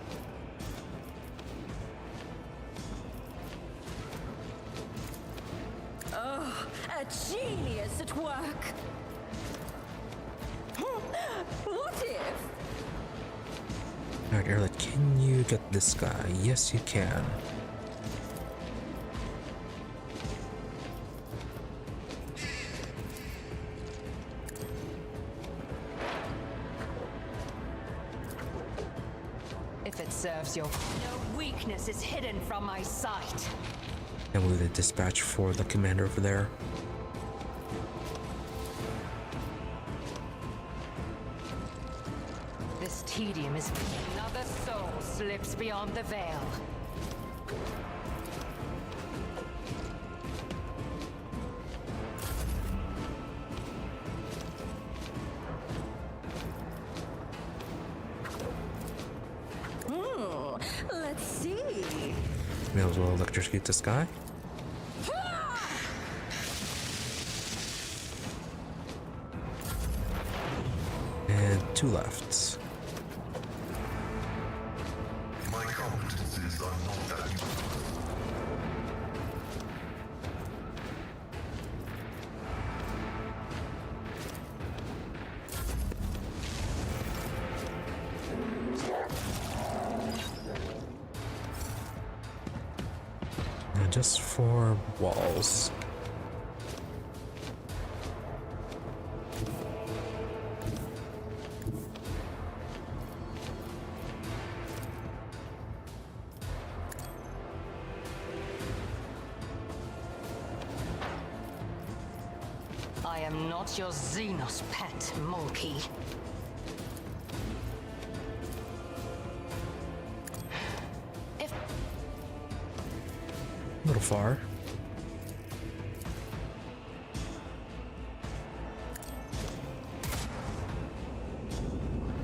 at work. What if? Alright, Yrliet, can you get this guy? Yes, you can. If it serves your... No weakness is hidden from my sight. And we'll do the dispatch for the commander over there. This tedium is... Another soul slips beyond the veil. Let's see. May as well electrocute this guy. And 2 left. My competencies are not that And just 4 walls. I am not your Xenos pet, monkey. If A little far.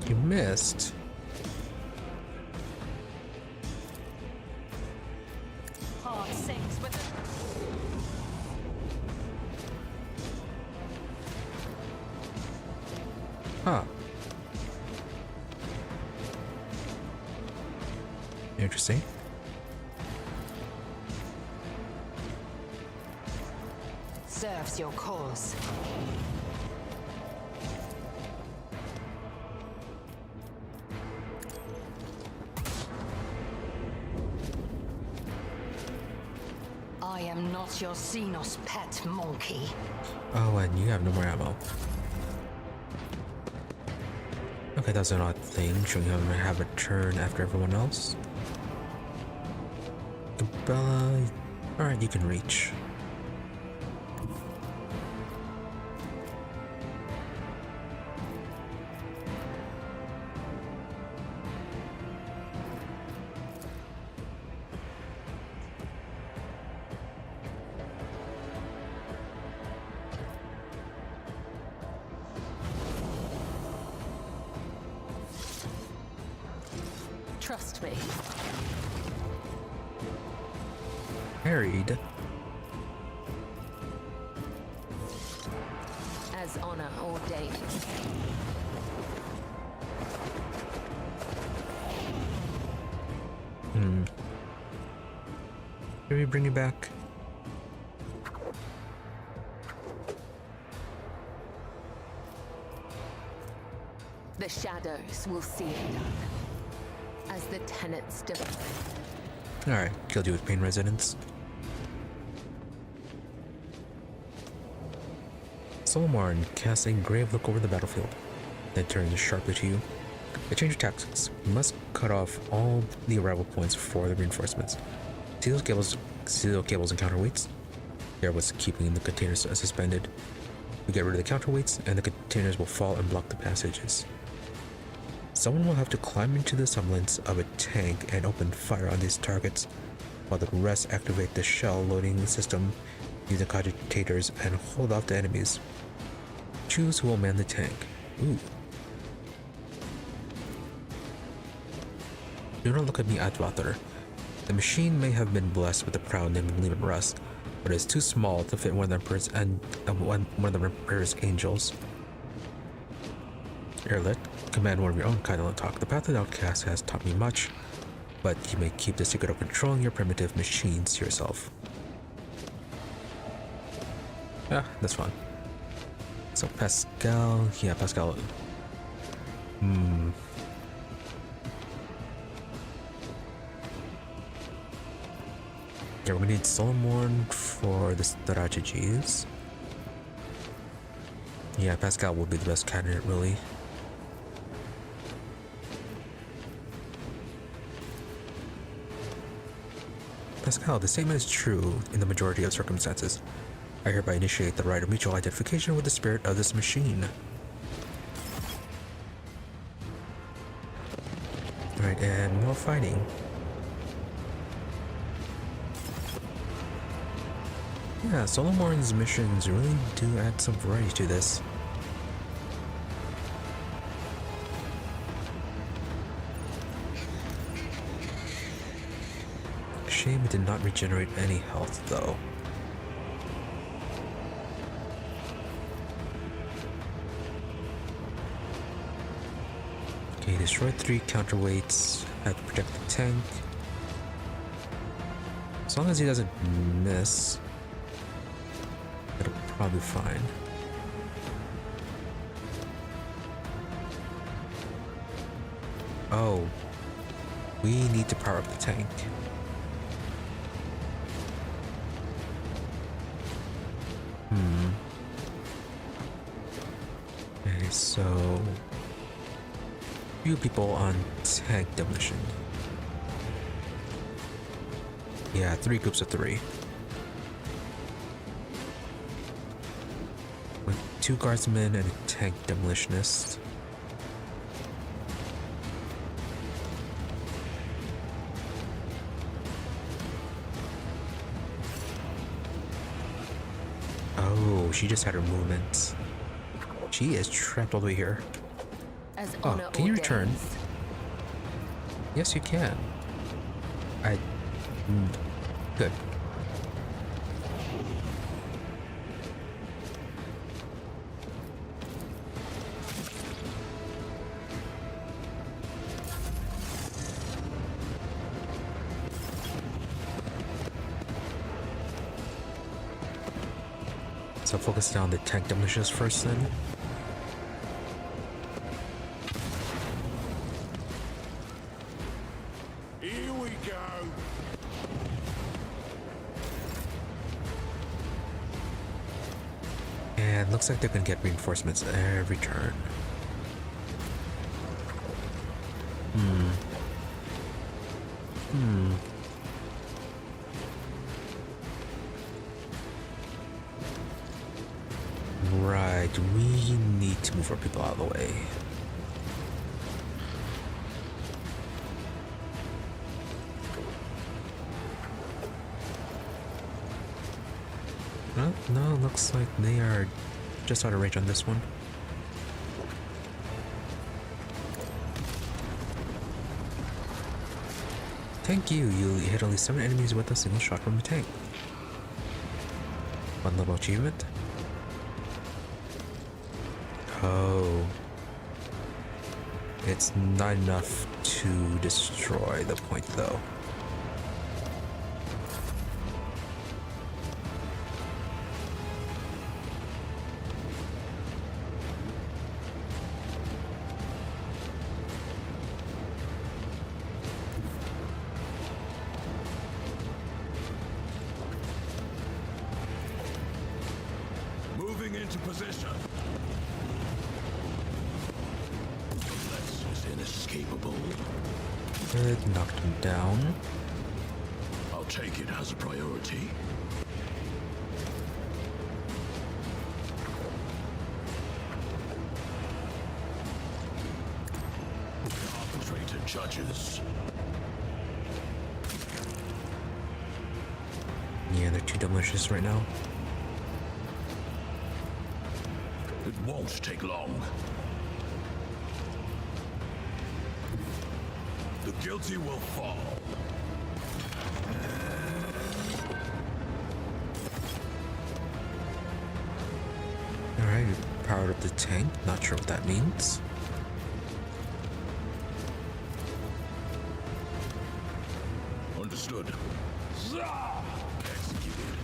You missed. heart sinks with the... Huh. Interesting. Serves your cause. I am not your Xenos pet, monkey. Oh, and you have no more ammo. Okay, that's an odd thing, showing how I have a turn after everyone else. Bella, alright, you can reach. Trust me. Married. As honor ordained. Can we bring you back? The shadows will see it done. As the tenets divide. Alright, killed you with pain resonance. Solomon casts a grave look over the battlefield, then turns sharply to you. A change of tactics. You must cut off all the arrival points for the reinforcements. See those cables and counterweights? They're what's keeping the containers suspended. We get rid of the counterweights, and the containers will fall and block the passages. Someone will have to climb into the semblance of a tank and open fire on these targets, while the rest activate the shell loading system using cogitators and hold off the enemies. Choose who will man the tank. Ooh. Do not look at me, Advather. The machine may have been blessed with the proud name of Lehman Russ, but it is too small to fit one of the Emperor's and one of the Emperor's angels. Yrliet, command one of your own kind of talk. The path of the outcast has taught me much, but you may keep the secret of controlling your primitive machines to yourself. Ah, that's fun. So Pascal, yeah, Pascal. Yeah, we're gonna need Solomon for the strategies. Yeah, Pascal will be the best candidate, really. Pascal, the statement is true in the majority of circumstances. I hereby initiate the right of mutual identification with the spirit of this machine. Right, and more fighting. Yeah, Solomon's missions really do add some variety to this. Shame it did not regenerate any health, though. Okay, destroy 3 counterweights, had to protect the tank. As long as he doesn't miss, it'll probably be fine. Oh, we need to power up the tank. Okay, so few people on tank demolition. Yeah, 3 groups of 3. With 2 guardsmen and a tank demolitionist. Oh, she just had her movements. She is trapped all the way here. Oh, can you return? Yes, you can. Good. So focus down the tank demolitions first then. Looks like they're gonna get reinforcements every turn. Right, we need to move our people out of the way. Well, no, looks like they are just out of range on this one. Thank you. You hit only 7 enemies with a single shot from the tank. 1 level achievement. Oh. It's not enough to destroy the point though. Into position. This is inescapable. Good, knocked him down. I'll take it as a priority. Arbitrator judges. Yeah, they're 2 demolitions right now. It won't take long. The guilty will fall. Alright, we powered up the tank. Not sure what that means. Understood. Executed.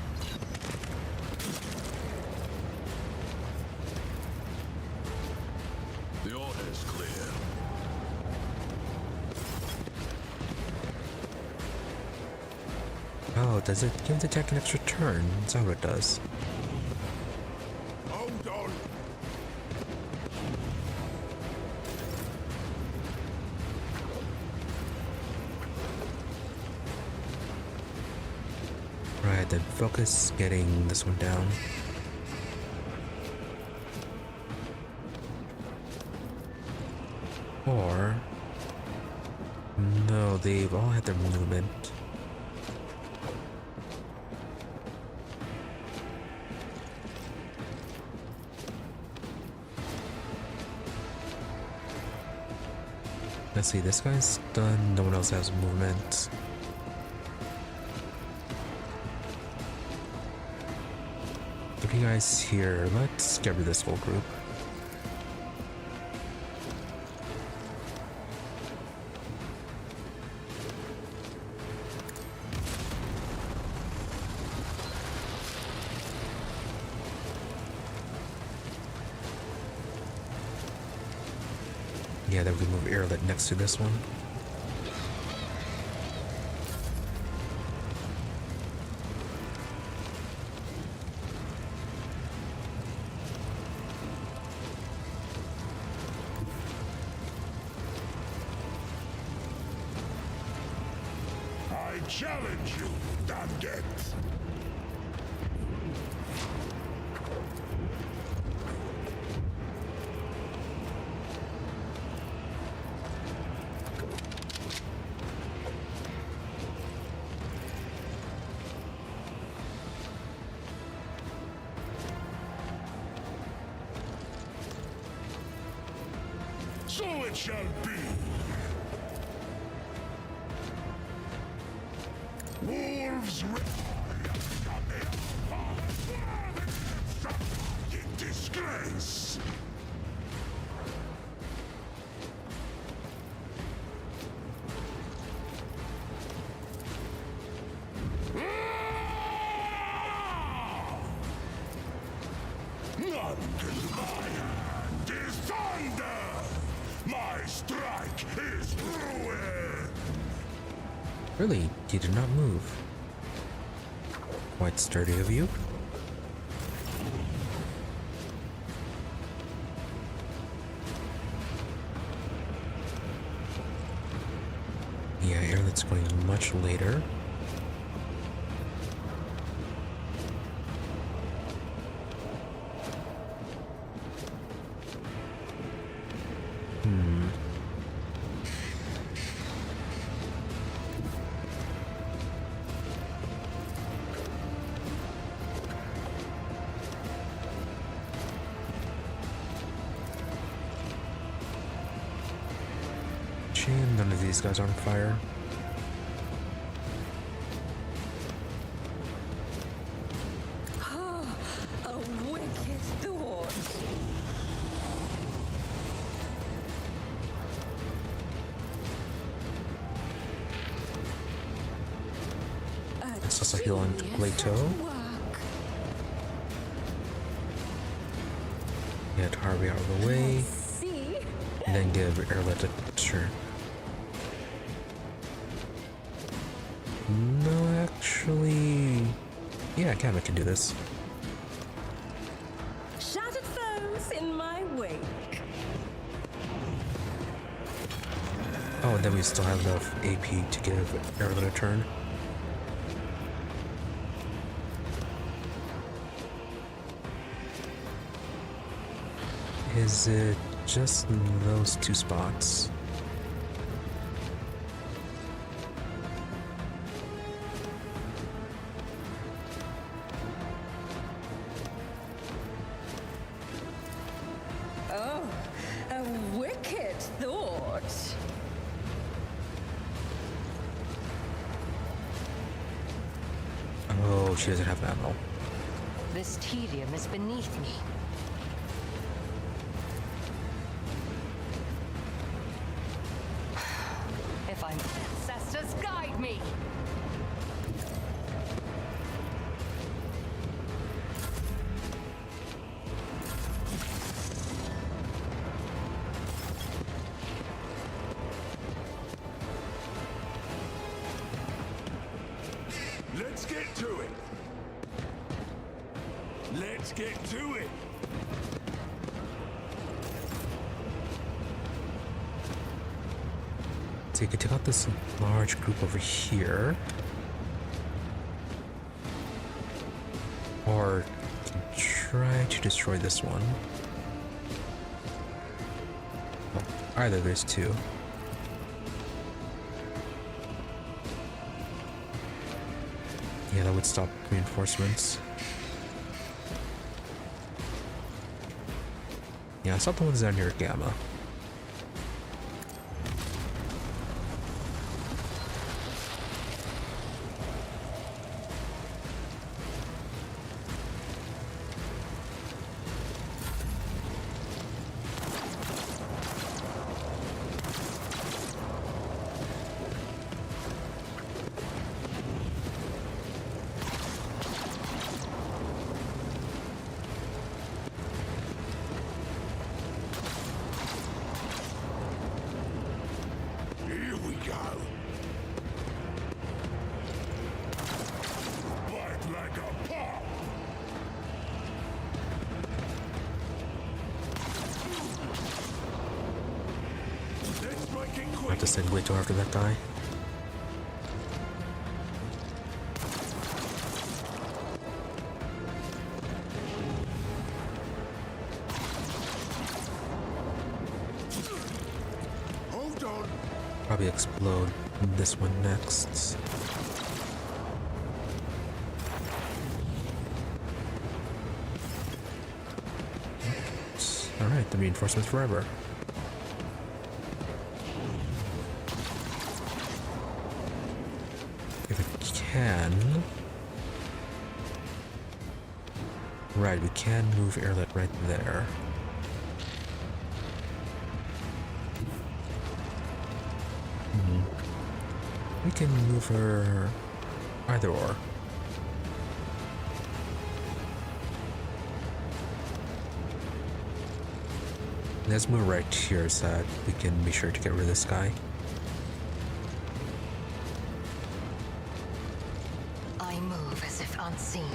is clear. Oh, does it give the deck an extra turn? Is that what it does? Hold on. Right, then focus getting this one down. Or... no, they've all had their movement. Let's see, this guy's done, no one else has movement. Three guys here, let's get rid of this whole group. Yeah, then we move Yrliet next to this one. I challenge you, Danget. So it shall be. Wolves in disgrace. None can my hand is thunder. My strike is ruin. Really, you did not move. Quite sturdy of you. Yeah, Yrliet's going much later. None of these guys are on fire. Oh, a wicked thought. It's also healing Plateau. Get Harvey out of the way. And then give Yrliet a turn. No, actually... yeah, Gavin can do this. Shattered foes in my wake. Oh, and then we still have enough AP to give Yrliet a turn. Is it just those two spots? Oh, a wicked thought. Oh, she doesn't have ammo. This tedium is beneath me. If I'm ancestors, guide me! Let's get to it. So you can take out this large group over here. Or you can try to destroy this one. Oh, either there's two. Yeah, that would stop reinforcements. Yeah, stop the ones down near Gamma. I have to send Glito after that guy. Hold on. Probably explode this one next. Alright, the reinforcements forever. If we can... Right, we can move Yrliet right there. We can move her either or. Let's move right here so that we can be sure to get rid of this guy. I move as if unseen.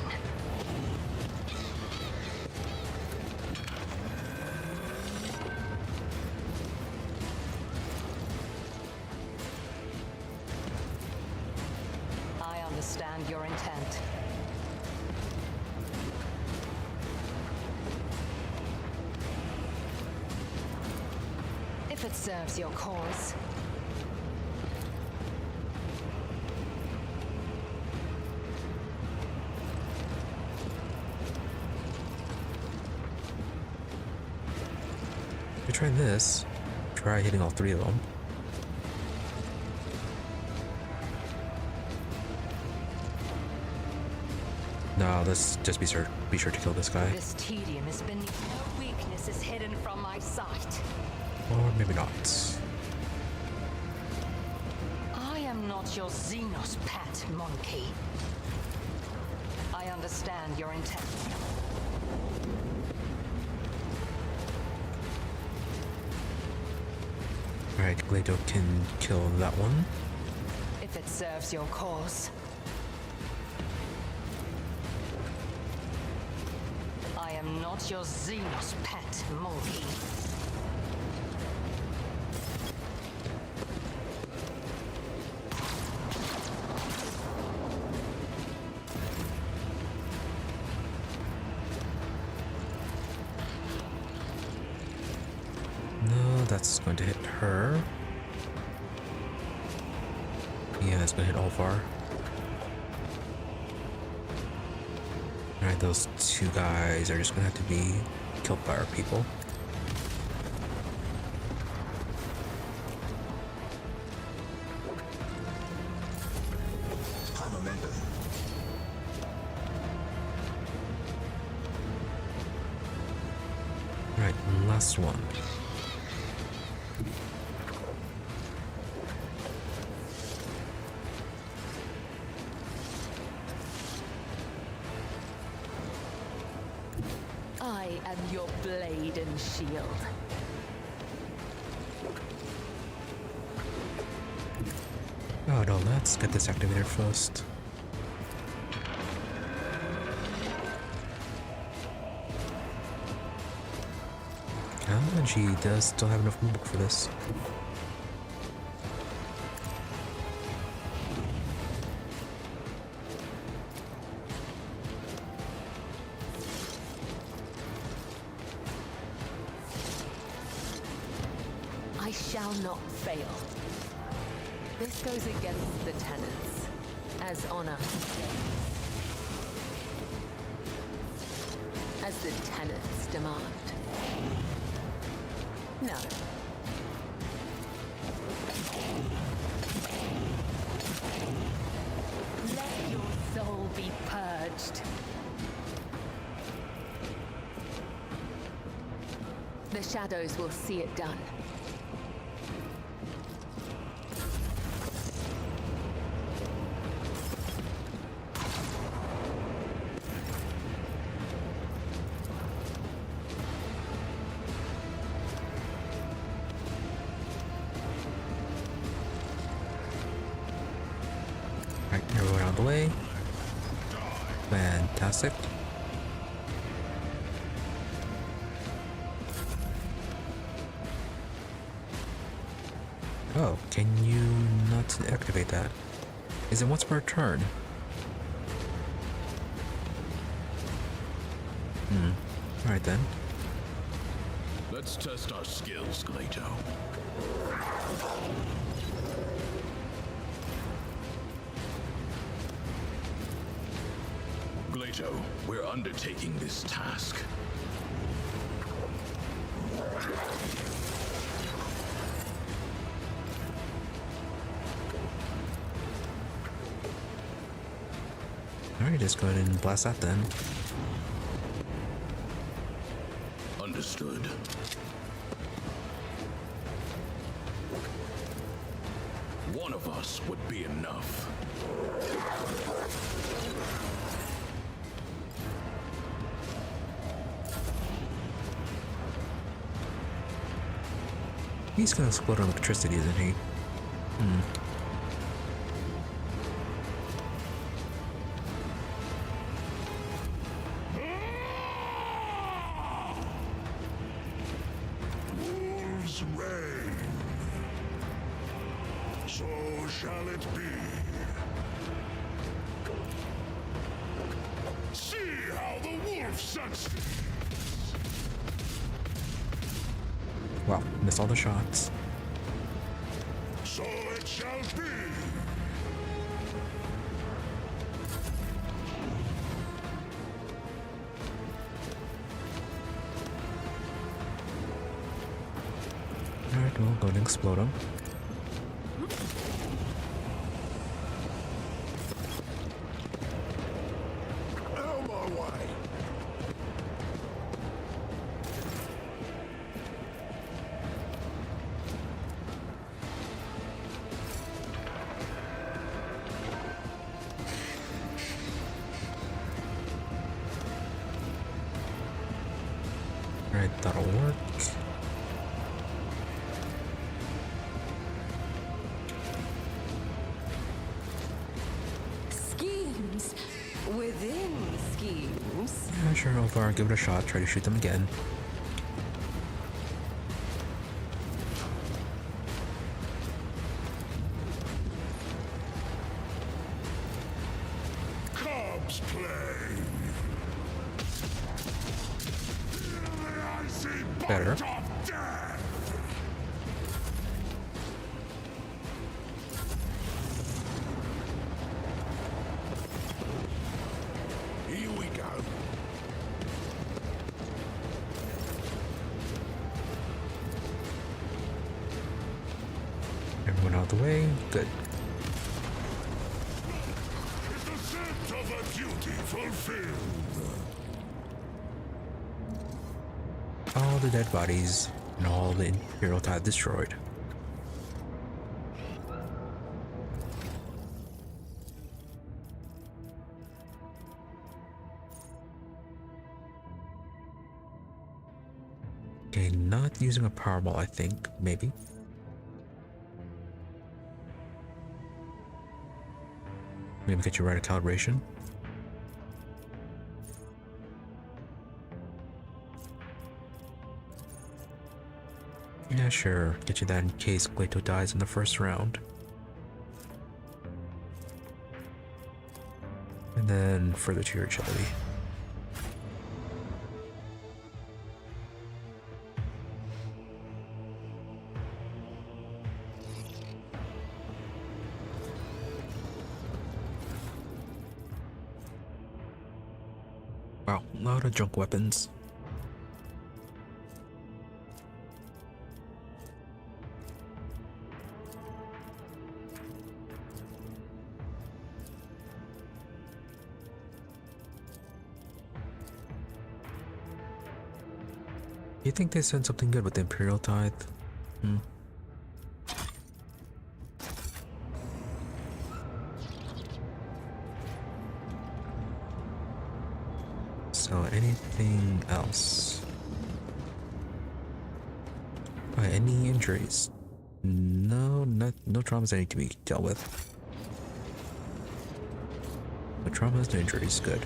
I understand your intent. If it serves your cause. If we try this, try hitting all three of them. No, let's just be sure to kill this guy. This tedium is beneath. No weakness is hidden from my sight. Or maybe not. I am not your Xenos pet, monkey. I understand your intent. Alright, Glado can kill that one. If it serves your cause. I am not your Xenos pet, monkey. No, that's going to hit her. Yeah, that's going to hit Alvar. Alright, those two guys are just going to have to be killed by our people. Alright, last one. I am your blade and shield. Oh no, let's get this activated first. Oh, and she does still have enough rulebook for this. I shall not fail. This goes against the tenets, as honor. As the tenets demand. No. Let your soul be purged. The shadows will see it done. Alright, everyone out of the way. Fantastic. Oh, can you not activate that? Is it once per turn? Alright then. Let's test our skills, Glato. Glato, we're undertaking this task. Alright, just go ahead and blast that then. Understood. One of us would be enough. He's gonna explode on electricity, isn't he? Wolves reign. So shall it be. See how the wolf succeeds. Wow, missed all the shots. So it shall be. Alright, we'll go and explode him. On my way. Alright, that'll work. Schemes within schemes. Yeah, sure, Alvar, give it a shot, try to shoot them again. Cubs play. I see Better. bite of death. Here we go. Everyone out of the way. Good. Is the sense of a duty fulfilled? All the dead bodies and all the Imperial Tithe destroyed. Okay, not using a powerball, I think, maybe. Maybe get you right at calibration. Yeah, sure. Get you that in case Glato dies in the first round. And then further to your agility. Wow, a lot of junk weapons. You think they sent something good with the Imperial Tithe? So anything else? Any injuries? No, no traumas that need to be dealt with. No traumas, no injuries, good.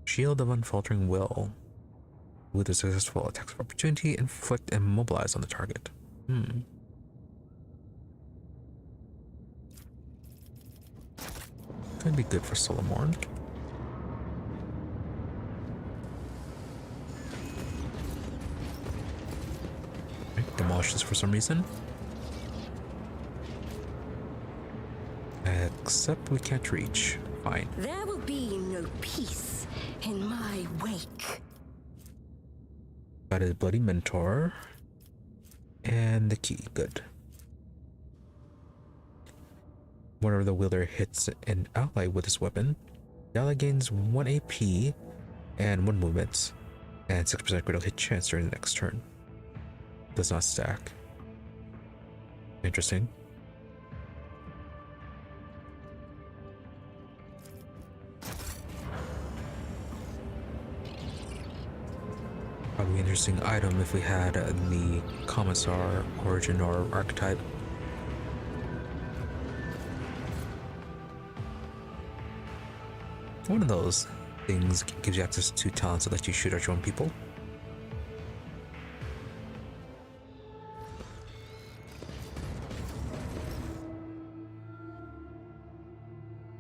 Shield of Unfaltering Will. With a successful attacks of opportunity, inflict and mobilize on the target. Could be good for Solomorn. Right, demolish this for some reason. Except we can't reach. Fine. There will be no peace in my wake. Got his Bloody Mentor. And the key. Good. Whenever the wielder hits an ally with his weapon, the ally gains 1 AP and 1 movement, and 6% critical hit chance during the next turn. Does not stack. Interesting. Probably an interesting item if we had the Commissar origin or archetype. One of those things gives you access to talents that let you shoot at your own people.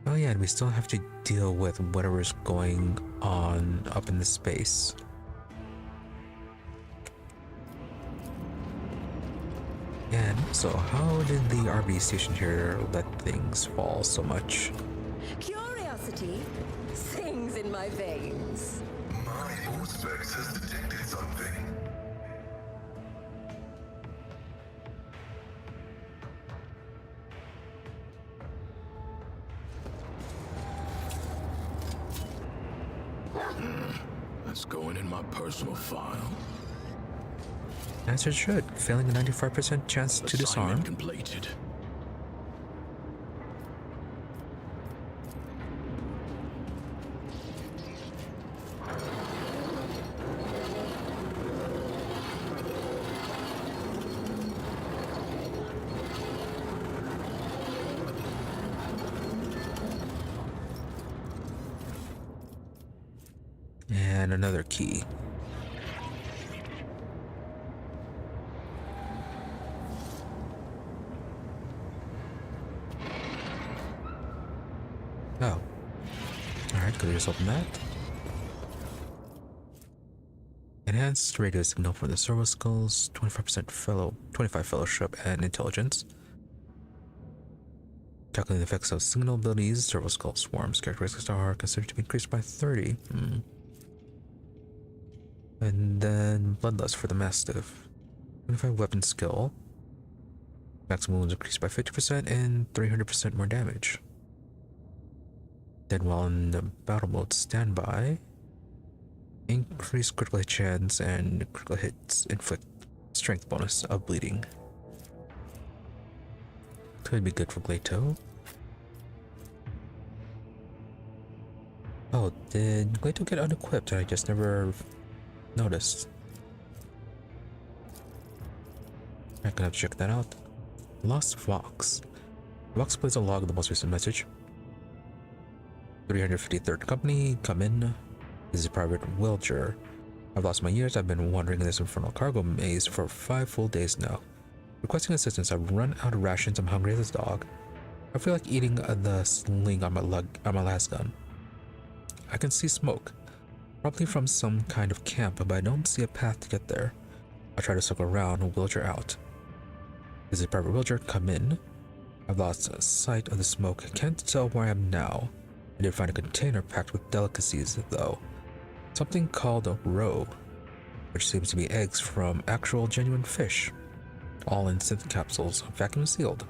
Oh yeah, and we still have to deal with whatever's going on up in the space. And so how did the RB station here let things fall so much? Curiosity sings in my veins. My Auspex has detected something. That's going in my personal file. As it should, failing a 95% chance to disarm. Assignment completed. And another key. Oh. Alright, good result in that. Enhanced radio signal for the servo skulls, 25 fellowship and intelligence. Calculating the effects of signal abilities, servo skull swarms characteristics are considered to be increased by 30. And then Bloodlust for the Mastiff. 25 weapon skill. Maximum wounds increased by 50% and 300% more damage. Then while in the battle mode standby, increased critical hit chance and critical hits inflict strength bonus of bleeding. Could be good for Glato. Oh, did Glato get unequipped? I just never noticed. I'm gonna have to check that out. Lost Fox. The box plays a log of the most recent message. 353rd Company, come in. This is Private Wilger. I've lost my years. I've been wandering in this infernal cargo maze for 5 full days now. Requesting assistance, I've run out of rations. I'm hungry as a dog. I feel like eating the sling on my last gun. I can see smoke, probably from some kind of camp, but I don't see a path to get there. I'll try to circle around and Wilger out. This is Private Wilger, come in. I've lost sight of the smoke. Can't tell where I am now. I did find a container packed with delicacies, though. Something called a roe, which seems to be eggs from actual genuine fish, all in synth capsules, vacuum sealed.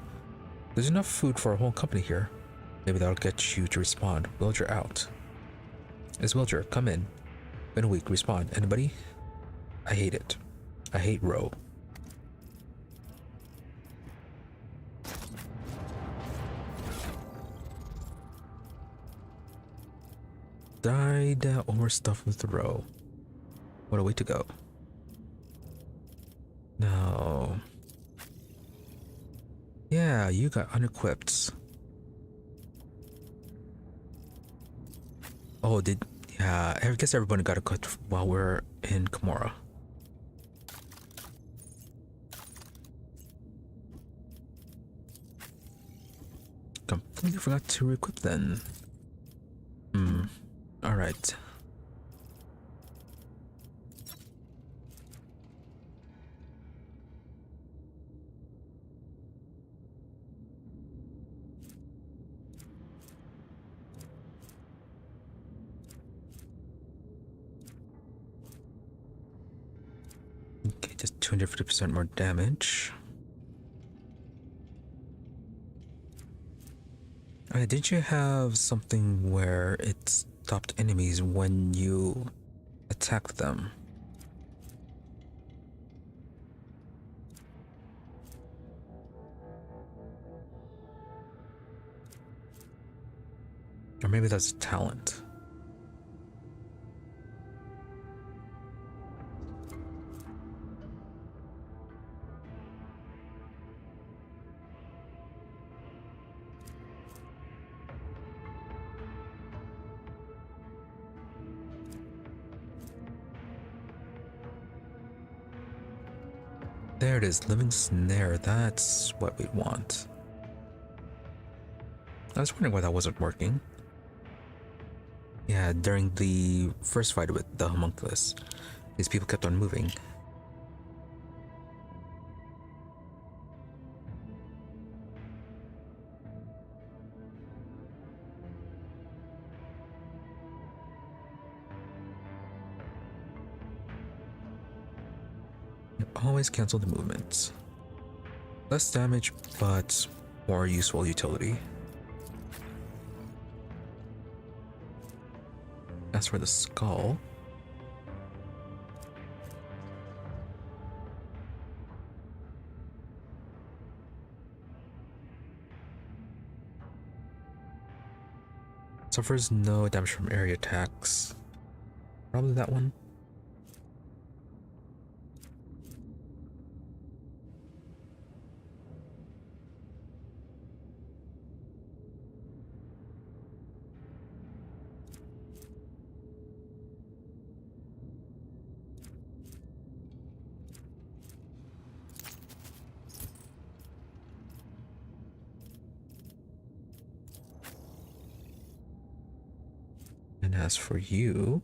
There's enough food for a whole company here. Maybe that'll get you to respond. Wilger out. It's Wilger, come in. Been a week, respond. Anybody? I hate it. I hate roe. Died overstuffed with the row. What a way to go. No. Yeah, you got unequipped. Oh, yeah, I guess everybody got equipped while we're in Kimura. Completely forgot to equip then. Alright. Okay, just 250% more damage. Did you have something where it stopped enemies when you attacked them? Or maybe that's a talent. There it is, living snare. That's what we want. I was wondering why that wasn't working. Yeah, during the first fight with the haemonculus, these people kept on moving. Always cancel the movements. Less damage, but more useful utility. As for the skull, suffers no damage from area attacks. Probably that one. And as for you,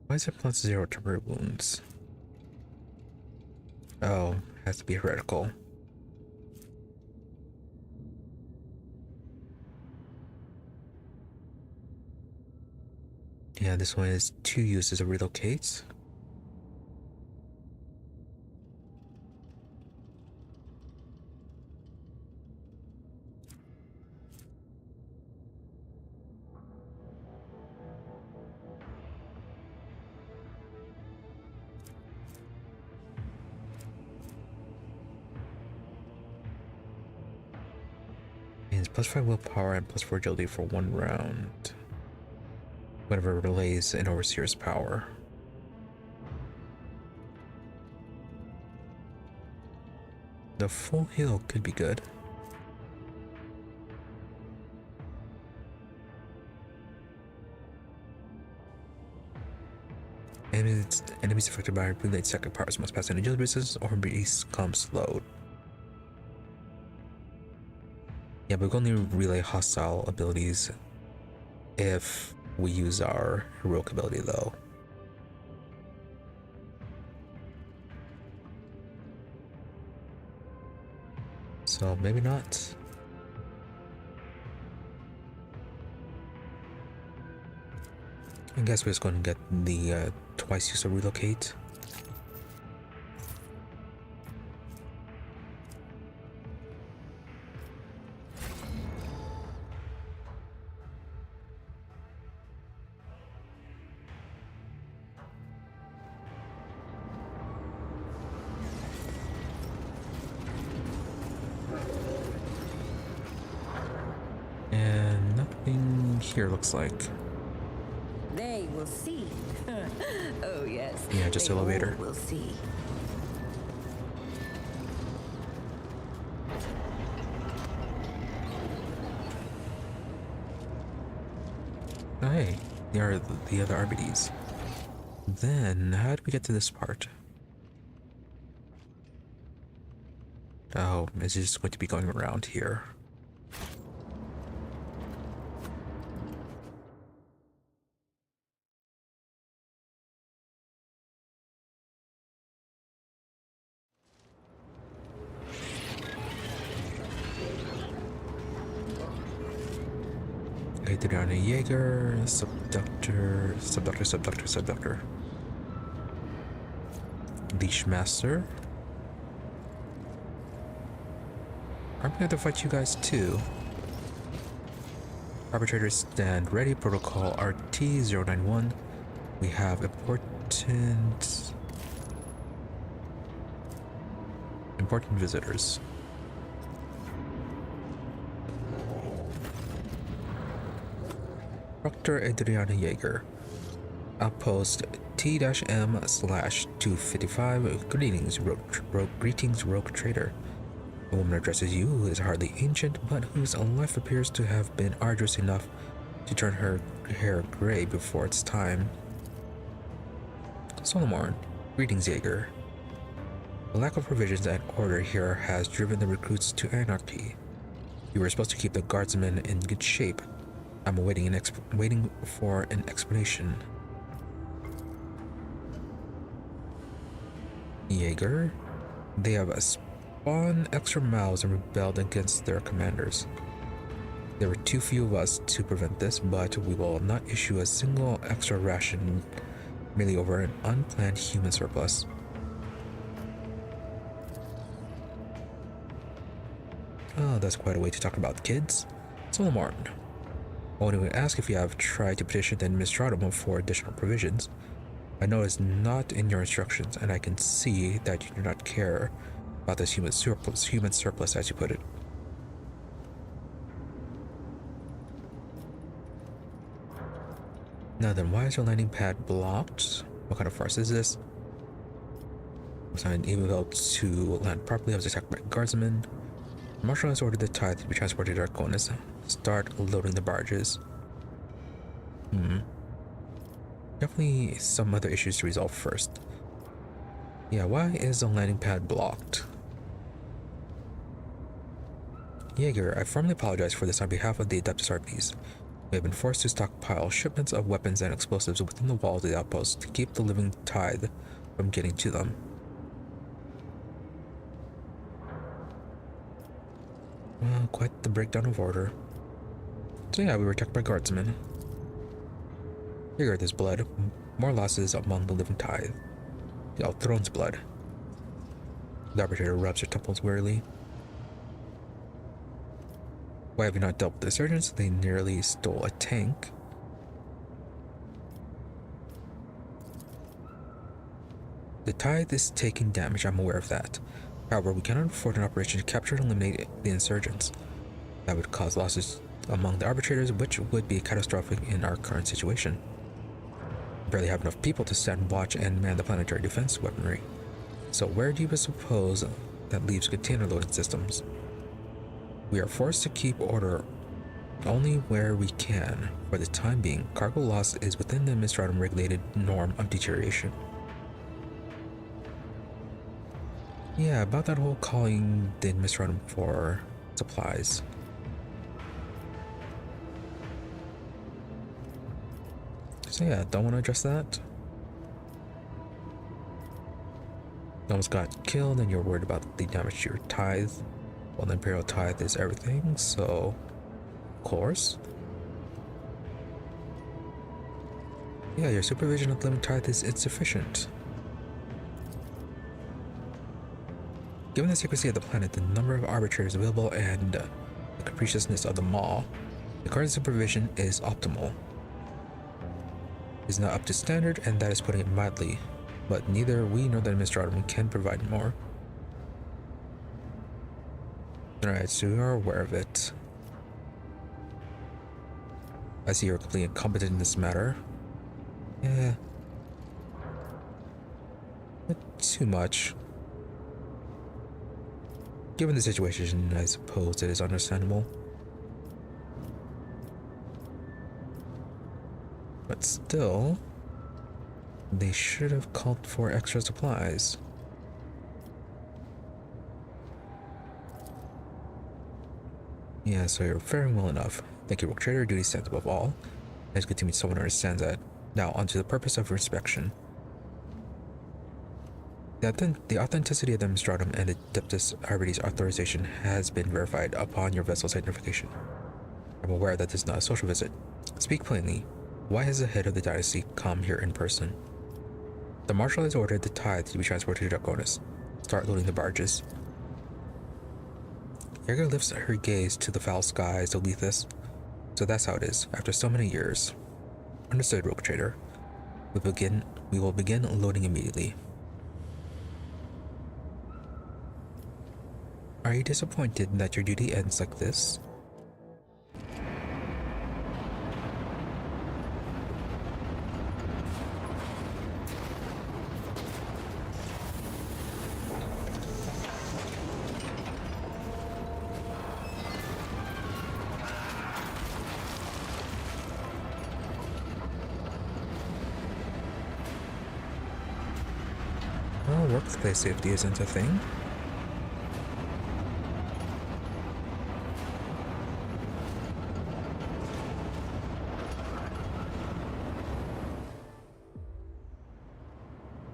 why is it plus 0 temporary wounds? Oh, has to be heretical. Yeah, this one is 2 uses of relocate. Means +5 willpower and +4 agility for 1 round. Whenever it relays an overseer's power. The full heal could be good. Enemies affected by related second powers must pass an agility resistance or become slowed. Yeah, but we can only relay hostile abilities if we use our heroic ability, though. So maybe not. I guess we're just going to get the twice use of relocate. And nothing here looks like. They will see. Oh yes. Yeah, just they elevator. all will see. Oh, hey, they are the other RBDs. Then, how did we get to this part? Oh, it's just going to be going around here. Adriana Jaeger, Subductor. Leashmaster. I'm going to fight you guys too. Arbitrators stand ready. Protocol RT-091. We have important visitors. Dr. Adriana Jaeger. Outpost T-M/255. Greetings, rogue trader. The woman addresses you, who is hardly ancient, but whose life appears to have been arduous enough to turn her hair gray before its time. Solomon. Greetings, Jaeger. The lack of provisions and order here has driven the recruits to anarchy. You were supposed to keep the guardsmen in good shape. I'm waiting for an explanation. Jaeger? They have spawned extra mouths and rebelled against their commanders. There were too few of us to prevent this, but we will not issue a single extra ration merely over an unplanned human surplus. Oh, that's quite a way to talk about kids. Solomon. I want to ask if you have tried to petition the Administratum for additional provisions. I know it's not in your instructions, and I can see that you do not care about this human surplus, as you put it. Now then, why is your landing pad blocked? What kind of farce is this? Was I able to land properly? I was attacked by guardsmen. The Marshal has ordered the Tithe to be transported to Arconis. Start loading the barges. Definitely some other issues to resolve first. Yeah, why is the landing pad blocked? Jaeger, I formally apologize for this on behalf of the Adeptus RPs. We have been forced to stockpile shipments of weapons and explosives within the walls of the outpost to keep the living Tithe from getting to them. Well, quite the breakdown of order. So yeah, we were attacked by guardsmen. Here, there's blood. More losses among the living Tithe. The Throne's blood. The arbitrator rubs her temples wearily. Why have you not dealt with the insurgents? They nearly stole a tank. The Tithe is taking damage, I'm aware of that. However, we cannot afford an operation to capture and eliminate the insurgents. That would cause losses among the arbitrators, which would be catastrophic in our current situation. We barely have enough people to stand watch and man the planetary defense weaponry. So where do you suppose that leaves container loading systems? We are forced to keep order only where we can. For the time being, cargo loss is within the Administratum regulated norm of deterioration. Yeah, about that whole calling the Administratum for supplies. So yeah, don't want to address that. You almost got killed and you're worried about the damage to your tithe. Well, the Imperial tithe is everything, so of course. Yeah, your supervision of living tithe is insufficient. Given the secrecy of the planet, the number of arbitrators available, and the capriciousness of the maw, the current supervision is optimal. It is not up to standard, and that is putting it mildly, but neither we nor the Administratum can provide more. Alright, so you are aware of it. I see you're completely incompetent in this matter. Yeah. Not too much. Given the situation, I suppose it is understandable. But still, they should have called for extra supplies. Yeah, so you're faring well enough. Thank you, Rogue Trader. Duty stands above all. It's good to meet someone who understands that. Now, onto the purpose of inspection. The authenticity of the Administratum and the Adeptus Arbites authorization has been verified upon your vessel's identification. I'm aware that this is not a social visit. Speak plainly. Why has the head of the dynasty come here in person? The Marshal has ordered the tithe to be transported to Draconis. Start loading the barges. Yerga lifts her gaze to the foul skies of Lethus. So that's how it is, after so many years. Understood, Rogue Trader. We will begin loading immediately. Are you disappointed that your duty ends like this? Well, workplace safety isn't a thing.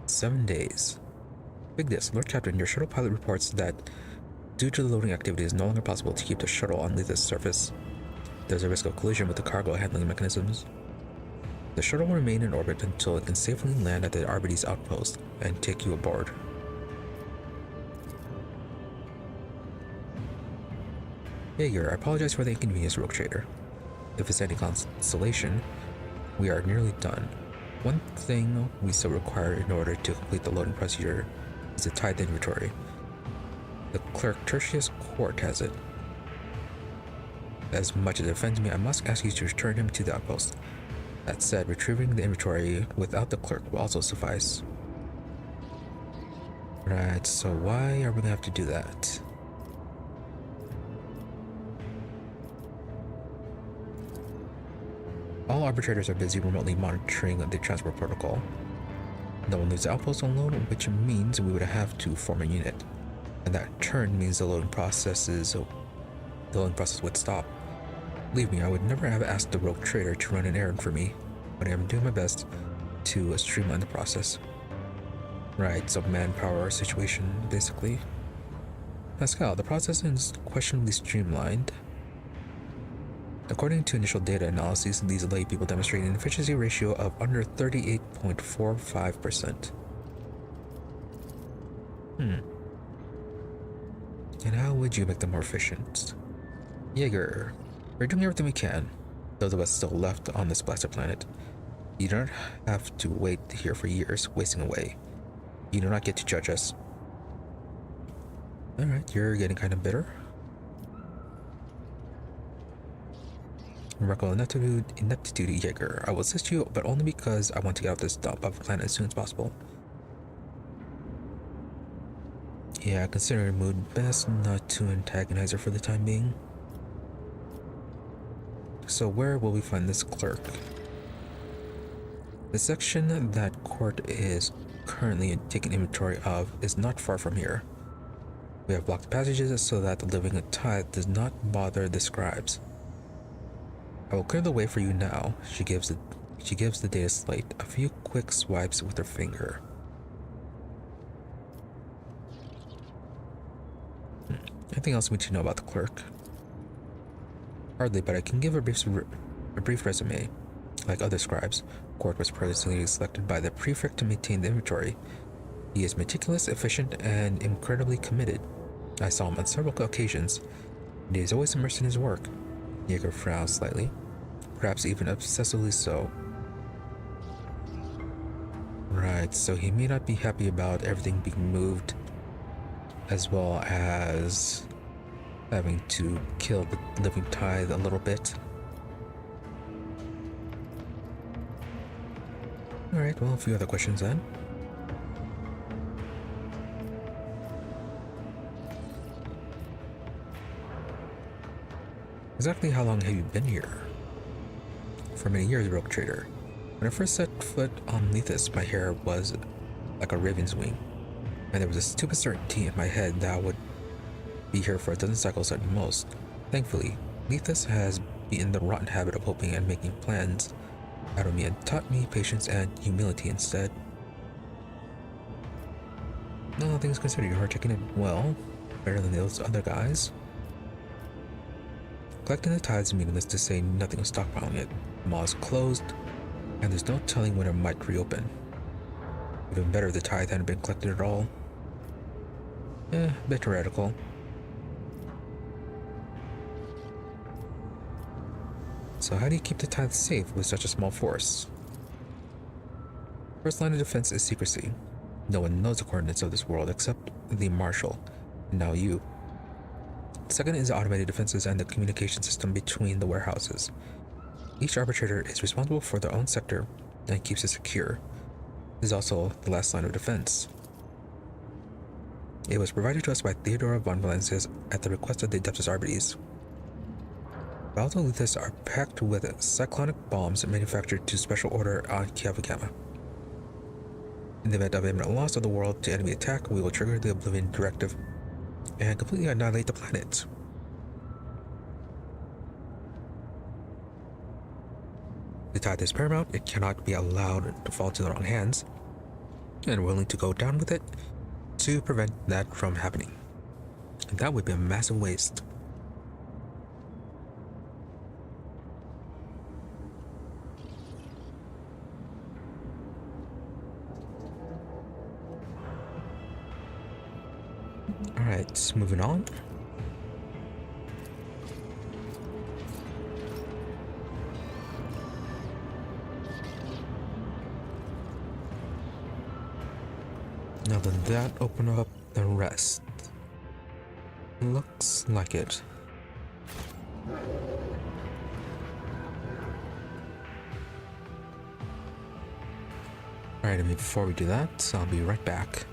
"7 days. Big this, Lord Captain, your shuttle pilot reports that due to the loading activity, it is no longer possible to keep the shuttle on Lethus' surface. There's a risk of collision with the cargo handling mechanisms. The shuttle will remain in orbit until it can safely land at the Arbites outpost and take you aboard." Jaeger, I apologize for the inconvenience, Rogue Trader. If it's any consolation, we are nearly done. One thing we still require in order to complete the loading procedure is a tithe inventory. The clerk Tertius Court has it. As much as it offends me, I must ask you to return him to the outpost. That said, retrieving the inventory without the clerk will also suffice. Right, so why are we gonna have to do that? All arbitrators are busy remotely monitoring the transport protocol. No one leaves the outpost alone, which means we would have to form a unit. And that in turn means the loading process would stop. Believe me, I would never have asked the Rogue Trader to run an errand for me, but I am doing my best to streamline the process. Right, so manpower situation, basically. Pascal, the process is questionably streamlined. According to initial data analyses, these lay people demonstrate an efficiency ratio of under 38.45%. And how would you make them more efficient? Jaeger, we're doing everything we can, those of us still left on this blasted planet. You don't have to wait here for years, wasting away. You do not get to judge us. Alright, you're getting kind of bitter. Record ineptitude Jaeger. I will assist you, but only because I want to get off this dump of a planet as soon as possible. Yeah, considering her mood, best not to antagonize her for the time being. So where will we find this clerk? The section that Court is currently taking inventory of is not far from here. We have blocked passages so that the living Tithe does not bother the scribes. I will clear the way for you now. She gives the data slate a few quick swipes with her finger. Anything else we need to know about the clerk? Hardly, but I can give a brief resume. Like other scribes, Court was personally selected by the prefect to maintain the inventory. He is meticulous, efficient, and incredibly committed. I saw him on several occasions, and he is always immersed in his work. Jaeger frowned slightly, perhaps even obsessively so. Right, so he may not be happy about everything being moved, as well as having to kill the living Tithe a little bit. Alright, well, a few other questions then. Exactly how long have you been here? For many years, rogue trader. When I first set foot on Lethus, my hair was like a raven's wing, and there was a stupid certainty in my head that I would be here for a dozen cycles at most. Thankfully, Lethus has beaten the rotten habit of hoping and making plans out of me and taught me patience and humility instead. No, things considered, you are taking it well, better than those other guys. Collecting the tithes is meaningless, to say nothing of stockpiling it. The mall is closed, and there's no telling when it might reopen. Even better if the tithe hadn't been collected at all. A bit heretical. So how do you keep the tithe safe with such a small force? First line of defense is secrecy. No one knows the coordinates of this world except the marshal, and now you. Second is automated defenses and the communication system between the warehouses. Each arbitrator is responsible for their own sector and keeps it secure. This is also the last line of defense. It was provided to us by Theodora von Valencias at the request of the Adeptus Arbites. Valdo are packed with cyclonic bombs manufactured to special order on Kiavagama. In the event of imminent loss of the world to enemy attack, we will trigger the Oblivion Directive and completely annihilate the planet. The tithe is paramount. It cannot be allowed to fall into the wrong hands, and we're willing to go down with it to prevent that from happening. And that would be a massive waste. Alright, moving on. Now then that open up the rest. Looks like it. Alright, and before we do that, I'll be right back.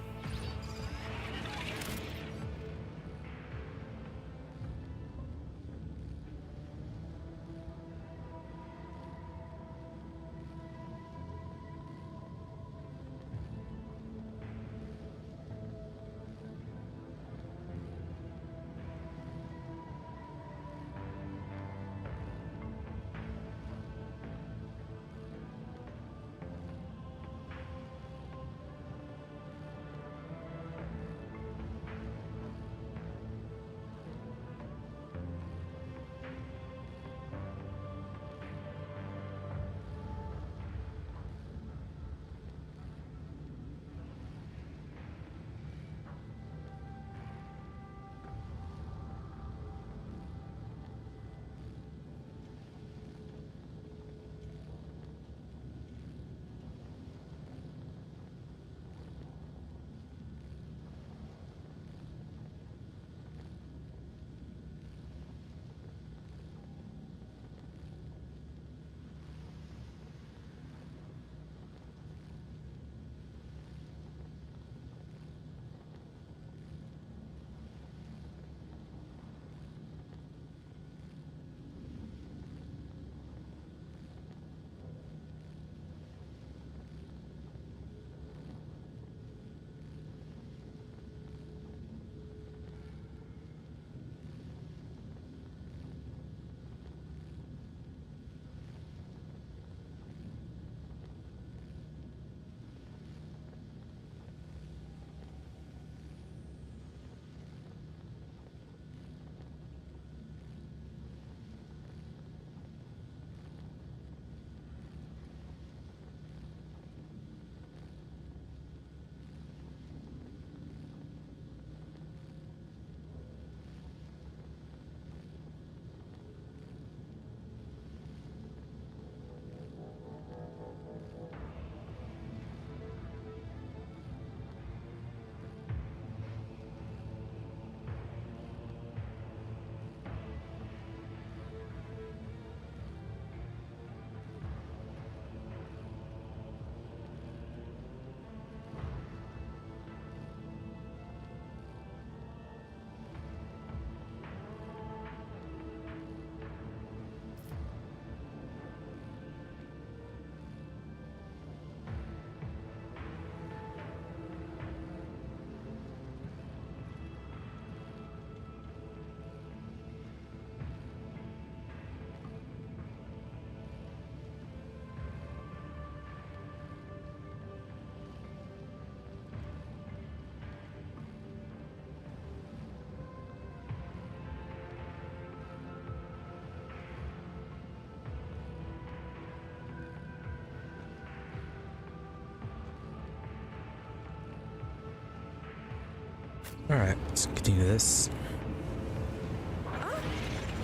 Alright, let's continue this.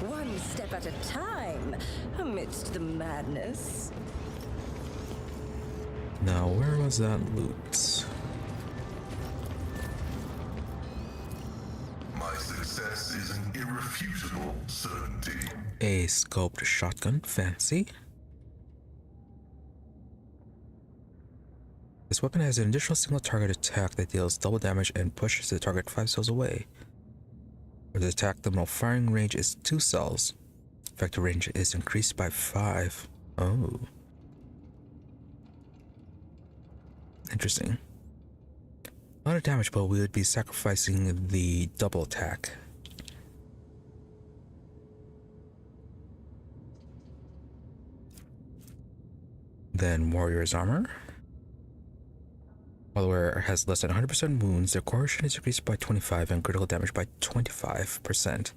One step at a time, amidst the madness. Now, where was that loot? My success is an irrefutable certainty. A scoped shotgun, fancy. This weapon has an additional single target attack that deals double damage and pushes the target 5 cells away. For the attack, the normal firing range is 2 cells. Effective range is increased by 5. Oh. Interesting. A lot of damage, but we would be sacrificing the double attack. Then Warrior's Armor. While the wearer has less than 100% wounds, their coercion is increased by 25 and critical damage by 25%.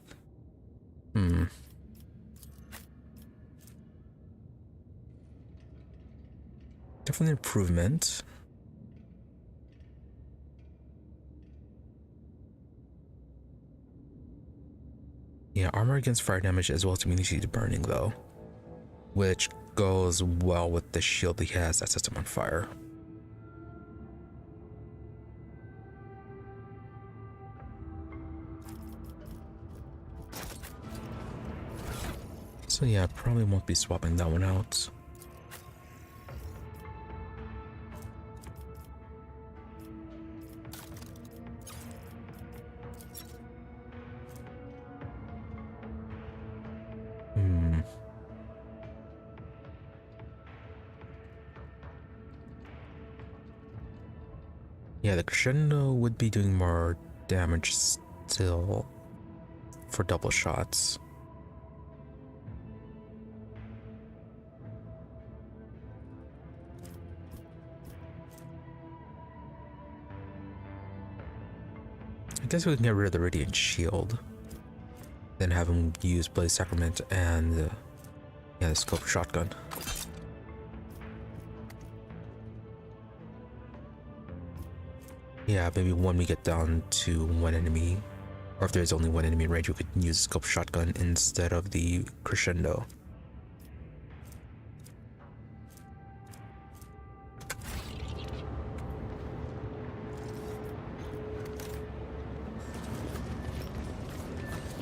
Definitely an improvement. Yeah, armor against fire damage as well as immunity to burning though, which goes well with the shield he has that sets him on fire. So yeah, probably won't be swapping that one out. Yeah, the crescendo would be doing more damage still for double shots. I guess we can get rid of the Radiant Shield. Then have him use Bloody Sacrament and yeah, the Scope Shotgun. Yeah, maybe when we get down to one enemy, or if there's only one enemy in range, we could use the Scope Shotgun instead of the Crescendo.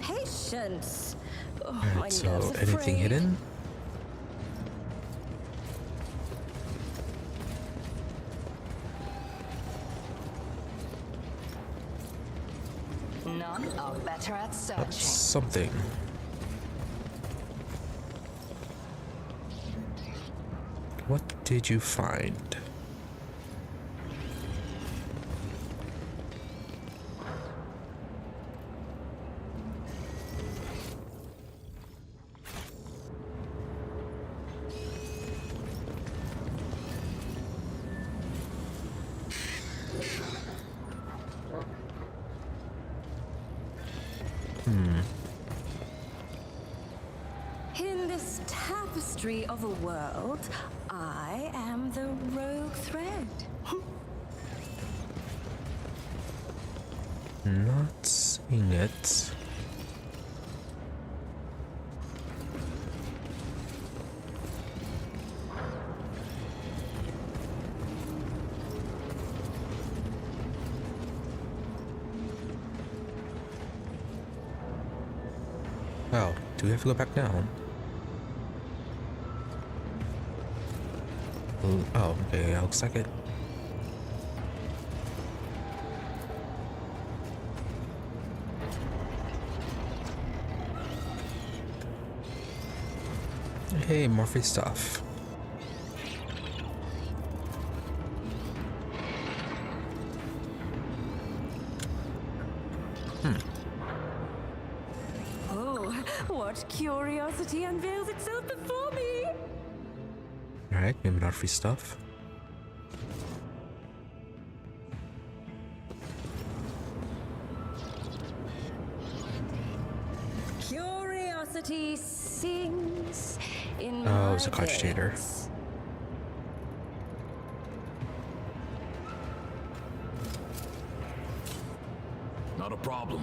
Patience. Oh, my Alright, nerves so are anything frayed. hidden? None are better at searching. Something. What did you find? In this tapestry of a world, I am the rogue thread. Not seeing it. Oh, do we have to go back down? Oh, okay, yeah, looks like it. Hey, more free stuff. Oh, what curiosity unveils itself before me? Alright, maybe not free stuff. Curiosity sings in Oh, my it's a cogitator. veins.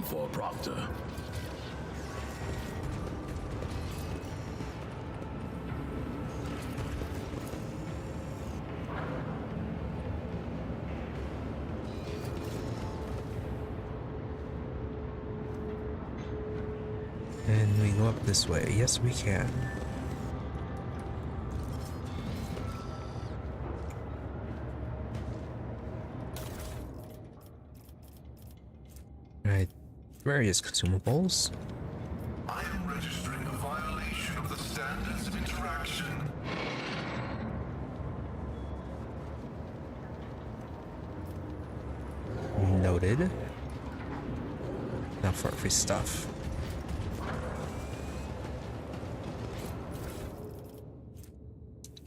for a proctor. And we go up this way. Yes, we can. Right. Various consumables. I am registering a violation of the standards of interaction. Noted. Now for free stuff.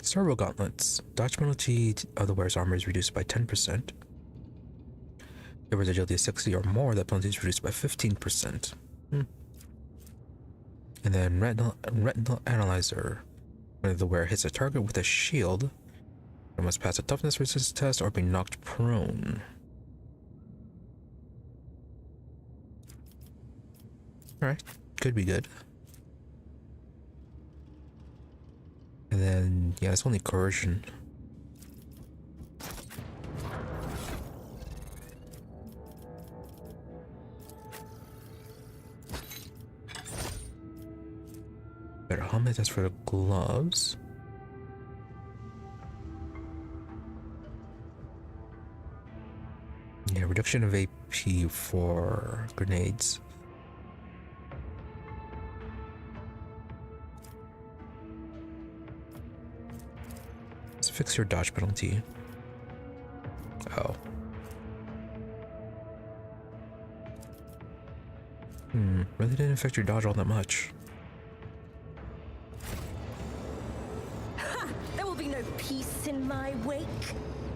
Servo gauntlets. Dodge penalty of the wearer's armor is reduced by 10%. If wearer's agility is 60 or more, that penalty is reduced by 15%. And then retinal analyzer. When the wearer hits a target with a shield, they must pass a toughness resistance test or be knocked prone. Alright, could be good. And then, yeah, it's only coercion. Better helmet, that's for the gloves. Yeah, reduction of AP for grenades. Fix your dodge penalty. Oh. Really didn't affect your dodge all that much. Ha! There will be no peace in my wake.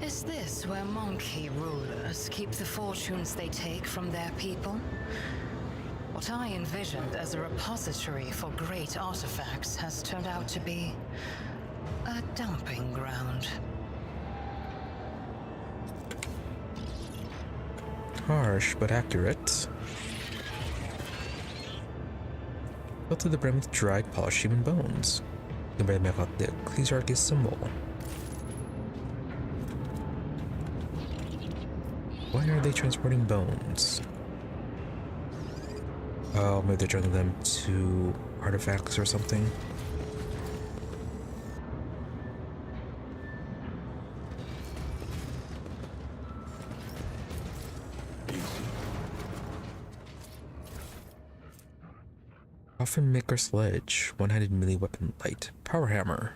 Is this where monkey rulers keep the fortunes they take from their people? What I envisioned as a repository for great artifacts has turned out to be a dumping ground. Harsh, but accurate. Filled to the brim with dried, polished human bones. You can barely make out the ecclesiarch's symbol. Why are they transporting bones? Oh, maybe they're turning them to artifacts or something. Coffin Maker Sledge, one-handed melee weapon light, power hammer.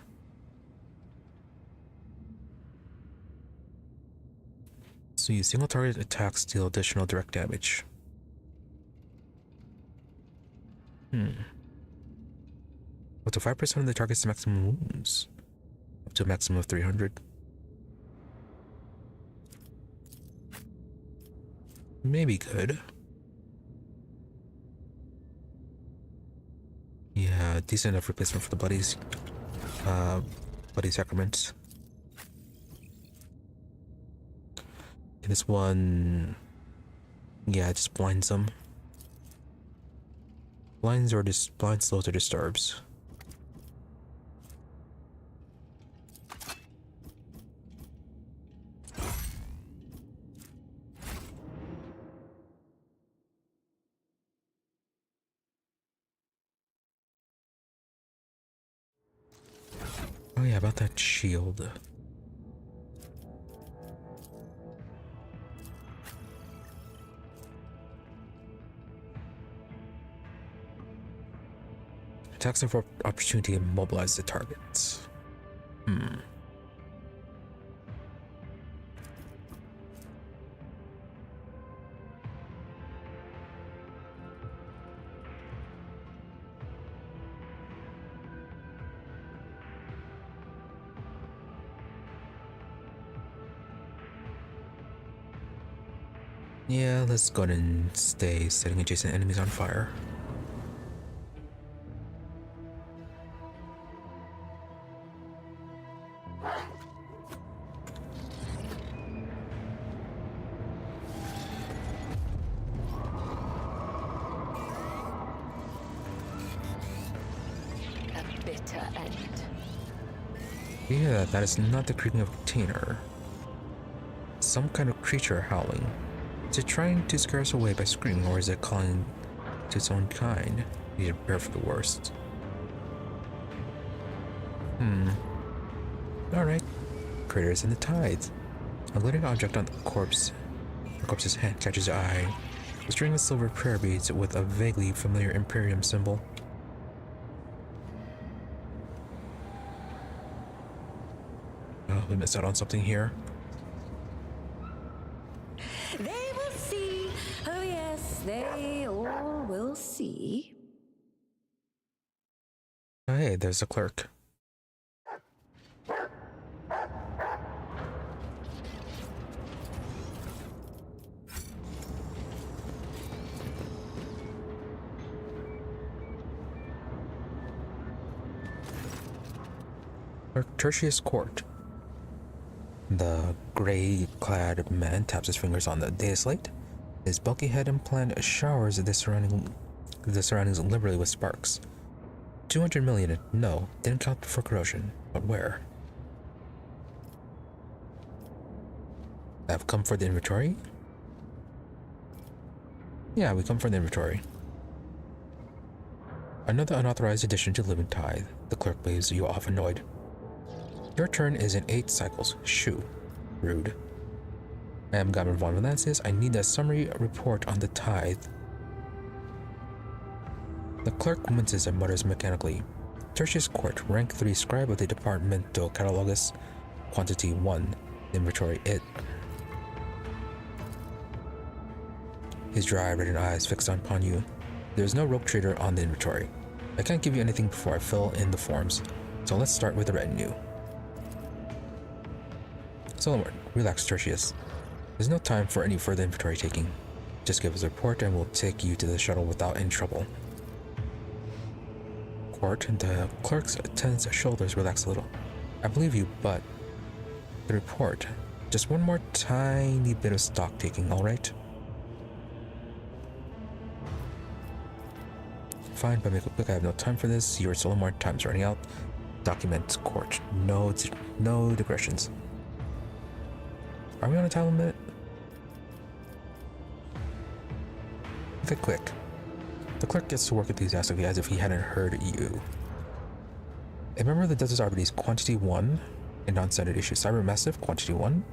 So you single target attacks deal additional direct damage. Up to 5% of the target's maximum wounds. Up to a maximum of 300. Maybe good. Yeah, decent enough replacement for the Bloody Sacraments. And this one, yeah, it just blinds them. Blinds slows or disturbs. Oh yeah, about that shield. Attacks for opportunity to immobilize the targets. Yeah, let's go ahead and stay setting adjacent enemies on fire. bitter end. Yeah, that is not the creaking of a container. Some kind of creature howling. Is it trying to scare us away by screaming, or is it calling to its own kind? We need to prepare for the worst. Alright. Craters in the Tithe. A glittering object on the corpse's hand catches your eye. A string of silver prayer beads with a vaguely familiar Imperium symbol. Oh, we missed out on something here. They will see. Oh yes, they all will see. Oh, hey, there's a clerk. Tertius Court. The gray-clad man taps his fingers on the data slate. His bulky head implant showers the surroundings liberally with sparks. 200 million. No, didn't count for corrosion. But where? I've come for the inventory? Yeah, we come for the inventory. Another unauthorized addition to Living Tithe. The clerk waves you off, annoyed. Your turn is in 8 cycles. Shoo. Rude. I am Gaben von Valancius. I need a summary report on the Tithe. The clerk winces and mutters mechanically. Tertius Court, rank 3 scribe of the Departamento Caligos, quantity 1, inventory it. His dry, reddened eyes fixed upon you. There is no rogue trader on the inventory. I can't give you anything before I fill in the forms, so let's start with the retinue. Solomon, relax, Tertius. There's no time for any further inventory taking. Just give us a report and we'll take you to the shuttle without any trouble. Court, the clerk's tense shoulders relax a little. I believe you, but the report. Just one more tiny bit of stock taking, alright? Fine, but make it quick. I have no time for this. Your Solomon time's running out. Document Court. No digressions. Are we on a time limit? Okay, quick. The clerk gets to work enthusiastically as if he hadn't heard you. A member of the Desert Arbites, quantity 1, a non-standard issue cybermassive, quantity 1,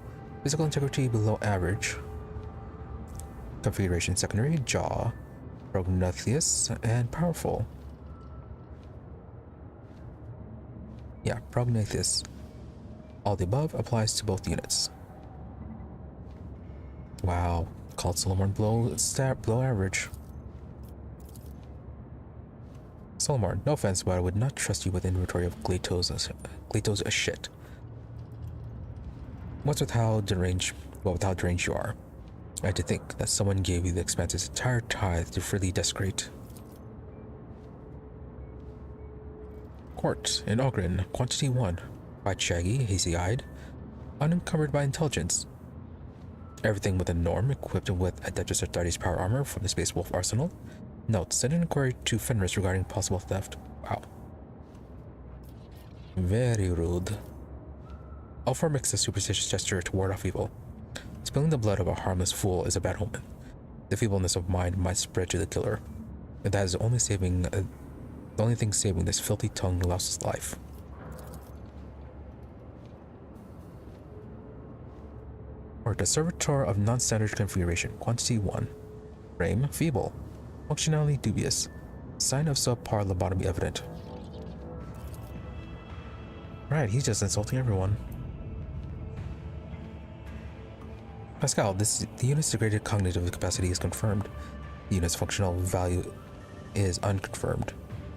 physical integrity below average, configuration secondary, jaw, prognathous, and powerful. Yeah, prognathous. All the above applies to both units. Wow, called Solomon below average. Solomon, no offense, but I would not trust you with inventory of Glato's shit. What's with how deranged you are? I had to think that someone gave you the Expanse's entire tithe to freely desecrate. Court in Ogren, quantity 1. Quite shaggy, hazy-eyed, unencumbered by intelligence. Everything within norm, equipped with Adeptus Astartes power armor from the Space Wolf arsenal. Note, send an inquiry to Fenris regarding possible theft. Wow. Very rude. Alfor makes a superstitious gesture to ward off evil. Spilling the blood of a harmless fool is a bad omen. The feebleness of mind might spread to the killer. And that is the only thing saving this filthy tongue louse's life. Or the servitor of non-standard configuration, quantity 1. Frame, feeble. Functionality dubious. Sign of subpar lobotomy evident. Right, he's just insulting everyone. Pascal, the unit's degraded cognitive capacity is confirmed. The unit's functional value is unconfirmed.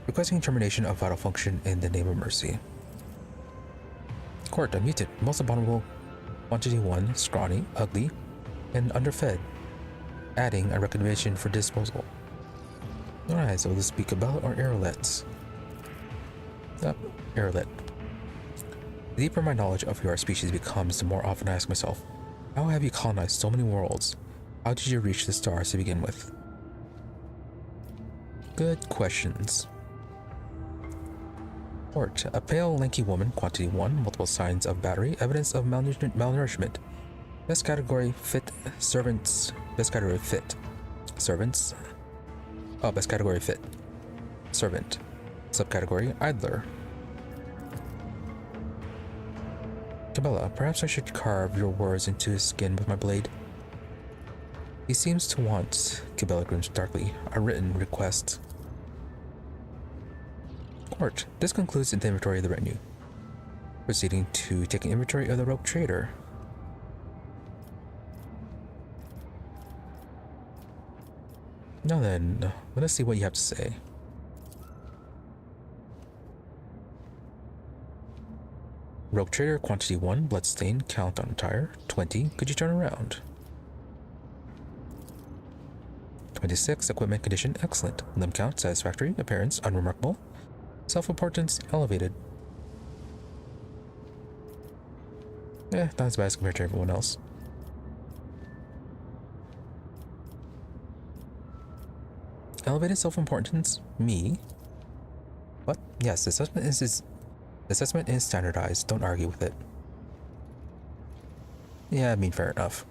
Requesting termination of vital function in the name of mercy. Court, unmuted. Most abominable, quantity 1, scrawny, ugly, and underfed. Adding a recommendation for disposal. Alright, so this be Cabela or Yrliet? Yep, Yrliet. The deeper my knowledge of your species becomes, the more often I ask myself, how have you colonized so many worlds? How did you reach the stars to begin with? Good questions. Port. A pale, lanky woman, quantity 1, multiple signs of battery, evidence of malnourishment. Best category, fit, servants. Best category, fit. Servants. Oh, best category, fit. Servant. Subcategory, idler. Cabela, perhaps I should carve your words into his skin with my blade. He seems to want, Cabela grins darkly, a written request. Court. This concludes the inventory of the retinue. Proceeding to take an inventory of the rogue trader. Now then, let us see what you have to say. Rogue trader, quantity 1, bloodstain, count on attire, 20, could you turn around? 26, equipment condition, excellent, limb count, satisfactory, appearance, unremarkable, self-importance, elevated. Not as bad as compared to everyone else. Elevated self-importance, me. What? Yes, the assessment is standardized, don't argue with it. Yeah, I mean, fair enough.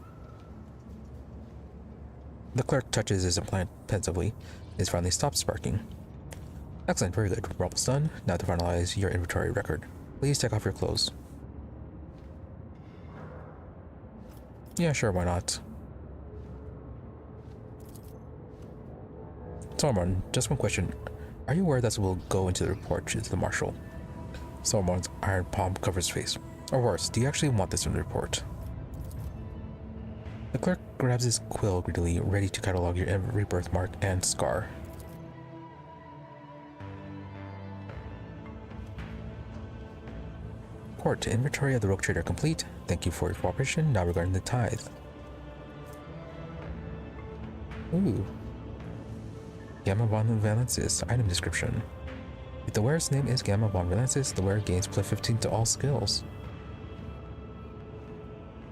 The clerk touches his implant pensively. His finally stops sparking. Excellent, very good. We're almost done. Now to finalize your inventory record. Please take off your clothes. Yeah, sure, why not? Solomon, just one question. Are you aware that will go into the report to the marshal? Solomon's iron palm covers his face. Or worse, do you actually want this in the report? The clerk grabs his quill greedily, ready to catalog your every birthmark and scar. Court, inventory of the rogue trader complete. Thank you for your cooperation. Now regarding the tithe. Ooh. Gamma von Valensis, item description. If the wearer's name is Gamma von Valensis, the wearer gains +15 to all skills.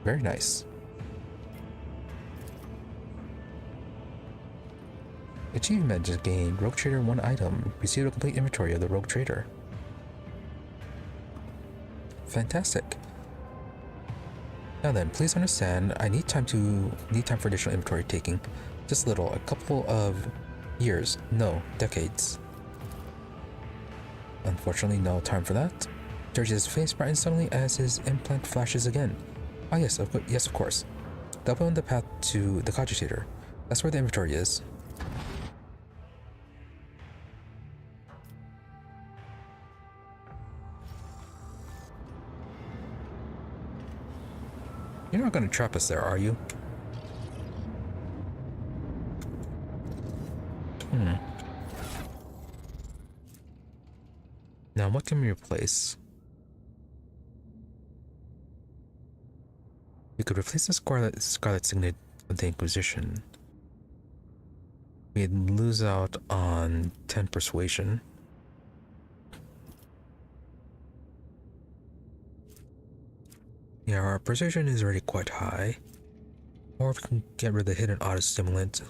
Very nice. Achievement just gained. Rogue Trader 1 item. Received a complete inventory of the Rogue Trader. Fantastic. Now then, please understand, I need time for additional inventory taking. Just a little, a couple of years, no, decades. Unfortunately, no time for that. George's face brightens suddenly as his implant flashes again. Ah yes, of course. That'll be on the path to the cogitator. That's where the inventory is. You're not going to trap us there, are you? Now, what can we replace? We could replace the Scarlet Signet of the Inquisition. We'd lose out on 10 persuasion. Yeah, our persuasion is already quite high. Or we can get rid of the hidden auto-stimulant.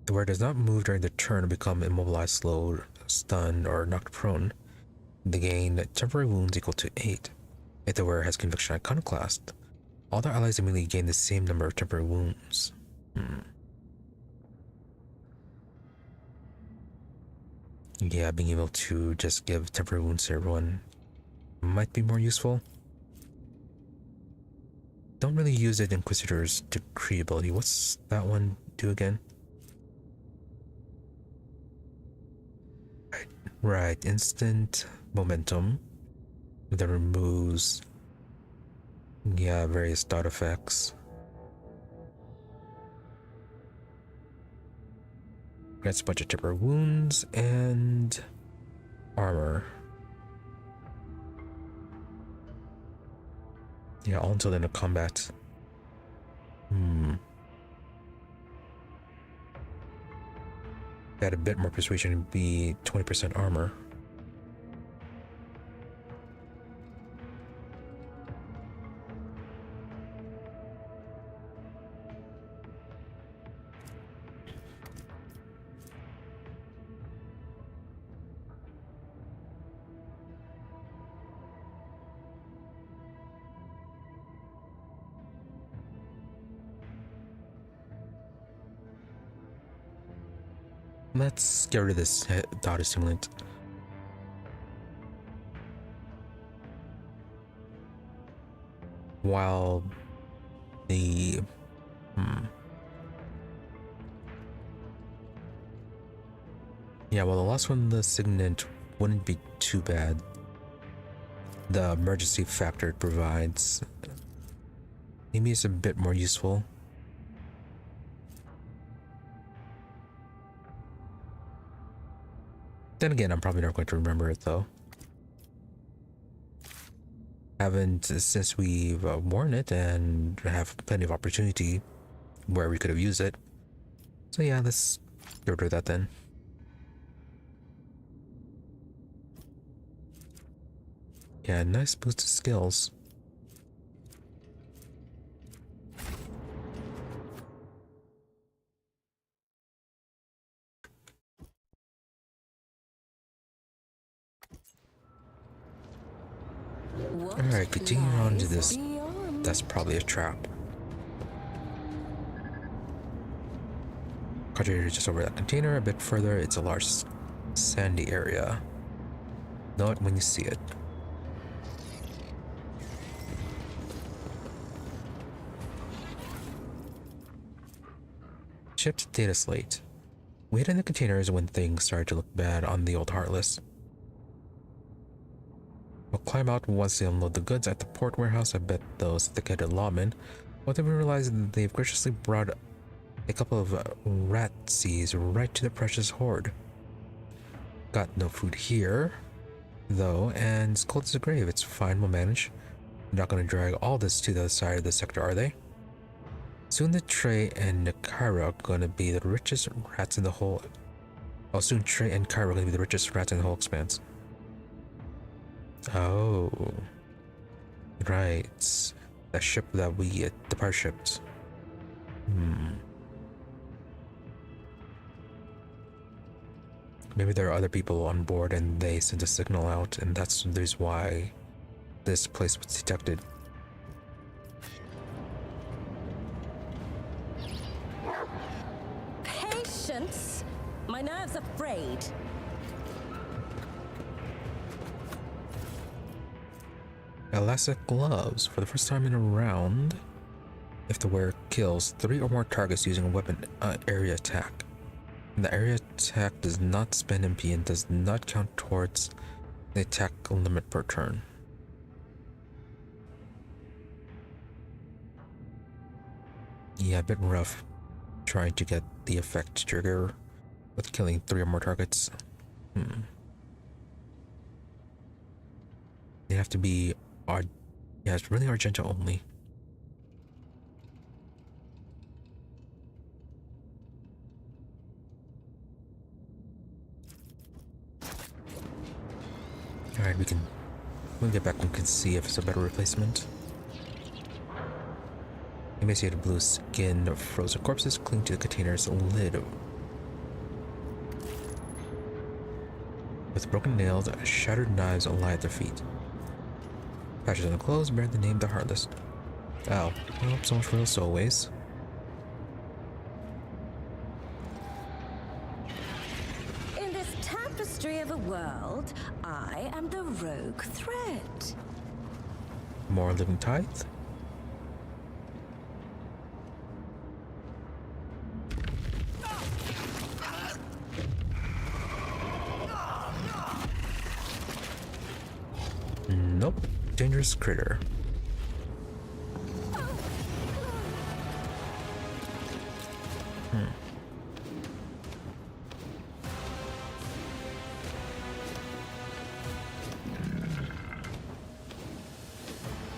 The wearer does not move during the turn or become immobilized, slowed, stunned, or knocked prone. They gain temporary wounds equal to 8. If the wearer has conviction iconoclast, all their allies immediately gain the same number of temporary wounds. Yeah, being able to just give temporary wounds to everyone might be more useful. Don't really use it in Inquisitor's decree ability. What's that one do again? Right, instant momentum that removes, yeah, various dot effects. Grants a bunch of temporary wounds and armor. Yeah, all until the end of combat. Add a bit more persuasion and be 20% armor. Let's get rid of this dot stimulant. While the yeah, well, the last one, the signet, wouldn't be too bad. The emergency factor it provides maybe it's a bit more useful. Then again, I'm probably not going to remember it though. Haven't since we've worn it and have plenty of opportunity where we could have used it. So yeah, let's get rid of that then. Yeah, nice boost of skills. Alright, continue on to this. That's probably a trap. Concentrate just over that container. A bit further, it's a large sandy area. Know it when you see it. Shipped data slate. We hid in the containers when things started to look bad on the old Heartless. We'll climb out once they unload the goods at the port warehouse. I bet those thick-headed lawmen won't even realize that they've graciously brought a couple of rat seas right to the precious hoard. Got no food here, though, and it's cold as a grave. It's fine, we'll manage. They're not going to drag all this to the other side of the sector, are they? Soon the Trey and Kyra are going to be the richest rats in the whole... Oh, soon Trey and Kyra are going to be the richest rats in the whole expanse. Oh. Right. That ship that we... the pirate shipped. Maybe there are other people on board and they sent a signal out, and that's the reason why this place was detected. Patience! My nerves are frayed. Elastic gloves. For the first time in a round, if the wearer kills 3 or more targets using a weapon area attack. The area attack does not spend MP and does not count towards the attack limit per turn. Yeah, a bit rough trying to get the effect to trigger with killing 3 or more targets. They have to be yeah, it's really Argenta only. Alright, we'll get back and can see if it's a better replacement. Emaciated blue skin of frozen corpses cling to the container's lid. With broken nails, shattered knives lie at their feet. Patches on the clothes bear the name the Heartless. Oh, well, so much for those stowaways. In this tapestry of a world, I am the rogue thread. More living Tithe? Nope. Dangerous critter.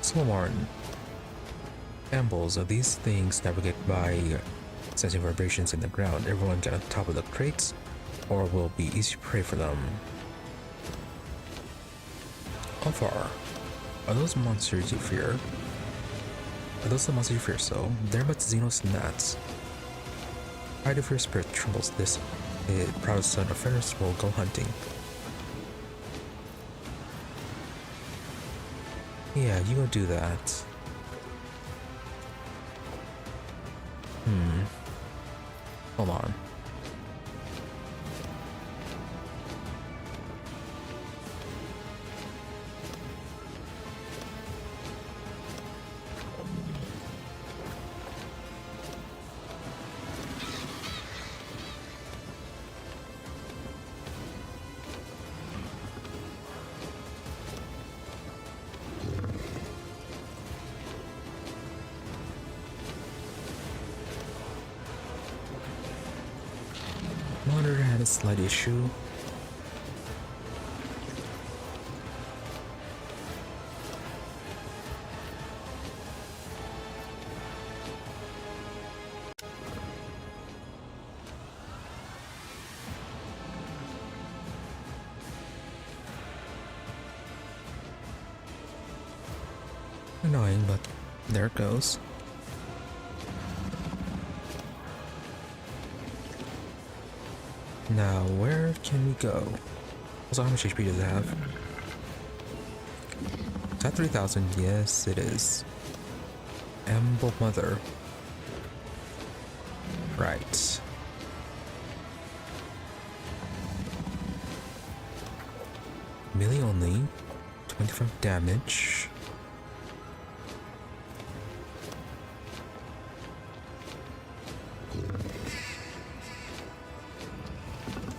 Slowmarn. Ambles of these things navigate by sensing vibrations in the ground. Everyone get on top of the crates, or will be easy prey for them. How far? Are those monsters you fear? Are those the monsters you fear so? They're but Xenos gnats. Pride of your spirit trembles this. A proud son of Fenris will go hunting. Yeah, you go do that. Hold on. had a slight issue. Annoying, but there it goes. Now, where can we go? Also, how much HP does it have? Is that 3,000? Yes, it is. Emble Mother. Right. Melee only. 25 damage.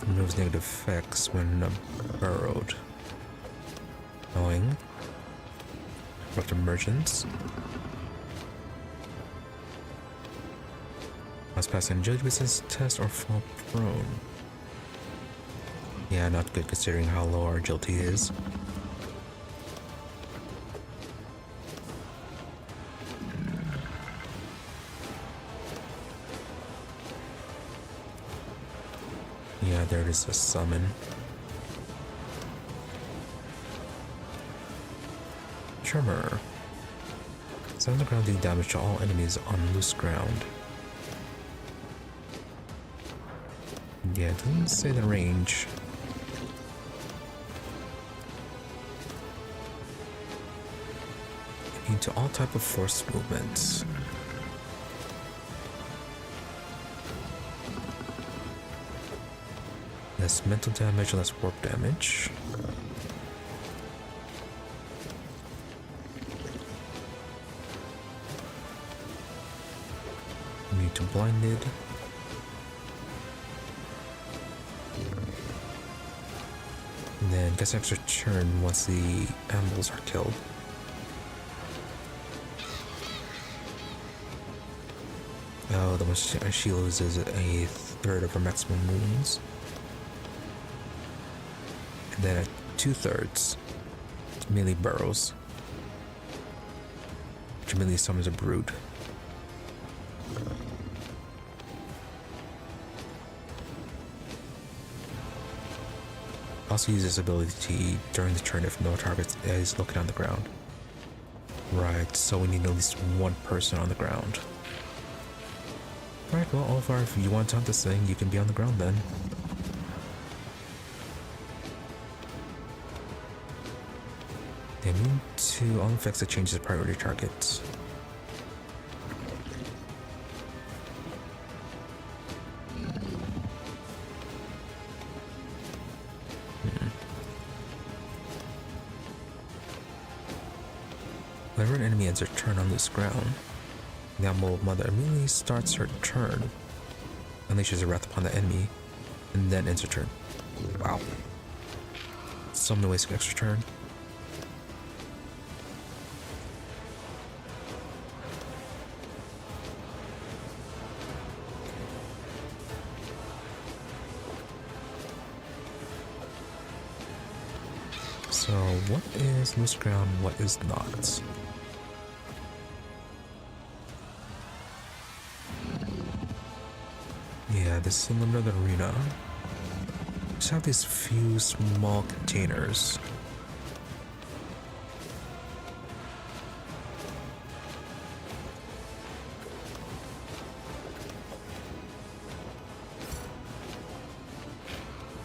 Removes negative effects when burrowed. Annoying. Corrupt emergence. Must pass an agility resistance test or fall prone. Yeah, not good considering how low our agility is. Yeah, there it is, a summon. Tremor. Send the ground deal damage to all enemies on loose ground. Yeah, it doesn't say the range. Immune to all type of forced movements. Less mental damage, less warp damage. Immune to blinded. And then gets an extra turn once the ambles are killed. Oh, the most she loses a third of her maximum wounds. And then at 2/3, melee burrows, which immediately summons a brood. Also uses ability during the turn if no target is looking on the ground. Right, so we need at least one person on the ground. Right, well, Oliver, if you want to hunt this thing, you can be on the ground then. They immune to all effects that changes the priority targets. Whenever an enemy ends their turn on loose ground, the Amble Mother immediately starts her turn, unleashes a wrath upon the enemy, and then ends her turn. Wow. So many ways to extra turn. So, what is loose ground, what is not? Yeah, this is a limited arena. Just have these few small containers.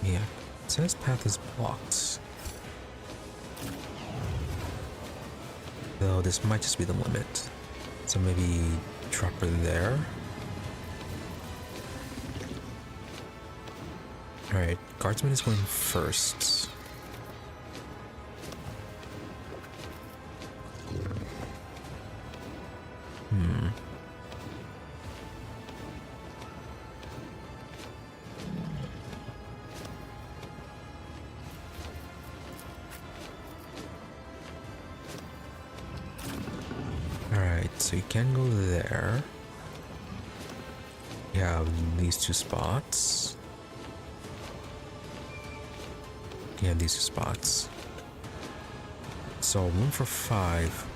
Yeah, it says path is blocked. Though this might just be the limit. So maybe drop her there. Alright, guardsman is going first. Alright, so you can go there. You have these two spots. Yeah, these are spots. So 1 for 5.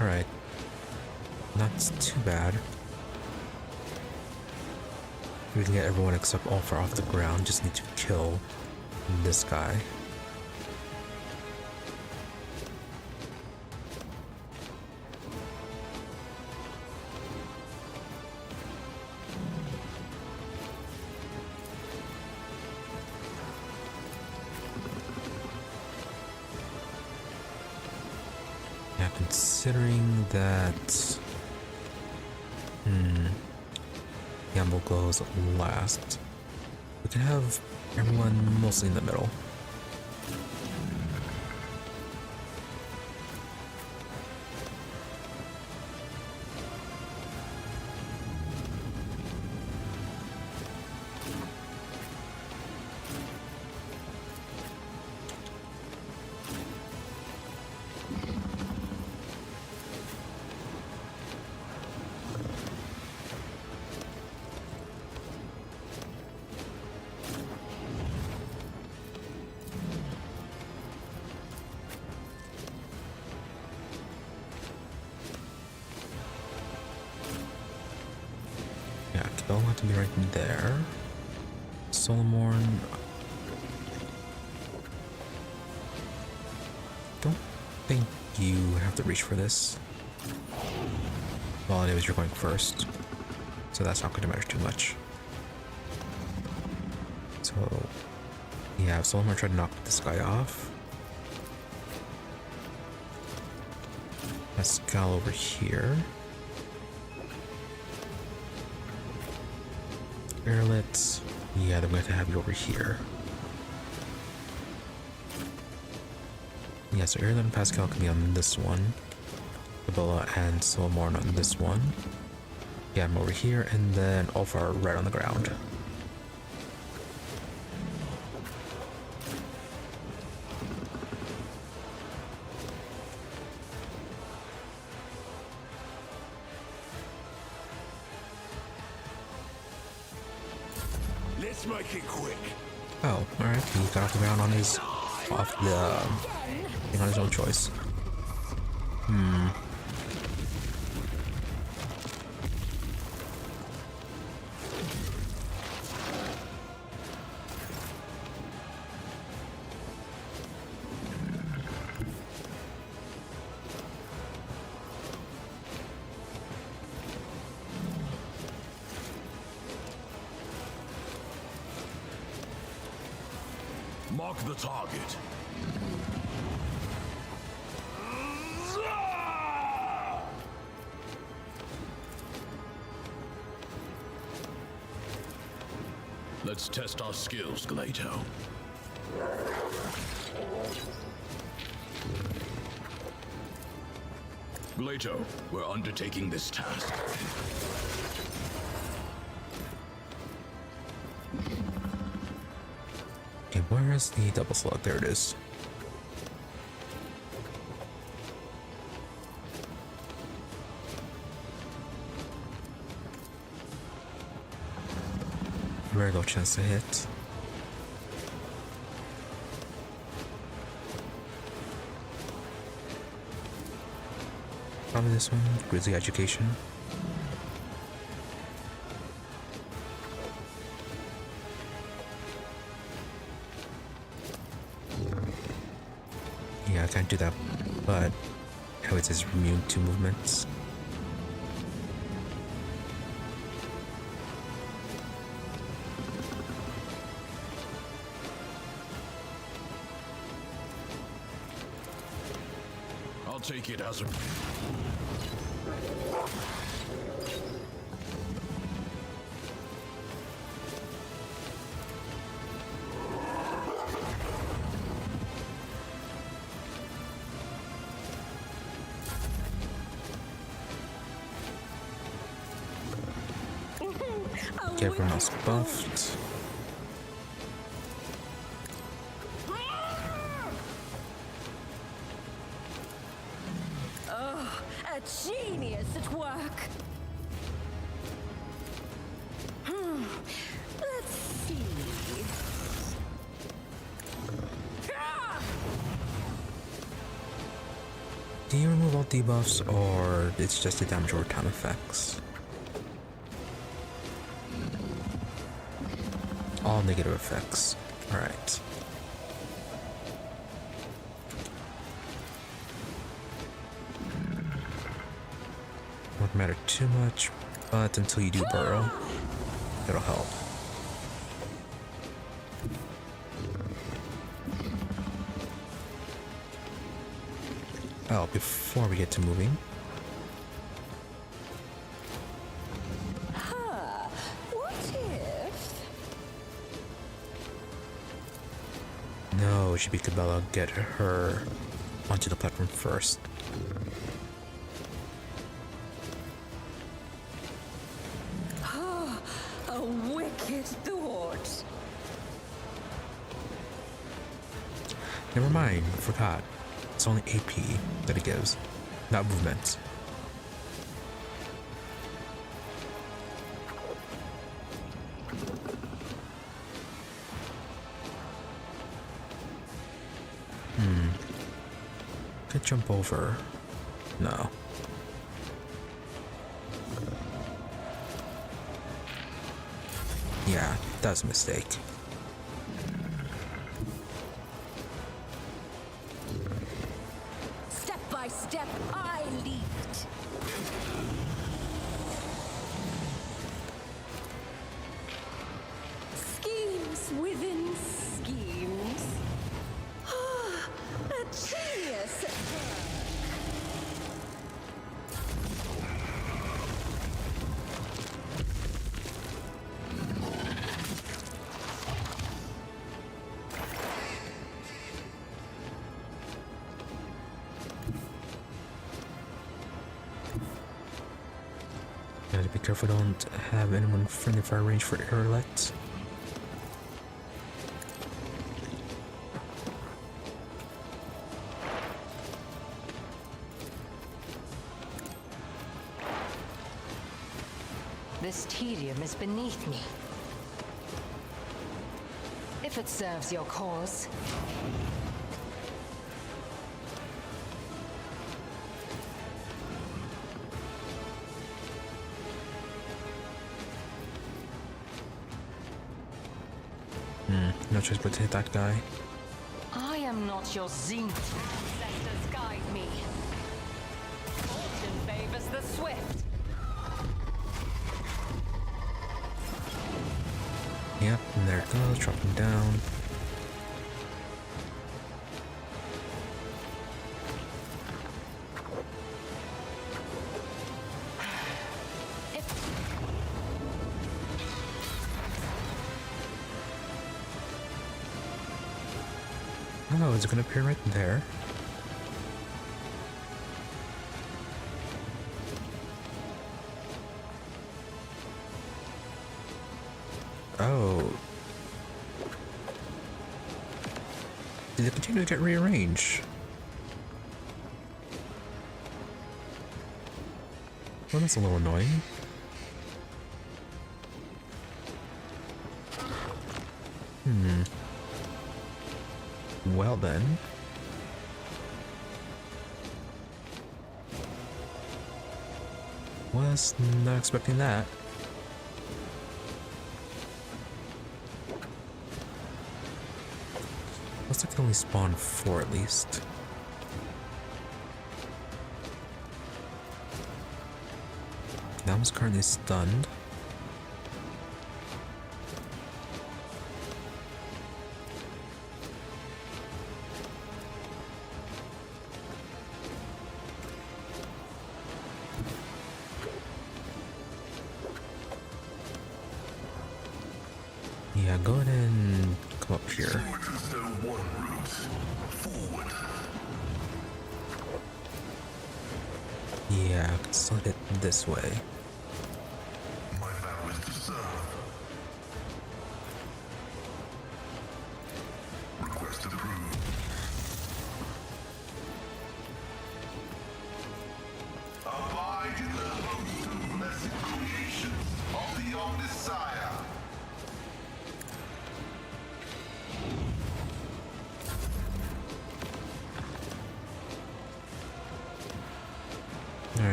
Alright. Not too bad. We can get everyone except Ulfar off the ground. Just need to kill this guy. Yeah, considering that Gamble goes last, we can have everyone mostly in the middle. Don't have to be right there. Solomorn. Don't think you have to reach for this. Well, anyways, you're going first, so that's not going to matter too much. So, yeah, Solomorn tried to knock this guy off. Pascal over here. Yrliet, yeah, they're going to have you over here. Yeah, so Yrliet and Pascal can be on this one. Ebola and Solomorn on this one. Yeah, I'm over here, and then Ulfar right on the ground. Let's make it quick. Oh, alright, he got off the ground on his on his own choice. Mark the target. Let's test our skills, Glato. Glato, we're undertaking this task. Okay, where is the double slug? There it is. Very low chance to hit. Probably this one, Grizzly Education. Yeah, I can't do that, but how it says immune to movements. I'll take it as a... Get everyone else buffed. Oh, a genius at work. Let's see. all debuffs or it's just the damage over time effects? All negative effects. Alright. Won't matter too much, but until you do burrow, it'll help. Oh, before we get to moving. What if? No, should be Cabela get her onto the platform first. A wicked thought. Never mind, forgot. It's only AP that it gives, not movement. Could jump over. No. Yeah, that's a mistake. Step by step, I leaped. Schemes within schemes. A genius. Gotta be careful, don't have anyone friendly fire range for Yrliet. This tedium is beneath me. If it serves your cause. No choice but to hit that guy. I am not your zenith. Ancestors guide me. Fortune favors the swift. Yep, and there it goes, dropping down. Oh, is it gonna appear right there? Oh. Did it continue to get rearranged? Well, that's a little annoying. Well then. Was not expecting that. Looks like it only spawned 4 at least. That one's currently stunned. Yeah, go ahead and come up here. Yeah, I can still hit this way. My vow is to serve. Request approved. Abide in the host of blessed creations of the Omnisire.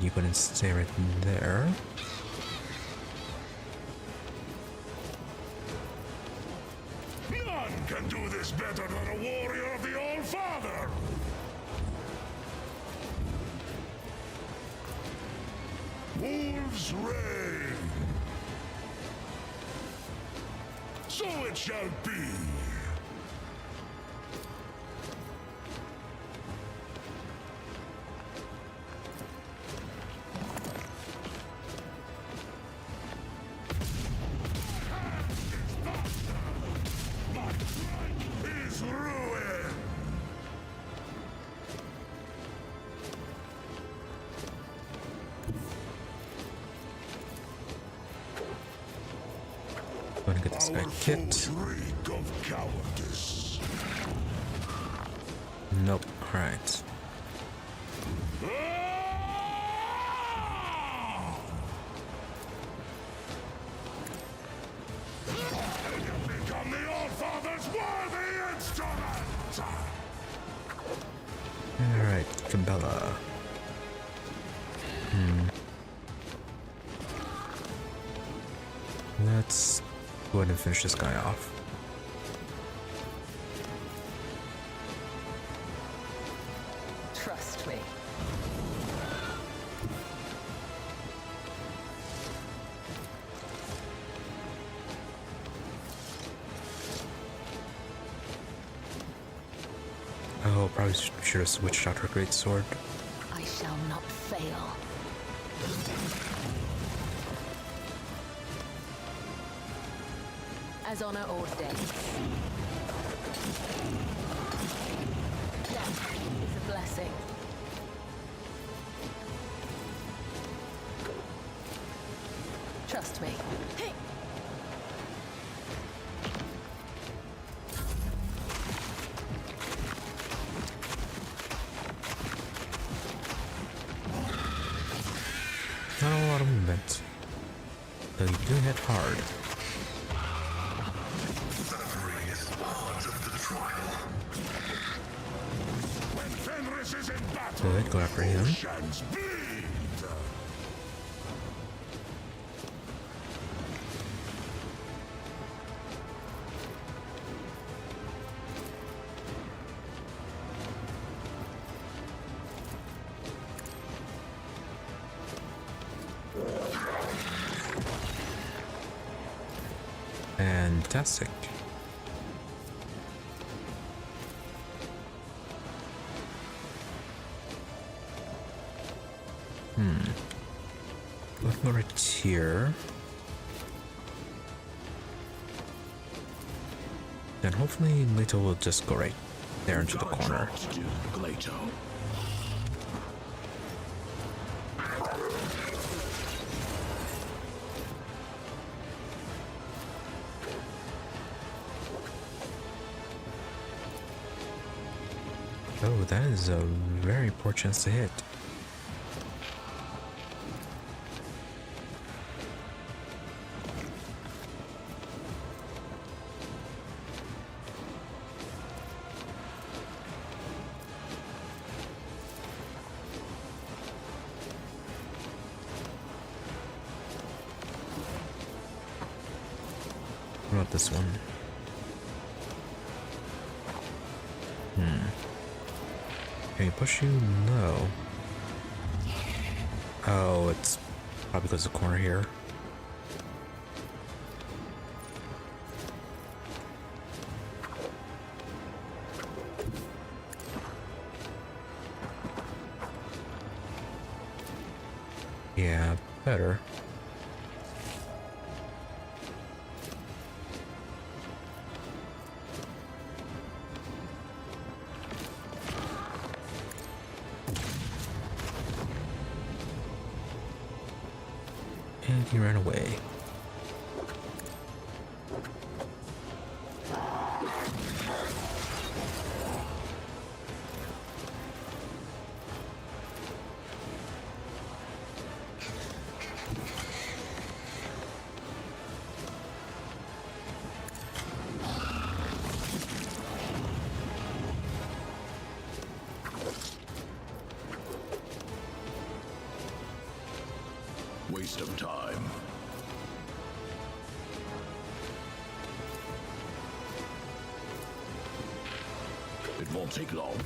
Alright, you can stay right there. None can do this better than a warrior of the All-Father! Wolves reign! So it shall be! Is ruin! Gonna get this guy kicked. Reek of cowardice. Nope. Alright. Become the All-Father's worthy instrument! Alright, Cabela. Let's go ahead and finish this guy off. Trust me. Oh, probably should have switched out her great sword. I shall not fail. As honor ordains. Death is a blessing. Trust me. Hey. Not a lot of movement. Though you do hit hard. Suffering is part of the trial. When Fenris is in battle, Good, go after him. oceans bleed. Fantastic. Let's go right here. And hopefully Leto will just go right there into the corner. Glato. Oh, that is a very poor chance to hit. What about this one? Can you push you? No. Oh, it's probably because of the corner here. Yeah, better. And he ran away. waste of time. It won't take long.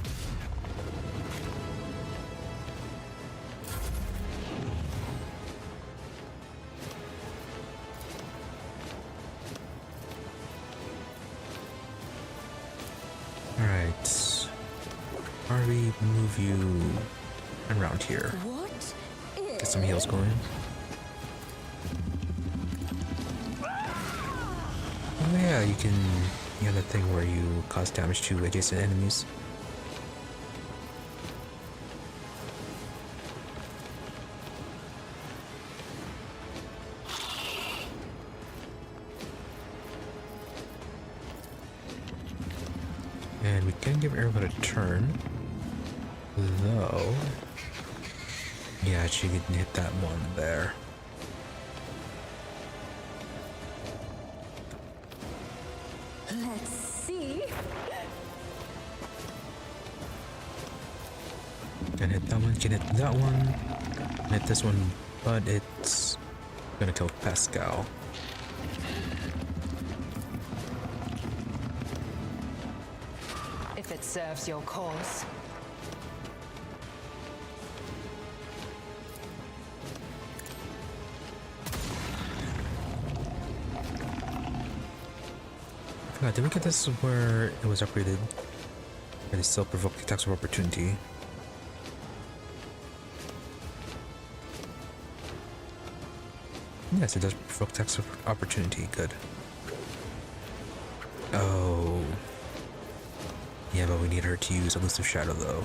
Alright. How do we move you around here? What is... Get some heals going. Oh yeah, you can... You have that thing where you cause damage to adjacent enemies. And we can give everyone a turn. Though... Yeah, she can hit that one there. Let's see. Can hit that one, can hit that one, can hit this one, but it's gonna kill Pascal. If it serves your cause. Did we get this where it was upgraded? And it still provoked attacks of opportunity. Yes, it does provoke attacks of opportunity. Good. Oh. Yeah, but we need her to use Elusive Shadow though.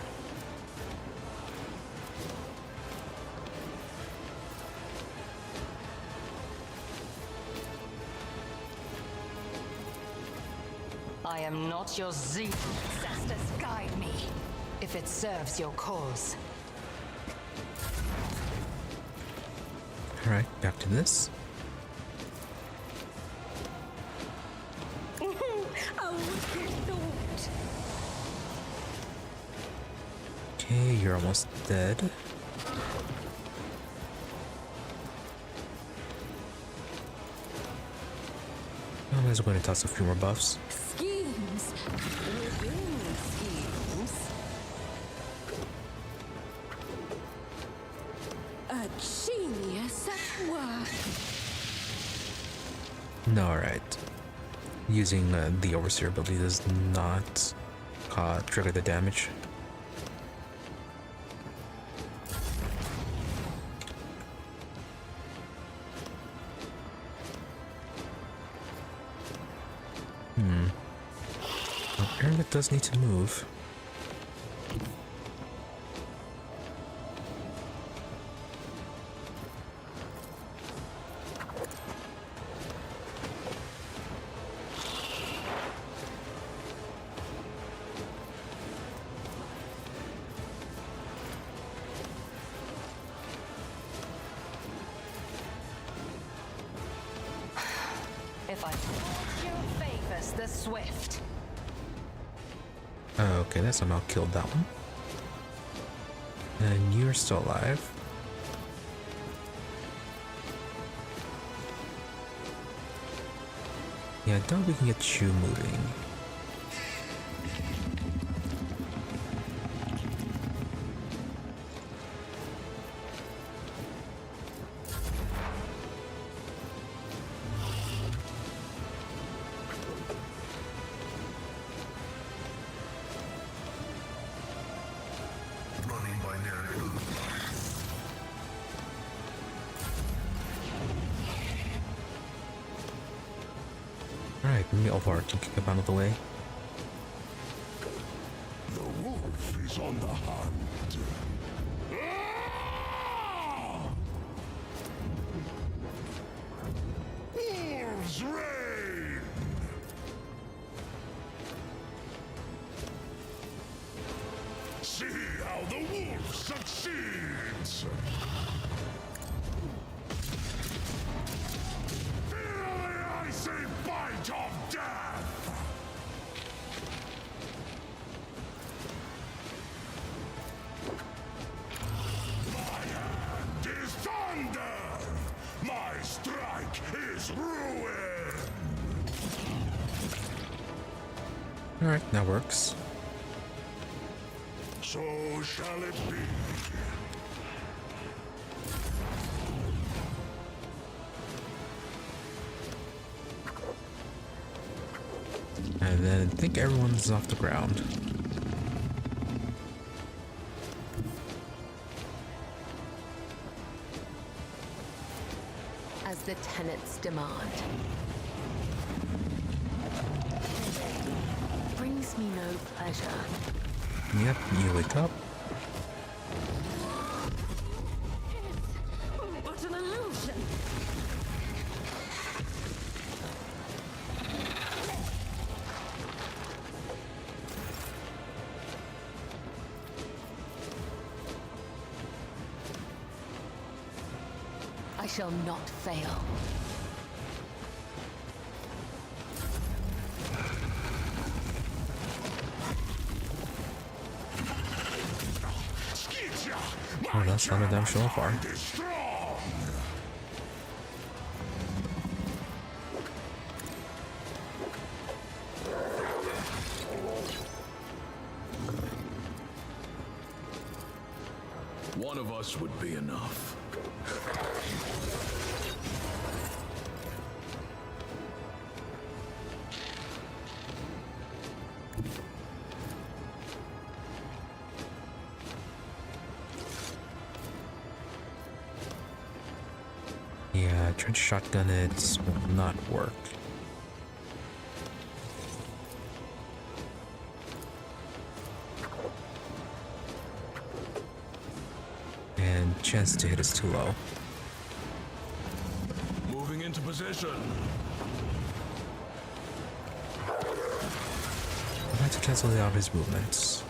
I am not your zeal. Ancestors, guide me. If it serves your cause. Alright, back to this. Okay, you're almost dead. I'm just going to toss a few more buffs. Schemes within schemes. A genius at work. No, alright. Using the Overseer ability does not trigger the damage. Yrliet does need to move. If I fortune favors the swift. Okay, that somehow killed that one. And you're still alive. Yeah, I doubt we can get you moving. Alright, maybe Alvar can kick him out of the way. The wolf is on the hunt. Wolves reign! See how the wolf succeeds! Feel the icy bite of death! My hand is thunder! Alright, that works. So shall it be. And then I think everyone's off the ground. As the tenants demand. Brings me no pleasure. Yep, you wake up. What an illusion! I shall not fail. Oh, that's not a damn so far. One of us would be enough. Yeah, trying to shotgun it will not work. And chance to hit is too low. Moving into position. I'll have to cancel out his movements.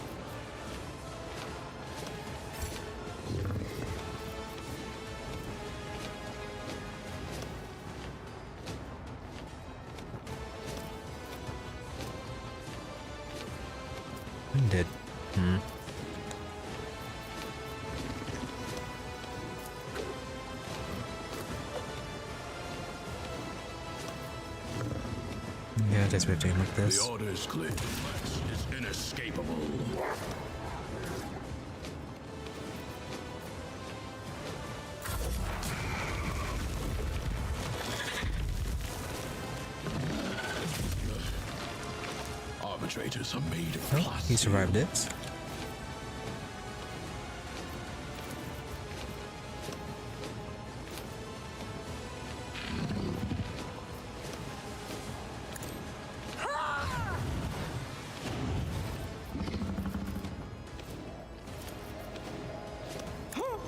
Did. Yeah, I guess we have to aim like this. The order is clear. Is inescapable. Arbitrators are made of Oh, plastic. he survived it.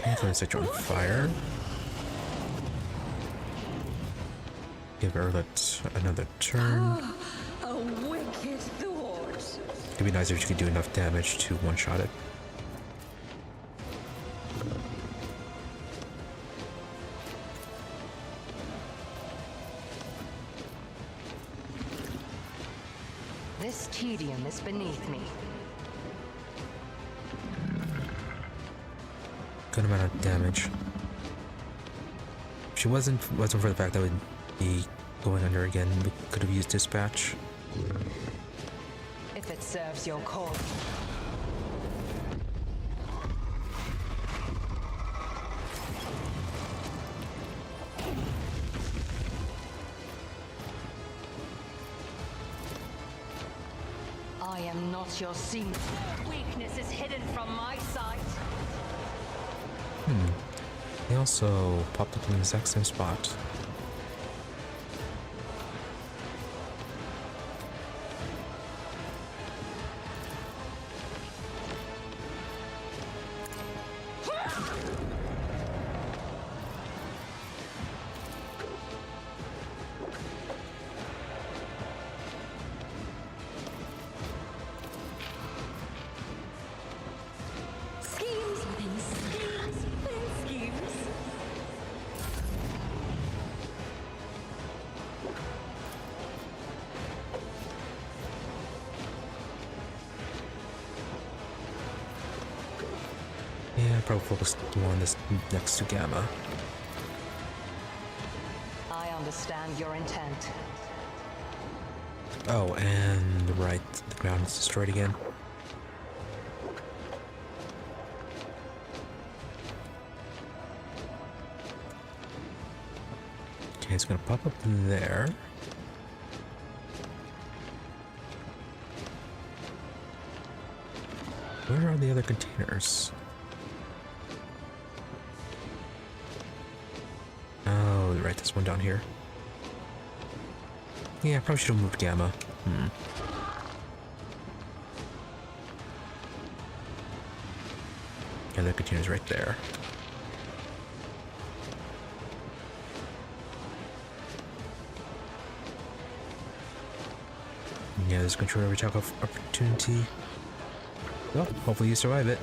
I'm going to set you on fire. Give Yrliet another turn. A wicked thought! It'd be nicer if you could do enough damage to one-shot it. This tedium is beneath me. Good amount of damage. If she wasn't for the fact that would be going under again, we could have used dispatch. If it serves your cause. I am not your scene. Weakness is hidden from my sight. They also popped up in the exact same spot. Schemes within schemes within schemes. Yeah, I'll probably focus more on this next to Gamma. I understand your intent. Oh, and right, the ground is destroyed again. Okay, it's gonna pop up there. Where are the other containers? Oh, right, there's one down here. Yeah, I probably should have moved Gamma. Yeah, the container's right there. Yeah, there's controller attack of opportunity. Well, hopefully you survive it.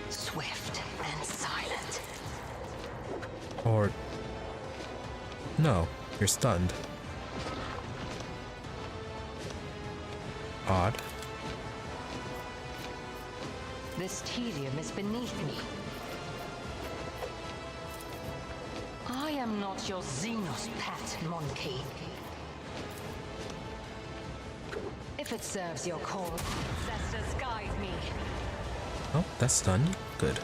Swift and silent. Or... no, you're stunned. Odd. This tedium is beneath me. I am not your Xenos pet, monkey. If it serves your cause, ancestors guide me. Oh, that's stunned. Good.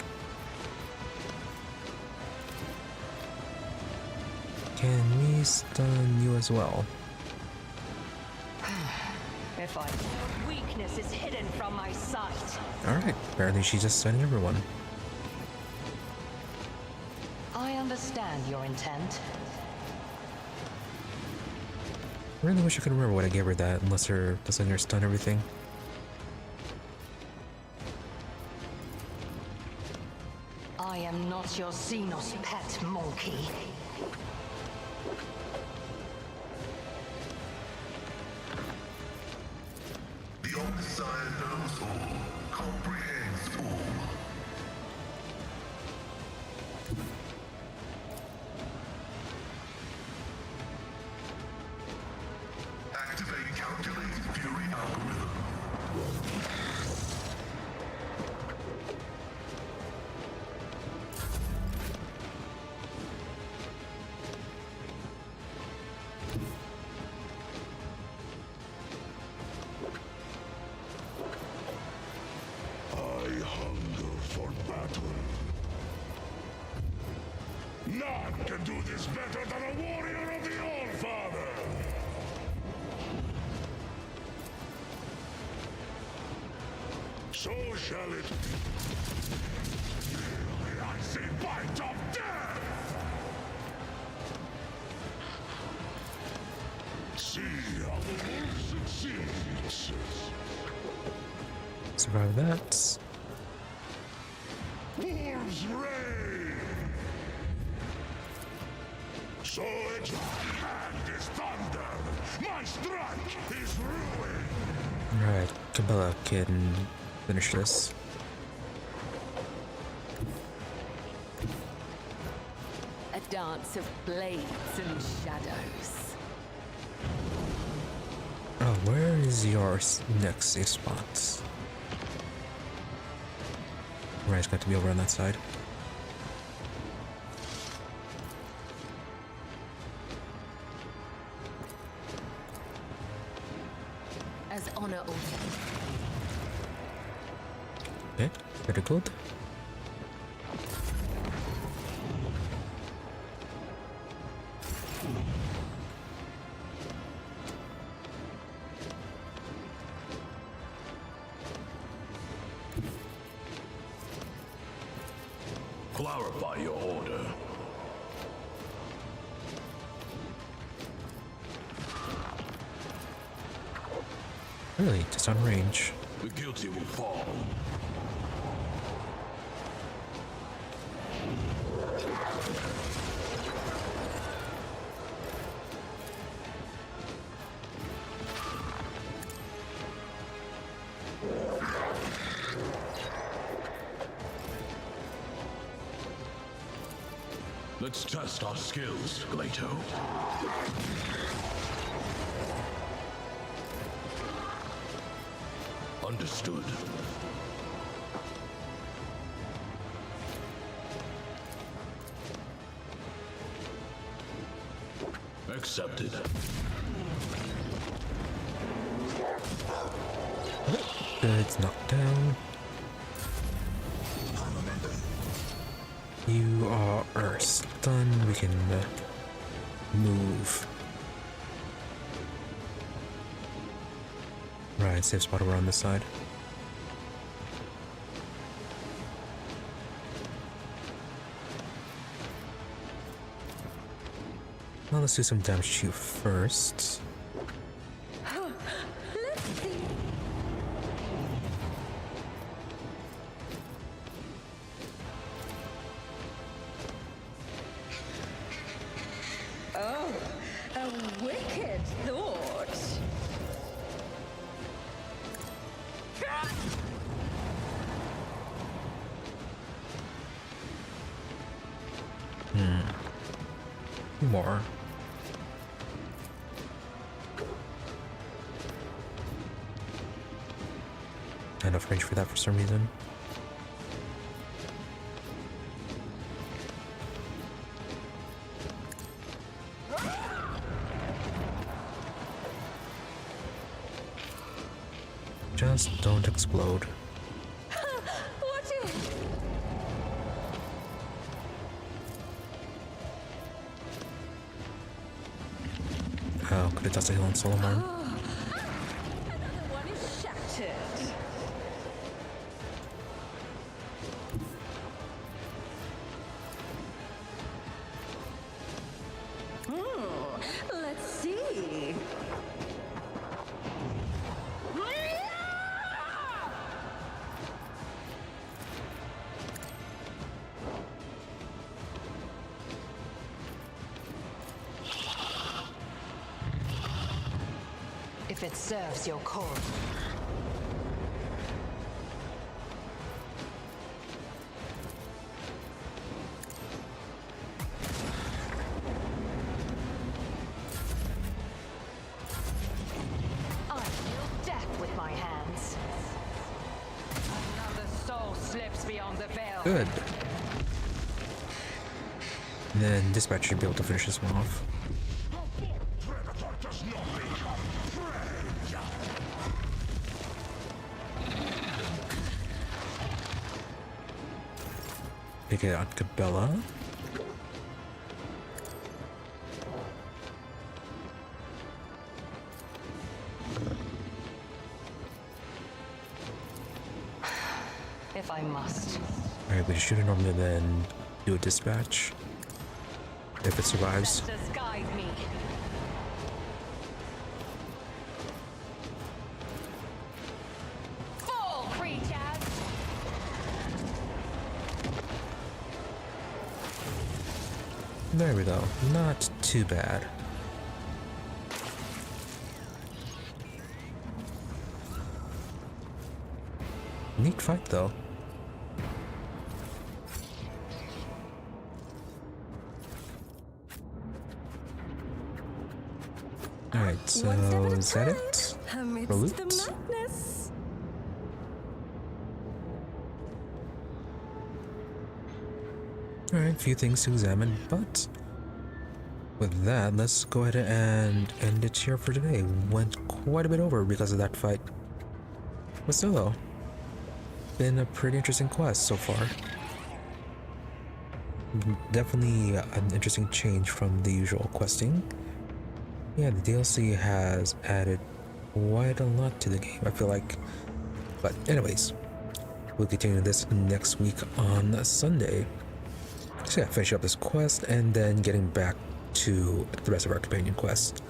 Can we stun you as well? If I... weakness is hidden from my sight. Alright, apparently she's just stunning everyone. I understand your intent. I really wish I could remember what I gave her that, unless her doesn't her stun everything. I am not your Xenos pet, monkey. The Omniscient knows all, comprehends all. Activate calculated fury algorithm. I hunger for battle. None can do this better than a warrior of the All-Father! So shall it be. The icy bite of death! See how the wolf succeeds. Survive that. Wolves reign! So its hand is thunder! My strike is ruin! Alright, Cabela can finish this. A dance of blades and shadows. Oh, where is your next safe spot? Right, it's got to be over on that side. As honor over. Okay, very good. Clarify your order. Really, just on range. The guilty will fall. Let's test our skills, Glato. Understood. Accepted. It's knocked down. You are stunned. We can move. Right, safe spot over on this side. Well, let's do some damage to you first. Oh, a wicked thought. More. Enough range for that for some reason. Just don't explode. What is? Oh, could have touched a heal on Solomon. Another one is shattered. Let's see. If it serves your cause. I deal death with my hands. Another soul slips beyond the veil. Good. And then dispatch should be able to finish this one off. Pick it out Cabela. If I must. Alright, we should have normally then do a dispatch. If it survives. Does guide me. Fall, creatures! There we go. Not too bad. Neat fight though. Alright, so is that it? For loot? The madness. Alright, a few things to examine, but with that, let's go ahead and end it here for today. Went quite a bit over because of that fight. But still though, been a pretty interesting quest so far. Definitely an interesting change from the usual questing. Yeah, the DLC has added quite a lot to the game, I feel like. But anyways, we'll continue this next week on Sunday. So yeah, finish up this quest and then getting back to the rest of our companion quests.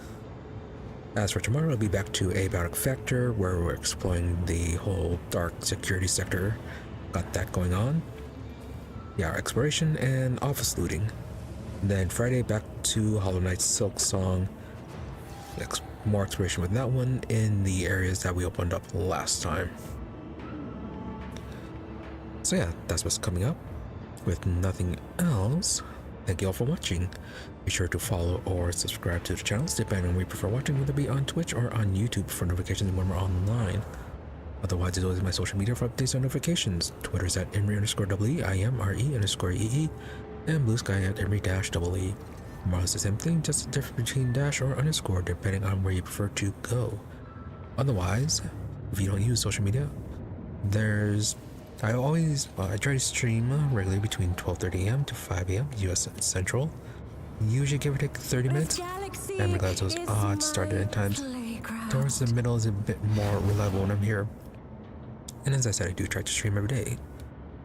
As for tomorrow, we'll be back to Aeldari Factor, where we're exploring the whole dark security sector. Got that going on. Yeah, our exploration and office looting. Then Friday, back to Hollow Knight's Silk Song. More exploration with that one in the areas that we opened up last time. So yeah, that's what's coming up. With nothing else, thank you all for watching. Be sure to follow or subscribe to the channels depending on where you prefer watching, whether it be on Twitch or on YouTube for notifications when we're online. Otherwise, as always, my social media for updates and notifications. Twitter's at Imre_EE, IMRE_EE, and Blue Sky at Imre-EE. More or less the same thing, just a difference between dash or underscore depending on where you prefer to go. Otherwise, if you don't use social media, I try to stream regularly between 12:30 a.m. to 5 a.m. US Central. Usually give or take 30 minutes. And regardless of those odd start and end times, towards the middle is a bit more reliable when I'm here. And as I said, I do try to stream every day.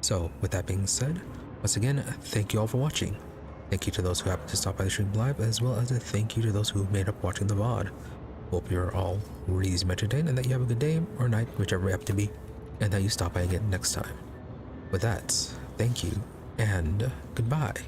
So with that being said, once again, thank you all for watching. Thank you to those who happened to stop by the stream live, as well as a thank you to those who made up watching the VOD. Hope you're all really entertained and that you have a good day or night, whichever you happen to be, and that you stop by again next time. With that, thank you and goodbye.